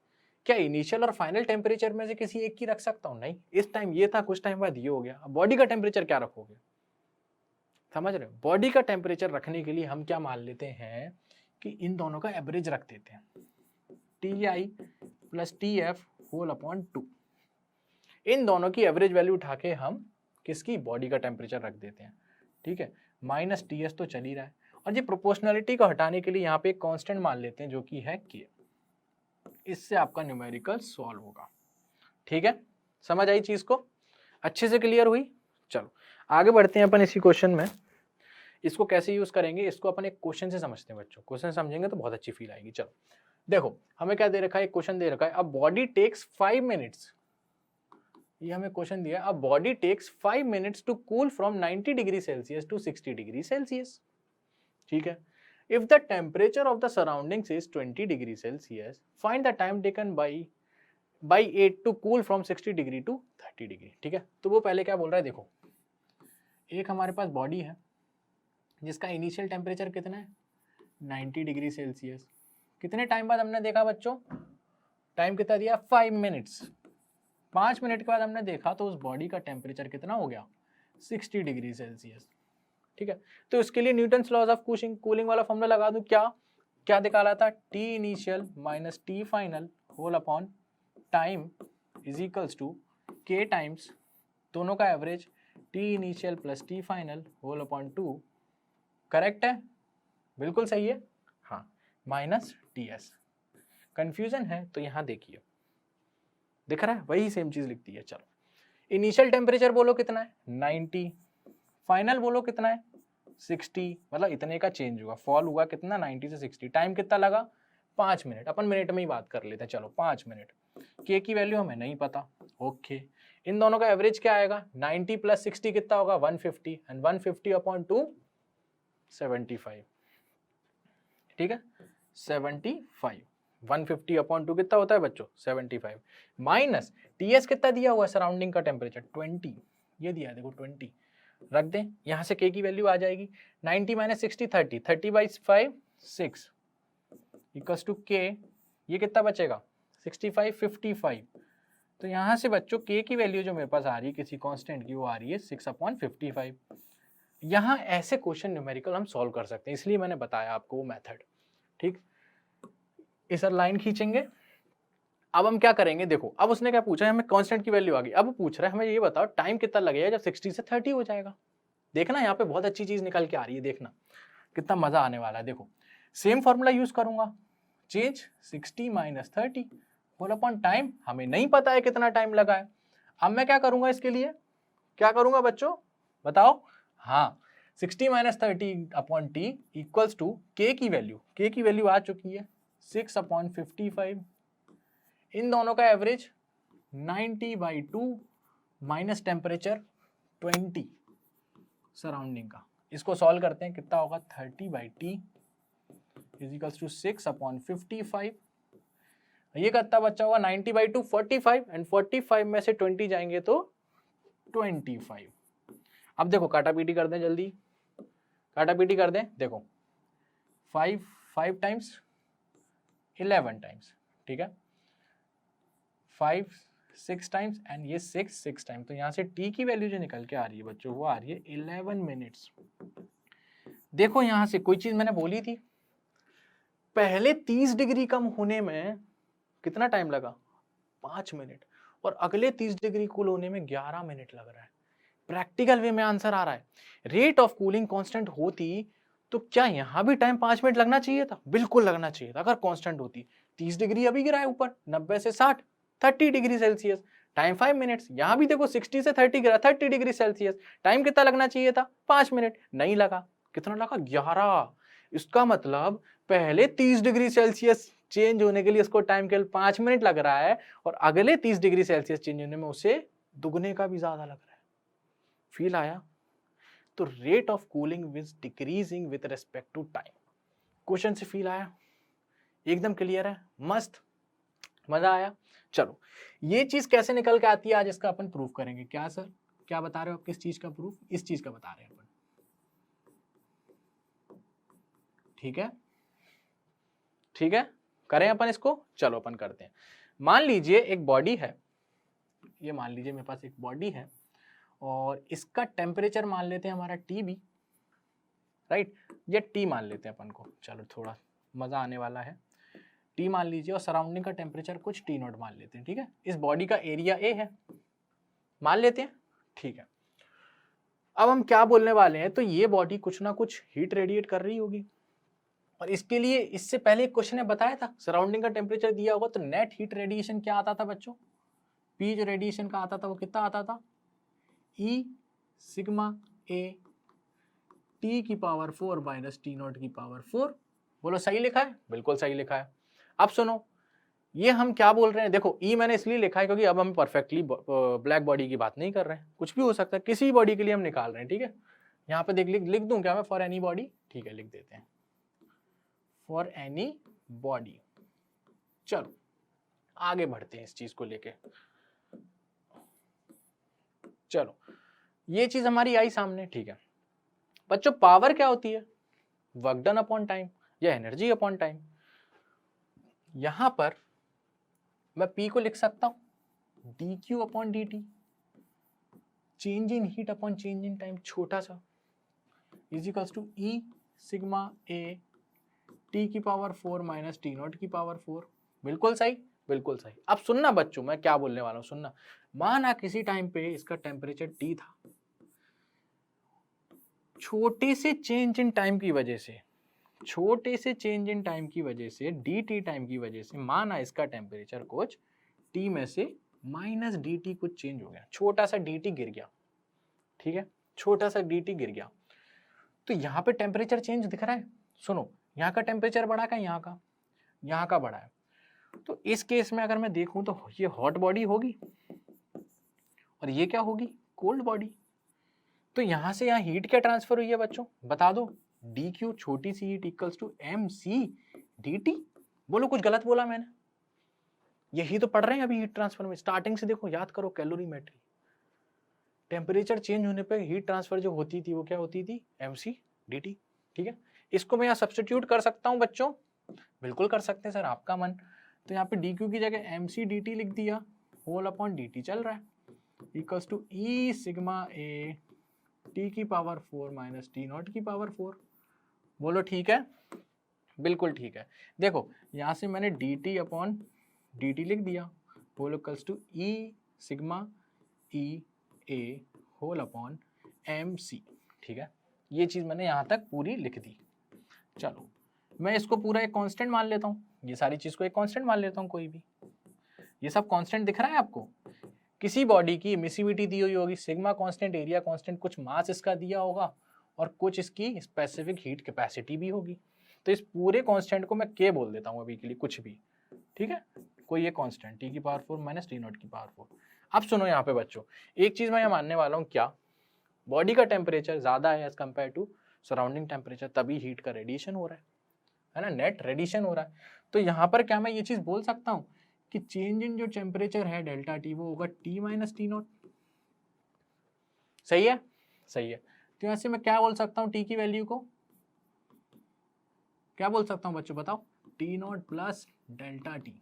Speaker 1: क्या इनिशियल और फाइनल टेम्परेचर में से किसी एक की रख सकता हूं? नहीं, इस टाइम ये था, कुछ टाइम बाद ये हो गया। अब बॉडी का टेम्परेचर क्या रखोगे? समझ रहे हो? बॉडी का टेम्परेचर रखने के लिए हम क्या मान लेते हैं कि इन दोनों का एवरेज रख देते हैं, Ti plus Tf whole upon 2। इन दोनों की एवरेज वैल्यू उठा के हम किसकी? बॉडी का टेम्परेचर रख देते हैं, ठीक है। माइनस Ts तो चल ही रहा है, और ये प्रोपोर्शनलिटी को हटाने के लिए यहाँ पे एक कांस्टेंट मान लेते हैं जो कि है K। इससे आपका न्यूमेरिकल सॉल्व होगा, ठीक है। समझ आई चीज को? अच्छे से क्लियर हुई? चलो आगे बढ़ते हैं अपन इसी क्वेश्चन में। इसको कैसे यूज करेंगे, इसको अपन एक क्वेश्चन से समझते हैं बच्चों। क्वेश्चन समझेंगे तो बहुत अच्छी फील आएगी। चलो देखो, हमें क्या दे रखा है, एक क्वेश्चन दे रखा है, अब बॉडी टेक्स 5 मिनट्स, ये हमें क्वेश्चन दिया, अब body takes 5 minutes to cool from 90 degree Celsius to 60 degree Celsius, ठीक है। If the temperature of the surroundings is 20 degree Celsius, find the time taken by 8 to cool from 60 degree to 30 degree, ठीक है। तो वो पहले क्या बोल रहा है, देखो, एक हमारे पास बॉडी है, जिसका इनिशियल टेम्परेचर कितना है 90 डिग्री सेल्सियस। कितने टाइम बाद हमने देखा बच्चों, टाइम कितना दिया 5 मिनट्स। 5 मिनट के बाद हमने देखा तो उस बॉडी का टेम्परेचर कितना हो गया 60 डिग्री सेल्सियस। ठीक है, तो इसके लिए न्यूटन्स लॉज ऑफ कूलिंग वाला फॉर्मूला लगा दूं। क्या क्या निकाला था, T initial minus T final whole upon time is equals to K times दोनों का average T initial plus T final whole upon 2। Correct है, बिल्कुल सही है, हाँ, माइनस टी एस। कंफ्यूजन है तो यहाँ देखिए, दिख रहा है वही सेम चीज लिखती है। चलो, इनिशियल टेम्परेचर बोलो कितना है 90, फाइनल बोलो कितना है 60, मतलब इतने का चेंज हुआ, फॉल हुआ कितना 90 से 60। टाइम कितना लगा 5 मिनट, अपन मिनट में ही बात कर लेते हैं। चलो 5 मिनट, के की वैल्यू हमें नहीं पता, ओके। इन दोनों का एवरेज क्या आएगा 90 प्लस 60 कितना होगा 150 एंड 150 अपॉन 2 75। ठीक है, 75, 150 अपॉन 2 कितना होता है बच्चों 75, माइनस टीएस कितना दिया हुआ है सराउंडिंग का टेम्परेचर 20, ये दिया है देखो 20, रख दें यहाँ से के की वैल्यू आ जाएगी 90 माइनस 60 30, 30 बाई 5 6 इक्वल्स टू के, ये कितना बचेगा 65 55। तो यहाँ से बच्चों के की वैल्यू जो मेरे पास आ रही है किसी कांस्टेंट की, वो आ रही है 6/55। यहाँ ऐसे क्वेश्चन न्यूमेरिकल हम सॉल्व कर सकते हैं, इसलिए मैंने बताया आपको वो मेथड। ठीक, इस लाइन खींचेंगे। अब हम क्या करेंगे, देखो अब उसने क्या पूछा है, हमें कांस्टेंट की वैल्यू आ गई, अब पूछ रहा है हमें ये बताओ टाइम कितना लगेगा जब 60 से 30 हो जाएगा। देखना यहाँ पे बहुत अच्छी चीज निकल के आ रही है, देखना कितना मजा आने वाला है। देखो सेम फॉर्मूला यूज करूंगा, change 60 minus 30 whole upon time, हमें नहीं पता है कितना टाइम लगा है। अब मैं क्या करूंगा, इसके लिए क्या करूंगा बच्चों बताओ, हाँ 60 minus 30 upon T equals to K की वैल्यू आ चुकी है 6/55। इन दोनों का एवरेज 90/2 माइनस टेम्परेचर 20 सराउंडिंग का, इसको सॉल्व करते हैं कितना होगा 30/t इज इक्वल्स टू 6/55। ये कितना बच्चा होगा 90/2 45 एंड 45 में से 20 जाएंगे तो 25। अब देखो काटा पीटी कर दें, जल्दी काटा पीटी कर दें। देखो 5 टाइम्स 11 टाइम्स, ठीक है, 5 6 टाइम्स एंड ये 6 टाइम्स। तो यहाँ से t की वैल्यू जो निकल के आ रही है बच्चों वो आ रही है 11 मिनट्स। देखो यहाँ से कोई चीज मैंने बोली थी, पहले 30 डिग्री कम होने में कितना टाइम लगा 5 मिनट, और अगले 30 डिग्री कूल होने में 11 मिनट लग रहा है। प्रैक्टिकल वे में आंसर आ रहा है। रेट ऑफ कूलिंग कांस्टेंट होती तो क्या यहां भी टाइम 5 मिनट लगना चाहिए था, बिल्कुल लगना चाहिए था अगर कांस्टेंट होती। 30 डिग्री अभी गिरा है ऊपर, 90 से 60 30 डिग्री सेल्सियस, टाइम 5 मिनट्स। यहां भी देखो 60 से 30 गिरा 30 डिग्री सेल्सियस, टाइम कितना लगना चाहिए था 5 मिनट, नहीं लगा। कितना लगा 11। इसका मतलब पहले 30 डिग्री सेल्सियस चेंज होने के लिए इसको टाइम केवल 5 मिनट लग रहा है, और अगले 30 डिग्री सेल्सियस चेंज होने में उसे दुगने का भी ज्यादा लग रहा है। फील आया? तो rate of cooling is decreasing with respect to time. Question से फील आया? एकदम क्लियर है, मस्त, मजा आया। चलो ये चीज कैसे निकल के आती है आज इसका अपन प्रूफ करेंगे। क्या सर क्या बता रहे हो आप, किस चीज का प्रूफ? इस चीज का बता रहे हैं अपन, ठीक है ठीक है, करें अपन इसको। चलो अपन करते हैं। मान लीजिए एक बॉडी है, ये मान लीजिए मेरे पास एक बॉडी है और इसका टेम्परेचर मान लेते हैं हमारा TB, राइट, ये T मान लेते हैं अपन को। चलो थोड़ा मजा आने वाला है। T मान लीजिए और सराउंडिंग का टेम्परेचर कुछ T0 मान लेते हैं, ठीक है। इस बॉडी का एरिया A है, मान लेते हैं, ठीक है। अब हम क्या बोलने वाले हैं, तो ये बॉडी कुछ ना कुछ हीट रेडिएट कर रही होगी, और इसके लिए इससे पहले एक क्वेश्चन ने बताया था सराउंडिंग का टेम्परेचर दिया होगा तो नेट हीट रेडिएशन क्या आता था बच्चों, P जो रेडिएशन का आता था वो कितना आता था, E सिग्मा A T की पावर 4 माइनस T0 की पावर 4। बोलो सही लिखा है? बिल्कुल सही लिखा है। अब सुनो, ये हम क्या बोल रहे हैं, देखो E मैंने इसलिए लिखा है क्योंकि अब हम परफेक्टली ब्लैक बॉडी की बात नहीं कर रहे हैं, कुछ भी हो सकता है, किसी बॉडी के लिए हम निकाल रहे हैं, ठीक है। यहाँ पे देख लिख दूं क्या मैं, फॉर एनी बॉडी, ठीक है, लिख देते हैं फॉर एनी बॉडी। चलो आगे बढ़ते हैं इस चीज को लेके। चलो ये चीज हमारी आई सामने, ठीक है। बच्चों पावर क्या होती है? वर्क डन अपॉन टाइम या एनर्जी अपॉन टाइम। यहां पर मैं P को लिख सकता हूं dq upon dt, change in heat upon change in time, छोटा सा, is equals to E sigma A T की पावर 4 माइनस T नॉट की पावर 4। बिल्कुल सही, बिल्कुल सही। अब सुनना बच्चों, मैं क्या बोलने वाला हूं, सुनना। माना किसी टाइम पे इसका टेम्परेचर T था, छोटे से चेंज इन टाइम की वजह से, छोटे से चेंज इन टाइम की वजह से, dt टाइम की वजह से, माना इसका टेम्परेचर कुछ T में से माइनस dt कुछ चेंज हो गया, छोटा सा dt गिर गया, ठीक है, छोटा सा dt गिर गया, तो यहाँ पे टेम्परेचर चेंज दिख रहा है। सुनो, यहाँ का टेम्परेचर बढ़ा का यहाँ का बढ़ा है। तो इस केस में अगर मैं देखूं तो ये हॉट बॉडी होगी और ये क्या होगी? Cold body. तो यहां से यहाँ हीट क्या ट्रांसफर हुई है बच्चों, बता दो? dq छोटी सी heat equals to mc dt। बोलो कुछ गलत बोला मैंने? यही तो पढ़ रहे हैं अभी हीट ट्रांसफर में, स्टार्टिंग से देखो, याद करो कैलोरीमेट्री। टेम्परेचर चेंज होने पे हीट ट्रांसफर जो होती थी वो क्या होती थी? mc dt। ठीक है, इसको मैं यहाँ सब्स्टिट्यूट कर सकता हूँ बच्चों, बिल्कुल कर सकते हैं सर, आपका मन। तो यहाँ पे dq की जगह mc dt लिख दिया, होल अपॉन dt चल रहा है, equals to E sigma A T की पावर 4 माइनस T नॉट की पावर 4। बोलो ठीक है? बिल्कुल ठीक है। देखो यहाँ से मैंने dt अपॉन dt लिख दिया, whole equals to E sigma E A whole upon mc। ठीक है, ये चीज मैंने यहाँ तक पूरी लिख दी। चलो मैं इसको पूरा एक कांस्टेंट मान लेता हूँ, ये सारी चीज को एक कांस्टेंट मान लेता हूँ, कोई भी, ये सब कांस्टेंट दिख रहा है आपको? किसी बॉडी की एमिसिविटी दी हुई होगी, सिग्मा कांस्टेंट, एरिया कांस्टेंट, कुछ मास इसका दिया होगा और कुछ इसकी स्पेसिफिक हीट कैपेसिटी भी होगी। तो इस पूरे कांस्टेंट को मैं के बोल देता हूँ अभी के लिए, कुछ भी, ठीक है, कोई ये कांस्टेंट T की पावर 4 माइनस T नॉट की पावर 4। अब सुनो यहाँ पे बच्चों, एक चीज मैं यहाँ मानने वाला हूँ, क्या? बॉडी का टेम्परेचर ज्यादा है as compare to surrounding temperature, तभी हीट का रेडिएशन हो रहा है ना, नेट रेडिएशन हो रहा है। तो यहाँ पर क्या मैं ये चीज बोल सकता हूँ कि चेंज इन जो टेम्परेचर है डेल्टा टी, वो होगा T माइनस T नॉट। सही है? सही है। तो यहाँ से मैं क्या बोल सकता हूँ, T की वैल्यू को क्या बोल सकता हूँ बच्चों, बताओ? T not plus delta T.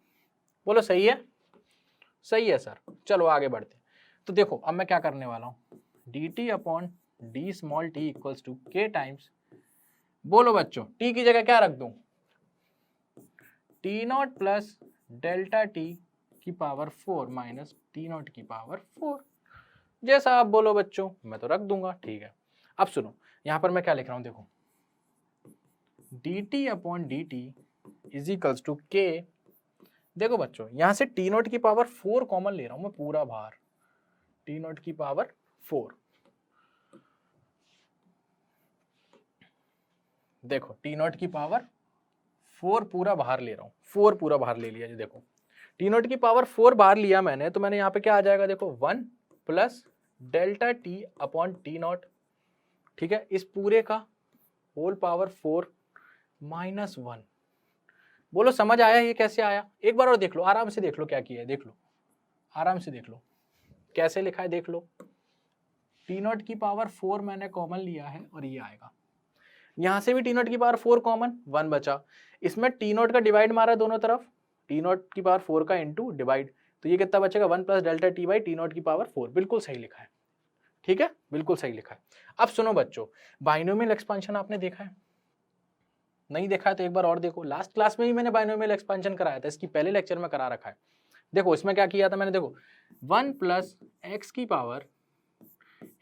Speaker 1: बोलो सही है? सही है सर। चलो आगे बढ़ते। तो देखो अब मैं क्या करने वाला हूँ, dt upon D small T equals to K times, बोलो बच्चों t की जगह क्या रख दूं? T not plus delta T की पावर 4 माइनस T नॉट की पावर 4, जैसा आप बोलो बच्चों, मैं तो रख दूंगा। ठीक है, अब सुनो यहां पर मैं क्या लिख रहा हूं, देखो dt upon dt is equals to K. देखो बच्चों यहां से T नॉट की पावर 4 कॉमन ले रहा हूं मैं, पूरा बाहर, T नॉट की पावर 4। देखो T नॉट की पावर 4 पूरा बाहर ले रहा हूं, 4 पूरा बाहर ले लिया जी। देखो T नॉट की पावर 4 बाहर लिया मैंने, तो मैंने यहाँ पे क्या आ जाएगा, देखो 1 plus delta T upon T not. ठीक है, इस पूरे का होल पावर 4 माइनस 1। बोलो समझ आया ये कैसे आया? एक बार और देख लो, आराम से देख लो क्या किया है, देख लो, आराम से देख लो कैसे लिखा है, देख लो। टी नॉट की पावर 4 मैंने कॉमन लिया है और ये आएगा, यहां से भी टी नॉट की पावर 4 कॉमन, 1 बचा, इसमें टी नॉट का डिवाइड मारा दोनों तरफ, टी नॉट की पावर 4 का इंटू डिवाइड, तो ये कितना बचेगा, 1 plus delta T by T not की पावर 4। बिल्कुल सही लिखा है, ठीक है, बिल्कुल सही लिखा है। अब सुनो बच्चों, बाइनोमियल एक्सपेंशन आपने देखा है? नहीं देखा है तो एक बार और देखो, लास्ट क्लास में ही मैंने बाइनोमियल एक्सपेंशन कराया था, इसकी पहले लेक्चर में करा रखा है। देखो इसमें क्या किया था मैंने, देखो 1 प्लस एक्स की पावर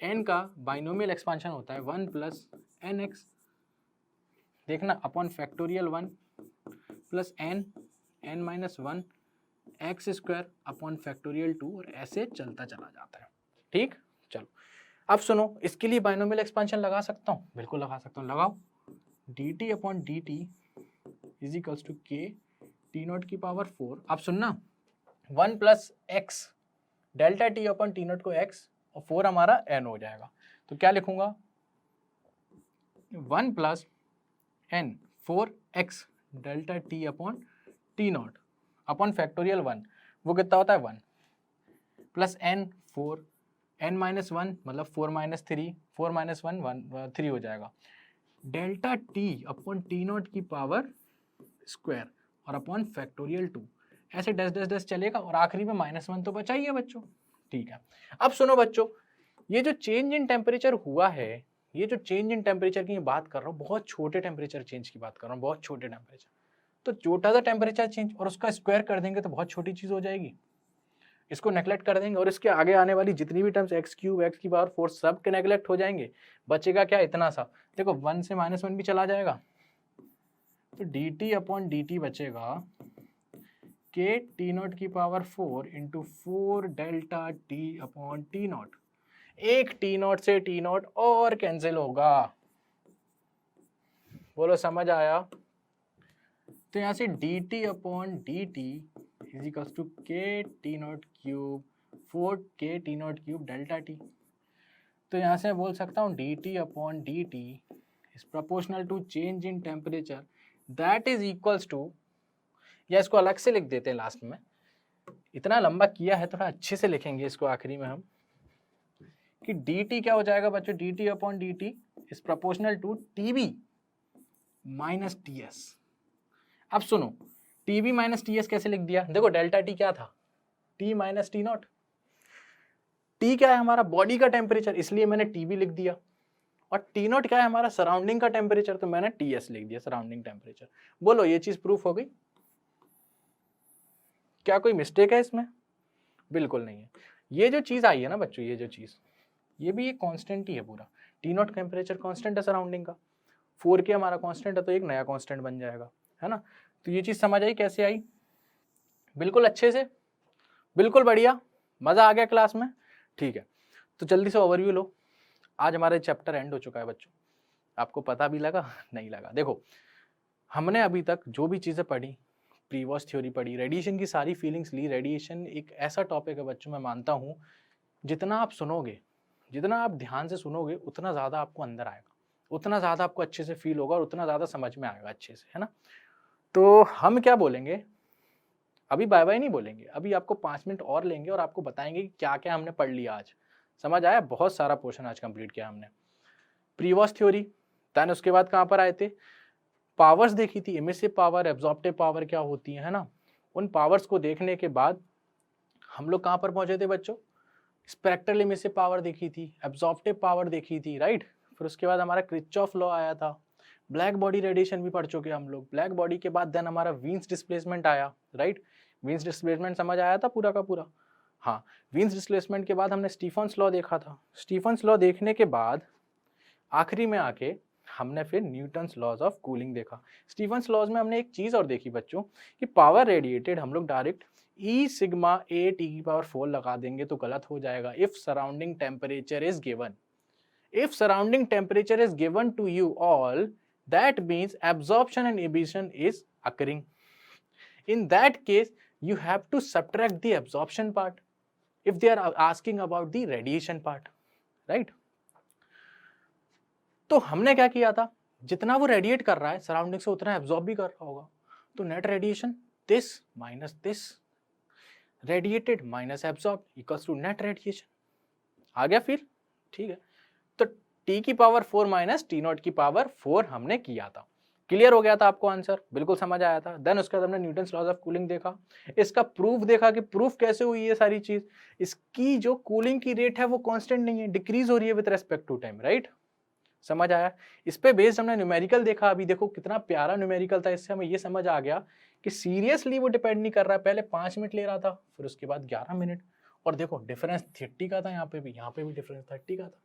Speaker 1: n का बाइनोमियल एक्सपेंशन होता है 1 प्लस एन एक्स, देखना, upon factorial 1 plus n minus 1 x square upon factorial 2, और ऐसे चलता चला जाता है। ठीक, चलो अब सुनो, इसके लिए बाइनोमियल एक्सपेंशन लगा सकता हूँ? बिल्कुल लगा सकता हूँ, लगाओ। dt upon dt is equals to K T not की पावर 4। अब सुनना, 1 plus X delta T upon T not को x और 4 हमारा n हो जाएगा, तो क्या लिखूंगा, 1 plus n 4x delta T upon T not upon factorial 1, वो कितना होता है 1 प्लस n 4, n माइनस 1 मतलब 4 माइनस 3, 4 माइनस 1 3 हो जाएगा, delta T upon T not की पावर स्क्वायर और अपॉन फैक्टोरियल 2, ऐसे डस डस डस चलेगा और आखिरी में -1 तो बचा ही है बच्चों। ठीक है, अब सुनो बच्चों, ये जो चेंज इन टेम्परेचर हुआ है, ये जो चेंज इन टेम्परेचर की बात कर रहा हूँ, बहुत छोटे टेम्परेचर चेंज की बात कर रहा हूँ, बहुत छोटे टेम्परेचर। तो छोटा सा टेम्परेचर चेंज और उसका स्क्वायर कर देंगे तो बहुत छोटी चीज हो जाएगी, इसको नेगलेक्ट कर देंगे और इसके आगे आने वाली जितनी भी टर्म्स x क्यूब x की पावर 4 सब के नेगलेक्ट हो जाएंगे, बचेगा क्या, इतना सा। देखो 1 से -1 भी चला जाएगा, तो dt अपॉन dt बचेगा के टी नॉट की power 4 into 4 delta T upon T not. एक टी नॉट से टी नॉट और कैंसिल होगा, बोलो समझ आया। तो यहाँ से dt upon dt is equals to K T not cube 4 K T not cube delta T. तो यहाँ से बोल सकता हूँ dt upon dt is proportional to change in temperature, that is equals to, या इसको अलग से लिख देते हैं लास्ट में, इतना लंबा किया है थोड़ा अच्छे से लिखेंगे इसको आखिरी में हम, कि dt क्या हो जाएगा बच्चों, dt upon dt is proportional to tb minus ts। अब सुनो, tb माइनस ts कैसे लिख दिया, देखो डेल्टा t क्या था, t minus T not, t क्या है हमारा बॉडी का टेम्परेचर इसलिए मैंने tb लिख दिया, और टी नॉट क्या है हमारा सराउंडिंग का टेम्परेचर तो मैंने ts लिख दिया, सराउंडिंग टेम्परेचर। बोलो ये चीज प्रूफ हो गई, क्या कोई मिस्टेक है इसमें, बिल्कुल नहीं है। ये जो चीज आई है ना बच्चों, ये जो चीज, ये भी एक कांस्टेंट ही है पूरा, टी नॉट टेम्परेचर कांस्टेंट है सराउंडिंग का, 4 के हमारा कांस्टेंट है तो एक नया कांस्टेंट बन जाएगा, है ना। तो ये चीज समझ आई कैसे आई, बिल्कुल अच्छे से, बिल्कुल बढ़िया, मजा आ गया क्लास में। ठीक है, तो जल्दी से ओवरव्यू लो, आज हमारा चैप्टर एंड हो चुका है बच्चों, आपको पता भी लगा नहीं लगा। देखो हमने अभी तक जो भी चीजें पढ़ी, प्रीवॉस थ्योरी पढ़ी, रेडिएशन की सारी फीलिंग्स ली। रेडिएशन एक ऐसा टॉपिक है बच्चों, मैं मानता हूँ जितना आप सुनोगे, जितना आप ध्यान से सुनोगे उतना ज़्यादा आपको अंदर आएगा, उतना ज़्यादा आपको अच्छे से फील होगा और उतना ज़्यादा समझ में आएगा अच्छे से, है ना। तो हम क्या बोलेंगे, अभी बाय बाय नहीं बोलेंगे, अभी आपको 5 मिनट और लेंगे और आपको बताएंगे कि क्या क्या हमने पढ़ लिया आज। समझ आया, बहुत सारा पोर्शन आज कंप्लीट किया हमने, प्रीवॉस थ्योरी, देन उसके बाद कहाँ पर आए थे, पावर्स देखी थी, इमिसिव पावर, एब्जॉर्प्टिव पावर क्या होती है ना। उन पावर्स को देखने के बाद हम लोग कहाँ पर पहुंचे थे बच्चों, स्पेक्ट्रल इमिसिव पावर देखी थी, एब्जॉर्प्टिव पावर देखी थी, राइट। फिर उसके बाद हमारा किरचॉफ लॉ आया था, ब्लैक बॉडी रेडिएशन भी पढ़ चुके हम लोग। ब्लैक बॉडी के बाद देन हमारा वीन्स डिस्प्लेसमेंट आया, राइट। वीन्स डिस्प्लेसमेंट समझ आया था पूरा का पूरा, हाँ। वीन्स डिस्प्लेसमेंट के बाद हमने स्टीफन्स लॉ देखा था। स्टीफन्स लॉ देखने के बाद आखिरी में आके हमने फिर न्यूटन्स लॉज ऑफ कूलिंग देखा। स्टीफन्स लॉज में हमने एक चीज और देखी बच्चों, कि पावर रेडिएटेड हम लोग direct E sigma A T की पावर 4 लगा देंगे तो गलत हो जाएगा। If surrounding temperature is given, if surrounding temperature is given to you all, that means absorption and emission is occurring. In that case you have to subtract the absorption part if they are asking about the radiation part, right. तो हमने क्या किया था, जितना वो radiate कर रहा है सराउंडिंग से उतना एब्जॉर्ब भी कर रहा होगा, तो net radiation this minus this, radiated minus absorb equals to net radiation. आ गया फिर, ठीक है। तो टी की पावर 4 माइनस टी नॉट की पावर 4 हमने किया था, क्लियर हो गया था आपको आंसर, बिल्कुल समझ आया था। देन उसके बाद हमने न्यूटन्स लॉज ऑफ कूलिंग देखा, इसका प्रूफ देखा कि प्रूफ कैसे हुई है सारी चीज। इसकी जो कूलिंग की रेट है वो कांस्टेंट नहीं है, डिक्रीज हो रही है with respect to time, right. समझ आया। इस पे बेस्ड हमने न्यूमेरिकल देखा, अभी देखो कितना प्यारा न्यूमेरिकल था, इससे हमें ये समझ आ गया कि सीरियसली वो डिपेंड नहीं कर रहा है, पहले 5 मिनट ले रहा था फिर उसके बाद 11 मिनट, और देखो डिफरेंस 30 का था, यहाँ पे भी डिफरेंस 30 का था।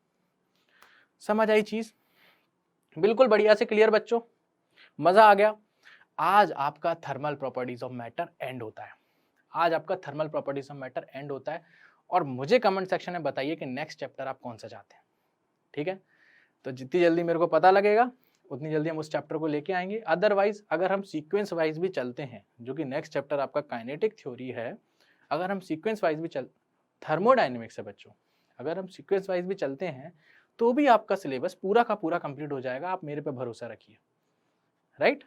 Speaker 1: समझ आई चीज, बिल्कुल बढ़िया से क्लियर बच्चों, मजा आ गया। आज आपका thermal properties of matter and होता है, आज आपका thermal properties of matter and होता है, और मुझे कमेंट सेक्शन में बताइए कि नेक्स्ट चैप्टर आप कौन सा चाहते हैं, ठीक है। तो जितनी जल्दी मेरे को पता लगेगा उतनी जल्दी हम उस चैप्टर को लेके आएंगे। अदरवाइज अगर हम सीक्वेंस वाइज भी चलते हैं, जो कि नेक्स्ट चैप्टर आपका काइनेटिक थ्योरी है, अगर हम सीक्वेंस वाइज भी थर्मोडायनेमिक्स है बच्चों, अगर हम सीक्वेंस वाइज भी चलते हैं तो भी आपका सिलेबस पूरा का पूरा कंप्लीट हो जाएगा, आप मेरे पे भरोसा रखिए, राइट।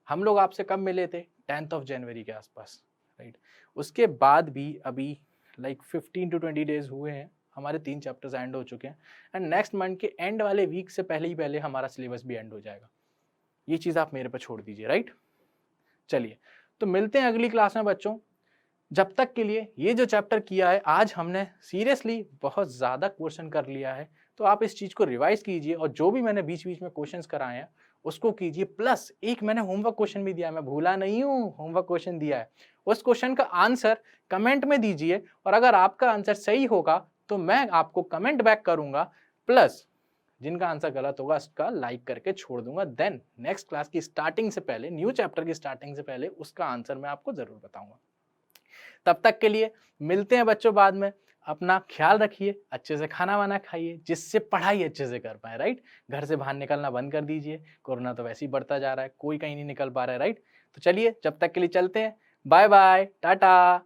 Speaker 1: हम लोग आपसे कब मिले थे, 10 जनवरी के आसपास, राइट। उसके बाद भी अभी लाइक 15 to 20 डेज हुए हैं हमारे 3 चैप्टर्स एंड हो चुके हैं एंड नेक्स्ट मंथ के एंड वाले वीक से पहले ही पहले हमारा सिलेबस भी एंड हो जाएगा। ये चीज़ आप मेरे पे छोड़ दीजिए, राइट। चलिए, तो मिलते हैं अगली क्लास में बच्चों। जब तक के लिए ये जो चैप्टर किया है आज हमने सीरियसली बहुत ज़्यादा क्वेश्चन कर लिया है, तो आप इस चीज़ को रिवाइज कीजिए और जो भी मैंने बीच बीच में क्वेश्चंस कराए हैं उसको कीजिए। प्लस एक मैंने होमवर्क क्वेश्चन भी दिया है, मैं भूला नहीं हूँ, होमवर्क क्वेश्चन दिया है, उस क्वेश्चन का आंसर कमेंट में दीजिए और अगर आपका आंसर सही होगा तो मैं आपको कमेंट बैक करूंगा, प्लस जिनका आंसर गलत होगा उसका लाइक करके छोड़ दूंगा। देन नेक्स्ट क्लास की स्टार्टिंग से पहले, न्यू चैप्टर की स्टार्टिंग से पहले उसका आंसर मैं आपको जरूर बताऊंगा। तब तक के लिए मिलते हैं बच्चों बाद में। अपना ख्याल रखिए, अच्छे से खाना वाना खाइए जिससे पढ़ाई अच्छे से कर पाए, राइट। घर से बाहर निकलना बंद कर दीजिए, कोरोना तो वैसे ही बढ़ता जा रहा है, कोई कहीं नहीं निकल पा रहा है, राइट। तो चलिए, जब तक के लिए चलते हैं, बाय बाय, टाटा।